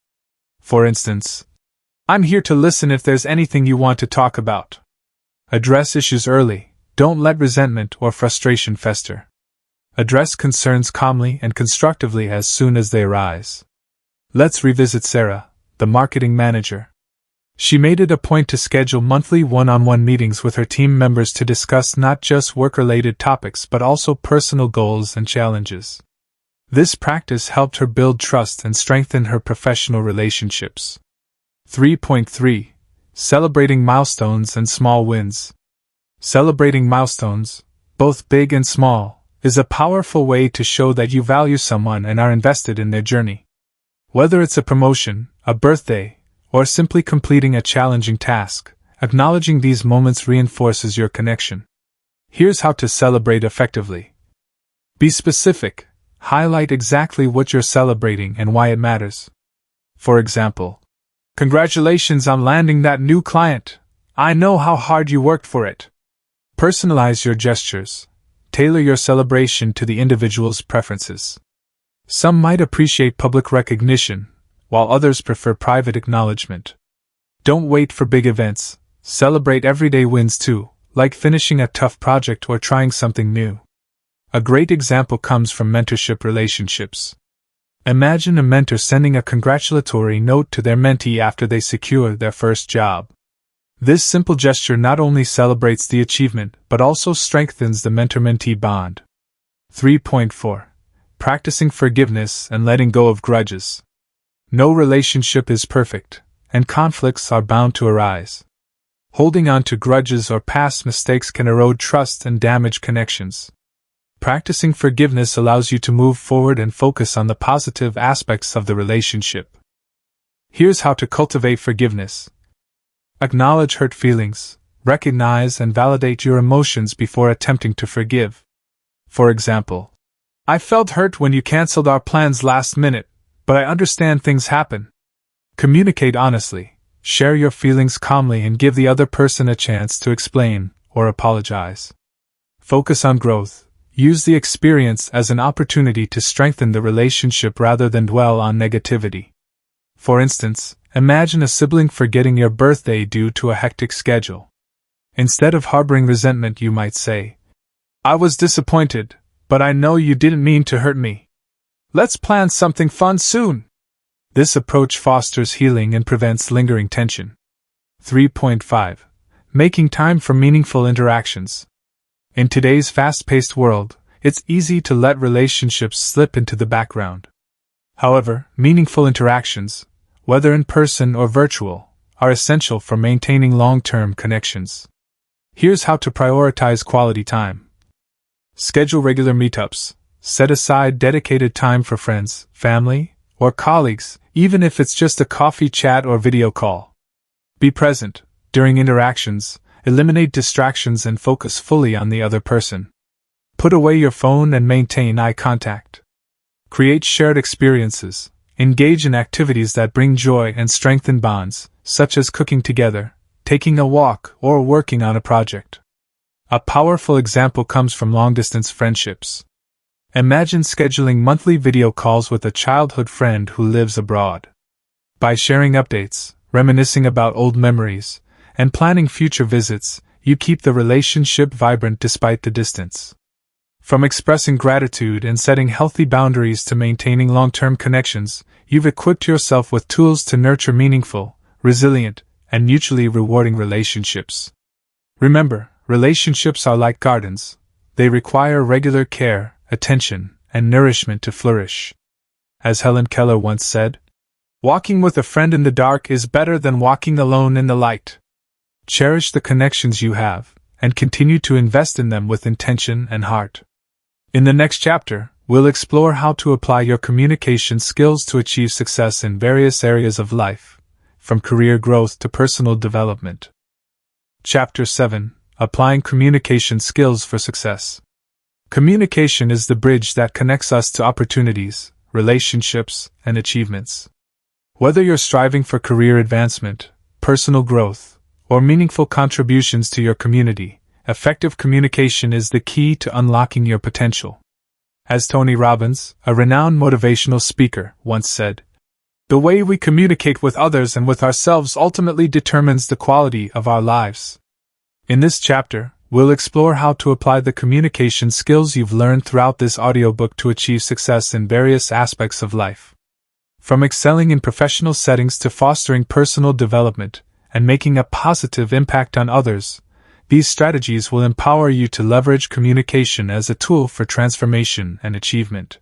[SPEAKER 1] For instance, I'm here to listen if there's anything you want to talk about. Address issues early. Don't let resentment or frustration fester. Address concerns calmly and constructively as soon as they arise. Let's revisit Sarah, the marketing manager. She made it a point to schedule monthly one-on-one meetings with her team members to discuss not just work-related topics but also personal goals and challenges. This practice helped her build trust and strengthen her professional relationships. 3.3. Celebrating milestones and small wins. Celebrating milestones, both big and small, is a powerful way to show that you value someone and are invested in their journey. Whether it's a promotion, a birthday, or simply completing a challenging task, acknowledging these moments reinforces your connection. Here's how to celebrate effectively. Be specific. Highlight exactly what you're celebrating and why it matters. For example, "Congratulations on landing that new client. I know how hard you worked for it." Personalize your gestures. Tailor your celebration to the individual's preferences. Some might appreciate public recognition, while others prefer private acknowledgement. Don't wait for big events. Celebrate everyday wins too, like finishing a tough project or trying something new. A great example comes from mentorship relationships. Imagine a mentor sending a congratulatory note to their mentee after they secure their first job. This simple gesture not only celebrates the achievement but also strengthens the mentor-mentee bond. 3.4. Practicing forgiveness and letting go of grudges. No relationship is perfect, and conflicts are bound to arise. Holding on to grudges or past mistakes can erode trust and damage connections. Practicing forgiveness allows you to move forward and focus on the positive aspects of the relationship. Here's how to cultivate forgiveness. Acknowledge hurt feelings. Recognize and validate your emotions before attempting to forgive. For example, "I felt hurt when you canceled our plans last minute, but I understand things happen." Communicate honestly. Share your feelings calmly and give the other person a chance to explain or apologize. Focus on growth. Use the experience as an opportunity to strengthen the relationship rather than dwell on negativity. For instance, imagine a sibling forgetting your birthday due to a hectic schedule. Instead of harboring resentment, you might say, "I was disappointed, but I know you didn't mean to hurt me. Let's plan something fun soon." This approach fosters healing and prevents lingering tension. 3.5. Making time for meaningful interactions. In today's fast-paced world, it's easy to let relationships slip into the background. However, meaningful interactions, whether in person or virtual, are essential for maintaining long-term connections. Here's how to prioritize quality time. Schedule regular meetups. Set aside dedicated time for friends, family, or colleagues, even if it's just a coffee chat or video call. Be present during interactions. Eliminate distractions and focus fully on the other person. Put away your phone and maintain eye contact. Create shared experiences. Engage in activities that bring joy and strengthen bonds, such as cooking together, taking a walk, or working on a project. A powerful example comes from long-distance friendships. Imagine scheduling monthly video calls with a childhood friend who lives abroad. By sharing updates, reminiscing about old memories, and planning future visits, you keep the relationship vibrant despite the distance. From expressing gratitude and setting healthy boundaries to maintaining long-term connections, you've equipped yourself with tools to nurture meaningful, resilient, and mutually rewarding relationships. Remember, relationships are like gardens. They require regular care, attention, and nourishment to flourish. As Helen Keller once said, "Walking with a friend in the dark is better than walking alone in the light." Cherish the connections you have, and continue to invest in them with intention and heart. In the next chapter, we'll explore how to apply your communication skills to achieve success in various areas of life, from career growth to personal development. Chapter 7. Applying communication skills for success. Communication is the bridge that connects us to opportunities, relationships, and achievements. Whether you're striving for career advancement, personal growth, or meaningful contributions to your community, effective communication is the key to unlocking your potential. As Tony Robbins, a renowned motivational speaker, once said, "The way we communicate with others and with ourselves ultimately determines the quality of our lives." In this chapter, we'll explore how to apply the communication skills you've learned throughout this audiobook to achieve success in various aspects of life. From excelling in professional settings to fostering personal development and making a positive impact on others, these strategies will empower you to leverage communication as a tool for transformation and achievement.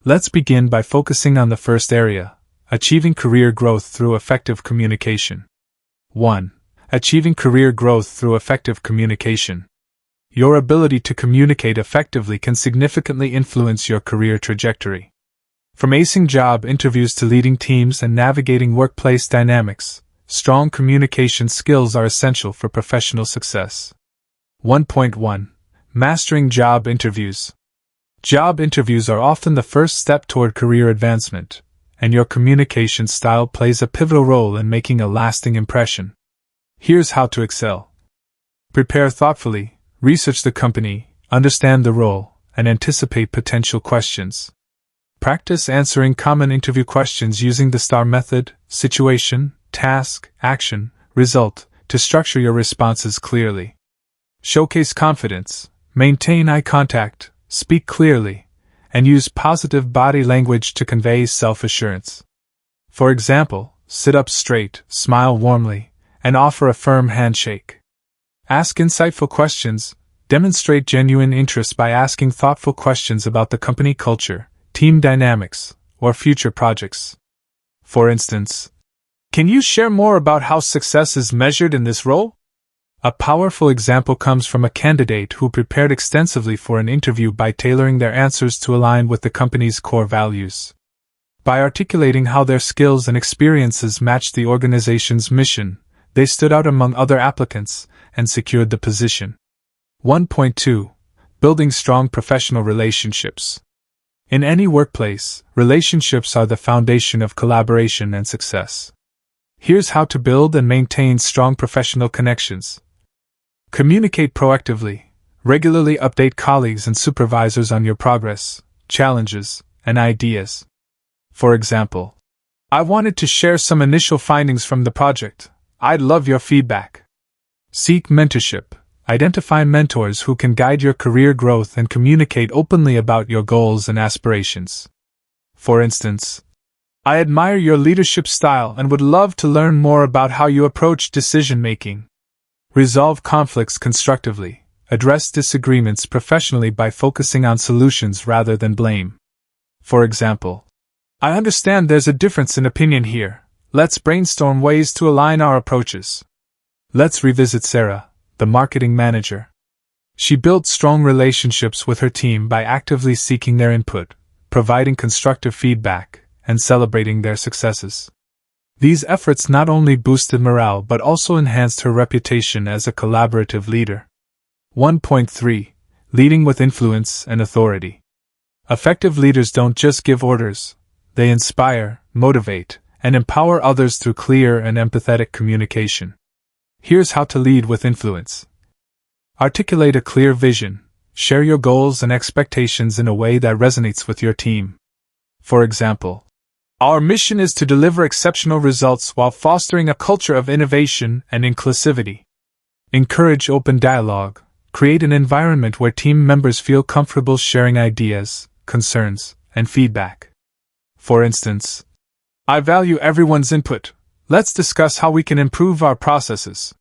[SPEAKER 1] Let's begin by focusing on the first area: achieving career growth through effective communication. 1. Achieving career growth through effective communication. Your ability to communicate effectively can significantly influence your career trajectory. From acing job interviews to leading teams and navigating workplace dynamics, strong communication skills are essential for professional success. 1.1. Mastering job interviews. Job interviews are often the first step toward career advancement, and your communication style plays a pivotal role in making a lasting impression. Here's how to excel. Prepare thoughtfully, research the company, understand the role, and anticipate potential questions. Practice answering common interview questions using the STAR method: situation, task, action, result, to structure your responses clearly. Showcase confidence, maintain eye contact, speak clearly, and use positive body language to convey self-assurance. For example, sit up straight, smile warmly, and offer a firm handshake. Ask insightful questions. Demonstrate genuine interest by asking thoughtful questions about the company culture, team dynamics, or future projects. For instance, can you share more about how success is measured in this role? A powerful example comes from a candidate who prepared extensively for an interview by tailoring their answers to align with the company's core values. By articulating how their skills and experiences matched the organization's mission, they stood out among other applicants and secured the position. 1.2. Building strong professional relationships. In any workplace, relationships are the foundation of collaboration and success. Here's how to build and maintain strong professional connections. Communicate proactively. Regularly update colleagues and supervisors on your progress, challenges, and ideas. For example, I wanted to share some initial findings from the project. I'd love your feedback. Seek mentorship. Identify mentors who can guide your career growth and communicate openly about your goals and aspirations. For instance, I admire your leadership style and would love to learn more about how you approach decision-making. Resolve conflicts constructively. Address disagreements professionally by focusing on solutions rather than blame. For example, I understand there's a difference in opinion here. Let's brainstorm ways to align our approaches. Let's revisit Sarah, the marketing manager. She built strong relationships with her team by actively seeking their input, providing constructive feedback, and celebrating their successes. These efforts not only boosted morale but also enhanced her reputation as a collaborative leader. 1.3. Leading with influence and authority. Effective leaders don't just give orders, they inspire, motivate, and empower others through clear and empathetic communication. Here's how to lead with influence. Articulate a clear vision. Share your goals and expectations in a way that resonates with your team. For example, our mission is to deliver exceptional results while fostering a culture of innovation and inclusivity. Encourage open dialogue. Create an environment where team members feel comfortable sharing ideas, concerns, and feedback. For instance, I value everyone's input. Let's discuss how we can improve our processes.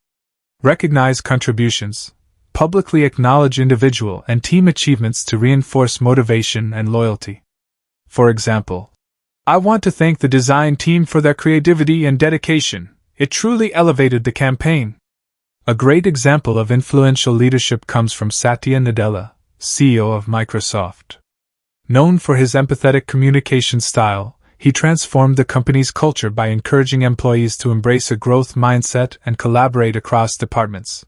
[SPEAKER 1] Recognize contributions. Publicly acknowledge individual and team achievements to reinforce motivation and loyalty. For example, I want to thank the design team for their creativity and dedication. It truly elevated the campaign. A great example of influential leadership comes from Satya Nadella, CEO of Microsoft. Known for his empathetic communication style, he transformed the company's culture by encouraging employees to embrace a growth mindset and collaborate across departments.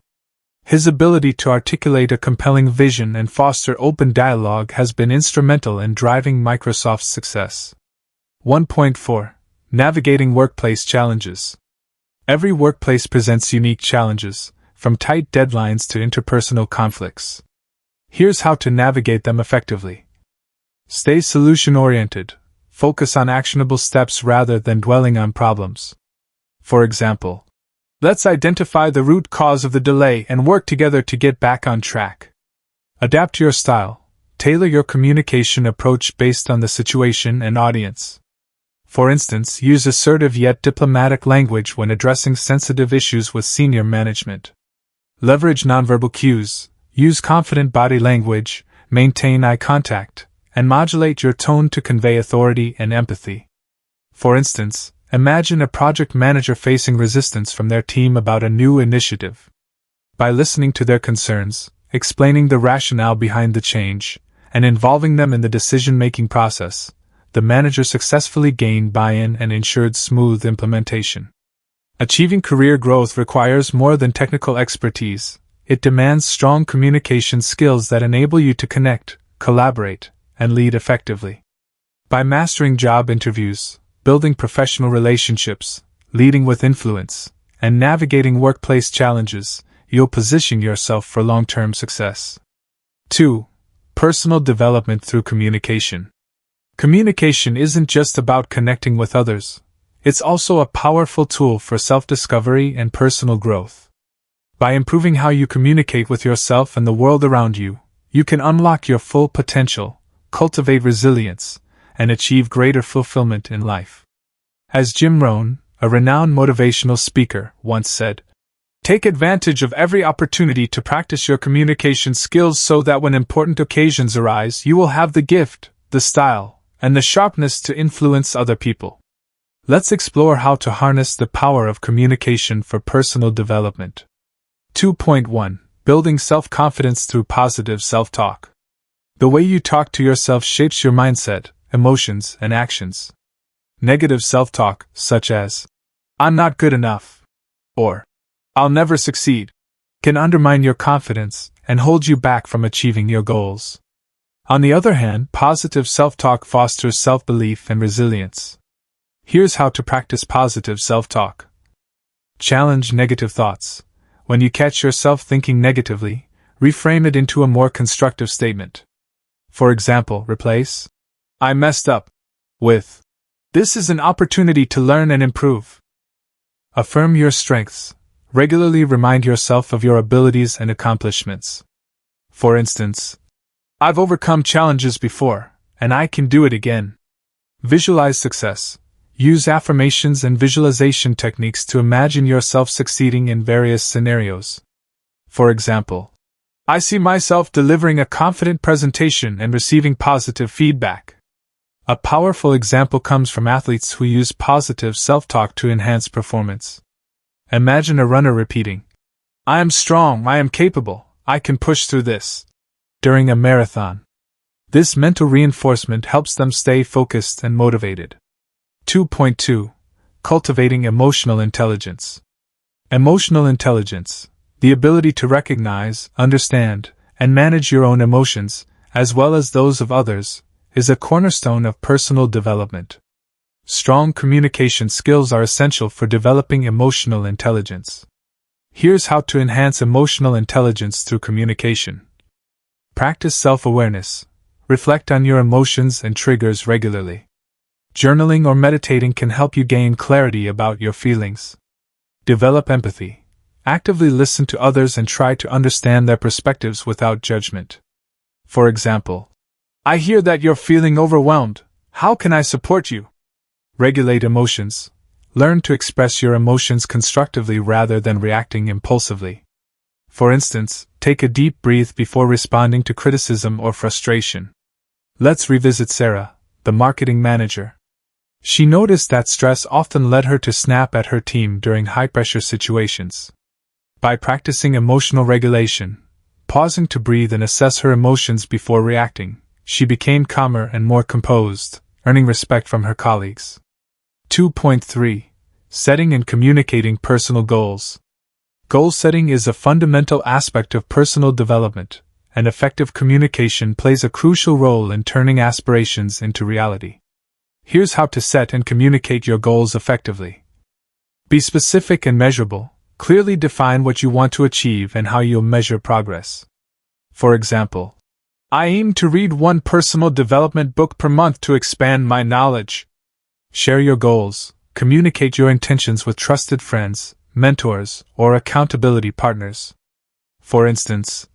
[SPEAKER 1] His ability to articulate a compelling vision and foster open dialogue has been instrumental in driving Microsoft's success. 1.4. Navigating workplace challenges. Every workplace presents unique challenges, from tight deadlines to interpersonal conflicts. Here's how to navigate them effectively. Stay solution-oriented. Focus on actionable steps rather than dwelling on problems. For example, let's identify the root cause of the delay and work together to get back on track. Adapt your style. Tailor your communication approach based on the situation and audience. For instance, use assertive yet diplomatic language when addressing sensitive issues with senior management. Leverage nonverbal cues. Use confident body language, maintain eye contact, and modulate your tone to convey authority and empathy. For instance, imagine a project manager facing resistance from their team about a new initiative. By listening to their concerns, explaining the rationale behind the change, and involving them in the decision-making process, the manager successfully gained buy-in and ensured smooth implementation. Achieving career growth requires more than technical expertise. It demands strong communication skills that enable you to connect, collaborate, and lead effectively. By mastering job interviews, building professional relationships, leading with influence, and navigating workplace challenges, you'll position yourself for long-term success. 2. Personal development through communication. Communication isn't just about connecting with others. It's also a powerful tool for self-discovery and personal growth. By improving how you communicate with yourself and the world around you, you can unlock your full potential, cultivate resilience, and achieve greater fulfillment in life. As Jim Rohn, a renowned motivational speaker, once said, "Take advantage of every opportunity to practice your communication skills so that when important occasions arise, you will have the gift, the style, and the sharpness to influence other people." Let's explore how to harness the power of communication for personal development. 2.1. Building self-confidence through positive self-talk. The way you talk to yourself shapes your mindset, emotions, and actions. Negative self-talk, such as, "I'm not good enough," or "I'll never succeed," can undermine your confidence and hold you back from achieving your goals. On the other hand, positive self-talk fosters self-belief and resilience. Here's how to practice positive self-talk. Challenge negative thoughts. When you catch yourself thinking negatively, reframe it into a more constructive statement. For example, replace "I messed up" with "This is an opportunity to learn and improve." Affirm your strengths. Regularly remind yourself of your abilities and accomplishments. For instance, "I've overcome challenges before, and I can do it again." Visualize success. Use affirmations and visualization techniques to imagine yourself succeeding in various scenarios. For example, "I see myself delivering a confident presentation and receiving positive feedback." A powerful example comes from athletes who use positive self-talk to enhance performance. Imagine a runner repeating, "I am strong, I am capable, I can push through this," during a marathon. This mental reinforcement helps them stay focused and motivated. 2.2. Cultivating emotional intelligence. Emotional intelligence, the ability to recognize, understand, and manage your own emotions, as well as those of others, is a cornerstone of personal development. Strong communication skills are essential for developing emotional intelligence. Here's how to enhance emotional intelligence through communication. Practice self-awareness. Reflect on your emotions and triggers regularly. Journaling or meditating can help you gain clarity about your feelings. Develop empathy. Actively listen to others and try to understand their perspectives without judgment. For example, "I hear that you're feeling overwhelmed. How can I support you?" Regulate emotions. Learn to express your emotions constructively rather than reacting impulsively. For instance, take a deep breath before responding to criticism or frustration. Let's revisit Sarah, the marketing manager. She noticed that stress often led her to snap at her team during high-pressure situations. By practicing emotional regulation, pausing to breathe and assess her emotions before reacting, she became calmer and more composed, earning respect from her colleagues. 2.3. Setting and communicating personal goals. Goal setting is a fundamental aspect of personal development, and effective communication plays a crucial role in turning aspirations into reality. Here's how to set and communicate your goals effectively. Be specific and measurable. Clearly define what you want to achieve and how you'll measure progress. For example, "I aim to read one personal development book per month to expand my knowledge." Share your goals. Communicate your intentions with trusted friends, mentors, or accountability partners. For instance,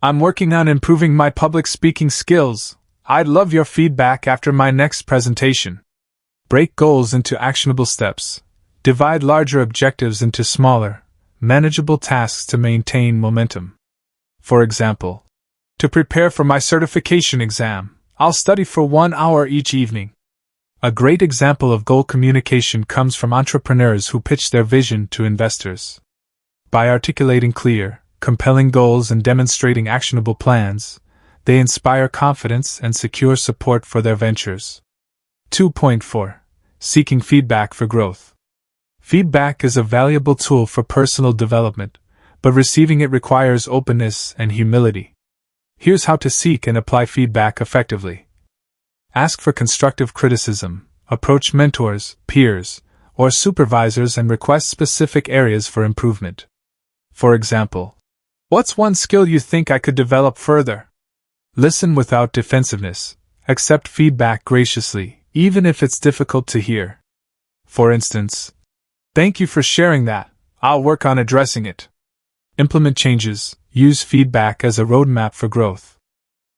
[SPEAKER 1] "I'm working on improving my public speaking skills. I'd love your feedback after my next presentation." Break goals into actionable steps. Divide larger objectives into smaller, manageable tasks to maintain momentum. For example, "To prepare for my certification exam, I'll study for 1 hour each evening. A great example of goal communication comes from entrepreneurs who pitch their vision to investors. By articulating clear, compelling goals and demonstrating actionable plans, they inspire confidence and secure support for their ventures. 2.4. Seeking feedback for growth. Feedback is a valuable tool for personal development, but receiving it requires openness and humility. Here's how to seek and apply feedback effectively. Ask for constructive criticism, approach mentors, peers, or supervisors and request specific areas for improvement. For example, what's one skill you think I could develop further? Listen without defensiveness. Accept feedback graciously, even if it's difficult to hear. For instance, thank you for sharing that. I'll work on addressing it. Implement changes. Use feedback as a roadmap for growth.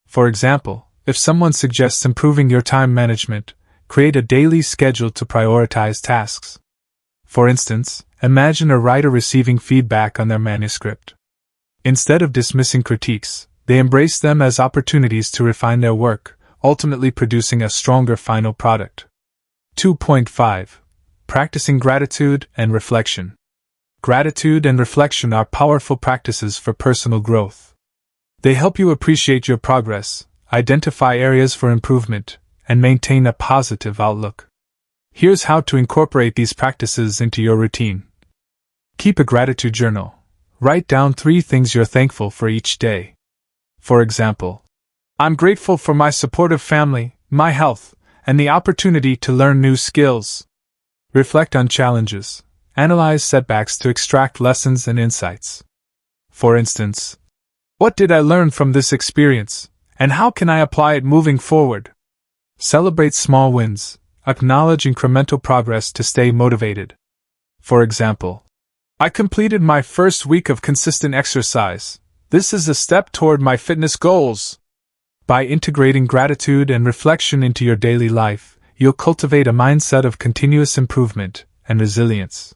[SPEAKER 1] For example, if someone suggests improving your time management, create a daily schedule to prioritize tasks. For instance, imagine a writer receiving feedback on their manuscript. Instead of dismissing critiques, they embrace them as opportunities to refine their work, ultimately producing a stronger final product. 2.5. Practicing gratitude and reflection. Gratitude and reflection are powerful practices for personal growth. They help you appreciate your progress, identify areas for improvement, and maintain a positive outlook. Here's how to incorporate these practices into your routine. Keep a gratitude journal. Write down 3 things you're thankful for each day. For example, I'm grateful for my supportive family, my health, and the opportunity to learn new skills. Reflect on challenges. Analyze setbacks to extract lessons and insights. For instance, what did I learn from this experience, and how can I apply it moving forward? Celebrate small wins. Acknowledge incremental progress to stay motivated. For example, I completed my first week of consistent exercise. This is a step toward my fitness goals. By integrating gratitude and reflection into your daily life, you'll cultivate a mindset of continuous improvement and resilience.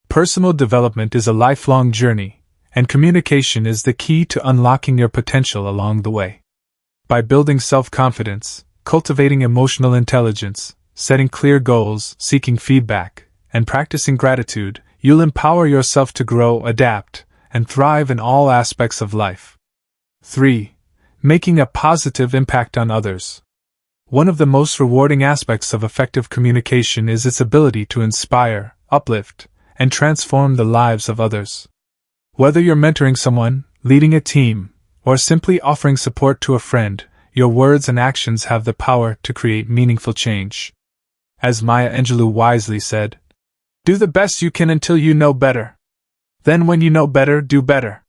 [SPEAKER 1] Personal development is a lifelong journey, and communication is the key to unlocking your potential along the way. By building self-confidence, cultivating emotional intelligence, setting clear goals, seeking feedback, and practicing gratitude, you'll empower yourself to grow, adapt, and thrive in all aspects of life. 3. Making a positive impact on others. One of the most rewarding aspects of effective communication is its ability to inspire, uplift, and transform the lives of others. Whether you're mentoring someone, leading a team, or simply offering support to a friend, your words and actions have the power to create meaningful change. As Maya Angelou wisely said, "Do the best you can until you know better. Then when you know better, do better."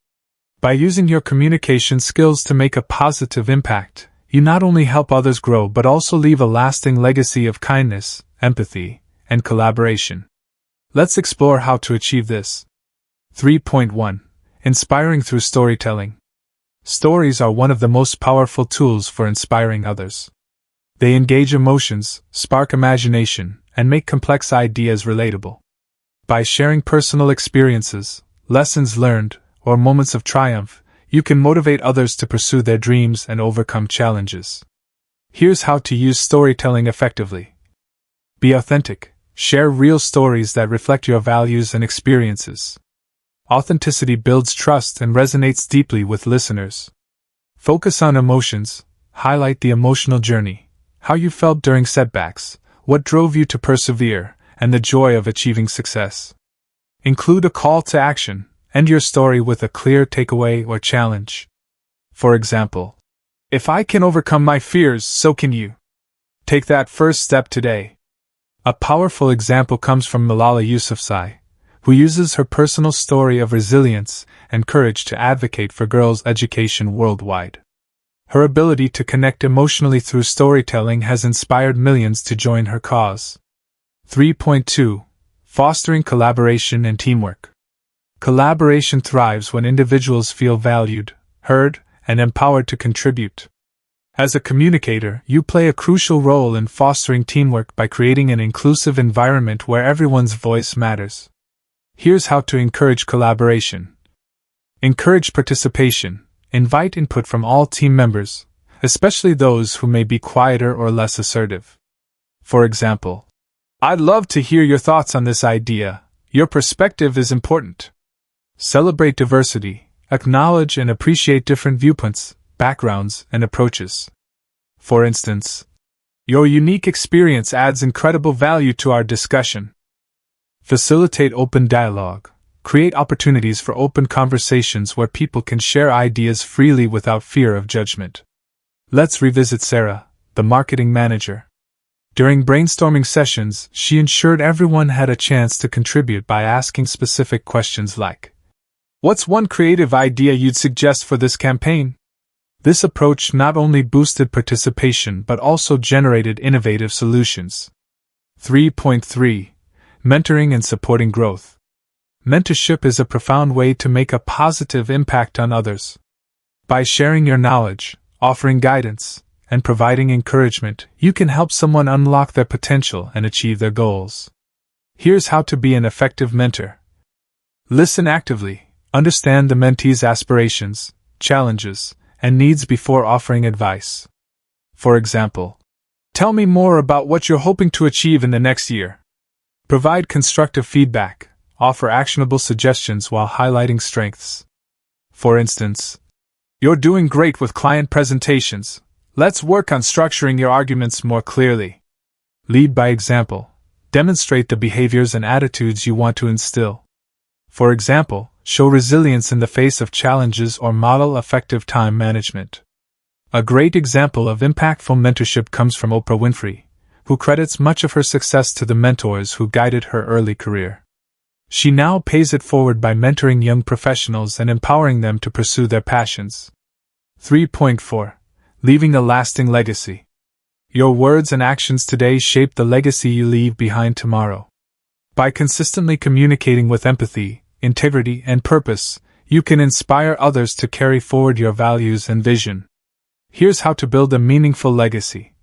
[SPEAKER 1] By using your communication skills to make a positive impact, you not only help others grow but also leave a lasting legacy of kindness, empathy, and collaboration. Let's explore how to achieve this. 3.1. Inspiring through storytelling. Stories are one of the most powerful tools for inspiring others. They engage emotions, spark imagination, and make complex ideas relatable. By sharing personal experiences, lessons learned, or moments of triumph, you can motivate others to pursue their dreams and overcome challenges. Here's how to use storytelling effectively. Be authentic. Share real stories that reflect your values and experiences. Authenticity builds trust and resonates deeply with listeners. Focus on emotions. Highlight the emotional journey, how you felt during setbacks, what drove you to persevere, and the joy of achieving success. Include a call to action. End your story with a clear takeaway or challenge. For example, if I can overcome my fears, so can you. Take that first step today. A powerful example comes from Malala Yousafzai, who uses her personal story of resilience and courage to advocate for girls' education worldwide. Her ability to connect emotionally through storytelling has inspired millions to join her cause. 3.2. Fostering collaboration and teamwork. Collaboration thrives when individuals feel valued, heard, and empowered to contribute. As a communicator, you play a crucial role in fostering teamwork by creating an inclusive environment where everyone's voice matters. Here's how to encourage collaboration. Encourage participation. Invite input from all team members. especially those who may be quieter or less assertive. For example, "I'd love to hear your thoughts on this idea. Your perspective is important." Celebrate diversity, acknowledge and appreciate different viewpoints, backgrounds, and approaches. For instance, "Your unique experience adds incredible value to our discussion." Facilitate open dialogue. Create opportunities for open conversations where people can share ideas freely without fear of judgment. Let's revisit Sarah, the marketing manager. During brainstorming sessions, she ensured everyone had a chance to contribute by asking specific questions like, "What's one creative idea you'd suggest for this campaign?" This approach not only boosted participation but also generated innovative solutions. 3.3. Mentoring and supporting growth. Mentorship is a profound way to make a positive impact on others. By sharing your knowledge, offering guidance, and providing encouragement, you can help someone unlock their potential and achieve their goals. Here's how to be an effective mentor. Listen actively, understand the mentee's aspirations, challenges, and needs before offering advice. For example, "Tell me more about what you're hoping to achieve in the next year." Provide constructive feedback, offer actionable suggestions while highlighting strengths. For instance, "You're doing great with client presentations. Let's work on structuring your arguments more clearly." Lead by example. Demonstrate the behaviors and attitudes you want to instill. For example, show resilience in the face of challenges or model effective time management. A great example of impactful mentorship comes from Oprah Winfrey, who credits much of her success to the mentors who guided her early career. She now pays it forward by mentoring young professionals and empowering them to pursue their passions. 3.4. Leaving a lasting legacy. Your words and actions today shape the legacy you leave behind tomorrow. By consistently communicating with empathy, integrity, and purpose, you can inspire others to carry forward your values and vision. Here's how to build a meaningful legacy.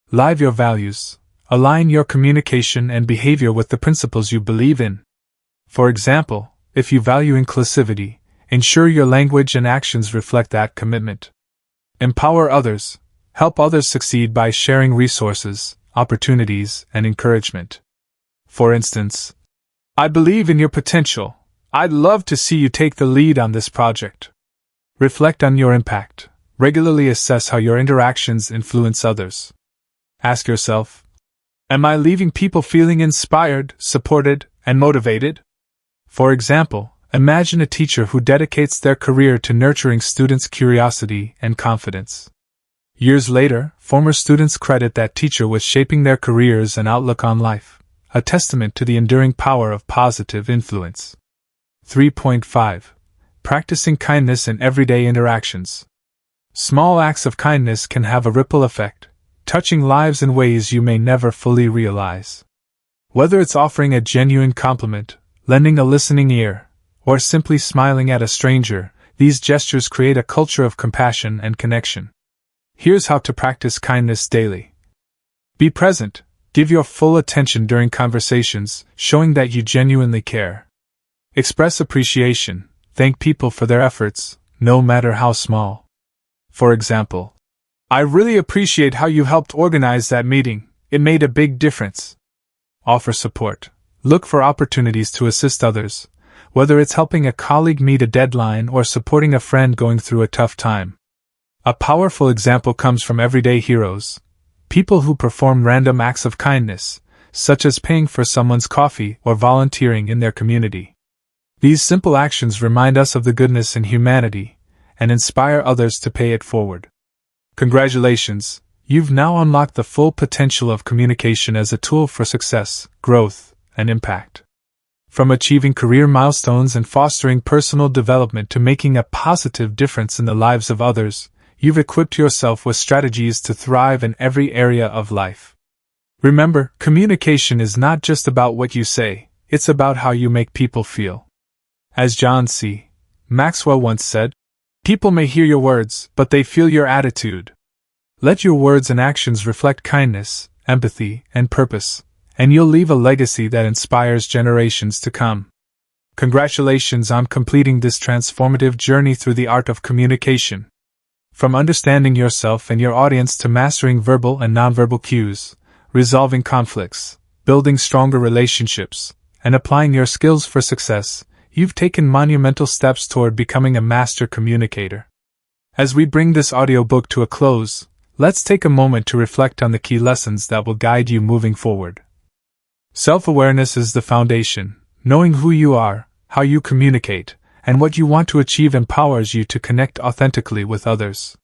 [SPEAKER 1] Live your values. Align your communication and behavior with the principles you believe in. For example, if you value inclusivity, ensure your language and actions reflect that commitment. Empower others. Help others succeed by sharing resources, opportunities, and encouragement. For instance, "I believe in your potential. I'd love to see you take the lead on this project." Reflect on your impact. Regularly assess how your interactions influence others. Ask yourself, "Am I leaving people feeling inspired, supported, and motivated?" For example, imagine a teacher who dedicates their career to nurturing students' curiosity and confidence. Years later, former students credit that teacher with shaping their careers and outlook on life, a testament to the enduring power of positive influence. 3.5. Practicing kindness in everyday interactions. Small acts of kindness can have a ripple effect, touching lives in ways you may never fully realize. Whether it's offering a genuine compliment, lending a listening ear, or simply smiling at a stranger, these gestures create a culture of compassion and connection. Here's how to practice kindness daily. Be present. Give your full attention during conversations, showing that you genuinely care. Express appreciation. Thank people for their efforts, no matter how small. For example, "I really appreciate how you helped organize that meeting. It made a big difference." Offer support. Look for opportunities to assist others, whether it's helping a colleague meet a deadline or supporting a friend going through a tough time. A powerful example comes from everyday heroes, people who perform random acts of kindness, such as paying for someone's coffee or volunteering in their community. These simple actions remind us of the goodness in humanity and inspire others to pay it forward. Congratulations, you've now unlocked the full potential of communication as a tool for success, growth, and impact. From achieving career milestones and fostering personal development to making a positive difference in the lives of others, you've equipped yourself with strategies to thrive in every area of life. Remember, communication is not just about what you say, it's about how you make people feel. As John C. Maxwell once said, "People may hear your words, but they feel your attitude." Let your words and actions reflect kindness, empathy, and purpose, and you'll leave a legacy that inspires generations to come. Congratulations on completing this transformative journey through the art of communication. From understanding yourself and your audience to mastering verbal and nonverbal cues, resolving conflicts, building stronger relationships, and applying your skills for success, you've taken monumental steps toward becoming a master communicator. As we bring this audiobook to a close, let's take a moment to reflect on the key lessons that will guide you moving forward. Self-awareness is the foundation. Knowing who you are, how you communicate, and what you want to achieve empowers you to connect authentically with others.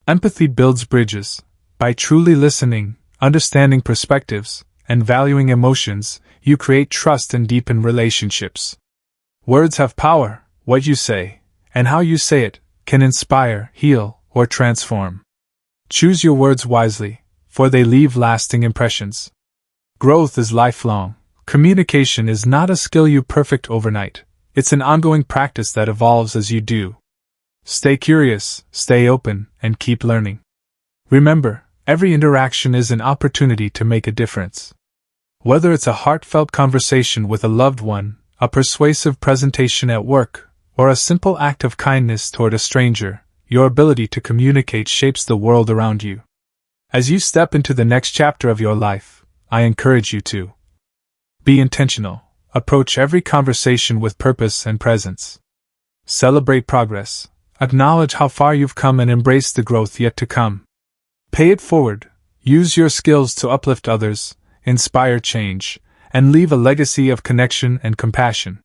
[SPEAKER 1] Empathy builds bridges. By truly listening, understanding perspectives, and valuing emotions, you create trust and deepen relationships. Words have power. What you say, and how you say it, can inspire, heal, or transform. Choose your words wisely, for they leave lasting impressions. Growth is lifelong. Communication is not a skill you perfect overnight. It's an ongoing practice that evolves as you do. Stay curious, stay open, and keep learning. Remember, every interaction is an opportunity to make a difference. Whether it's a heartfelt conversation with a loved one, a persuasive presentation at work, or a simple act of kindness toward a stranger, your ability to communicate shapes the world around you. As you step into the next chapter of your life, I encourage you to be intentional. Approach every conversation with purpose and presence. Celebrate progress. Acknowledge how far you've come and embrace the growth yet to come. Pay it forward. Use your skills to uplift others, inspire change, and leave a legacy of connection and compassion.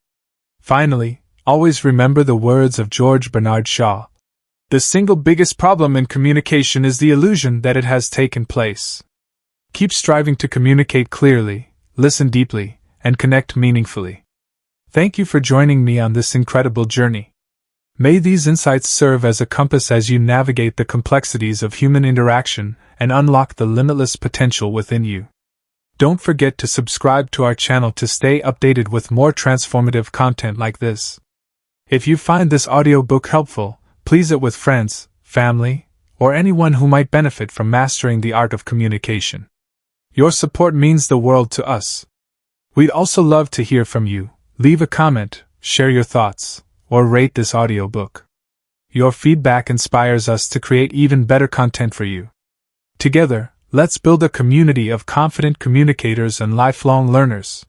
[SPEAKER 1] Finally, always remember the words of George Bernard Shaw. The single biggest problem in communication is the illusion that it has taken place. Keep striving to communicate clearly, listen deeply, and connect meaningfully. Thank you for joining me on this incredible journey. May these insights serve as a compass as you navigate the complexities of human interaction and unlock the limitless potential within you. Don't forget to subscribe to our channel to stay updated with more transformative content like this. If you find this audiobook helpful, please it with friends, family, or anyone who might benefit from mastering the art of communication. Your support means the world to us. We'd also love to hear from you. Leave a comment, share your thoughts, or rate this audiobook. Your feedback inspires us to create even better content for you. Together, let's build a community of confident communicators and lifelong learners.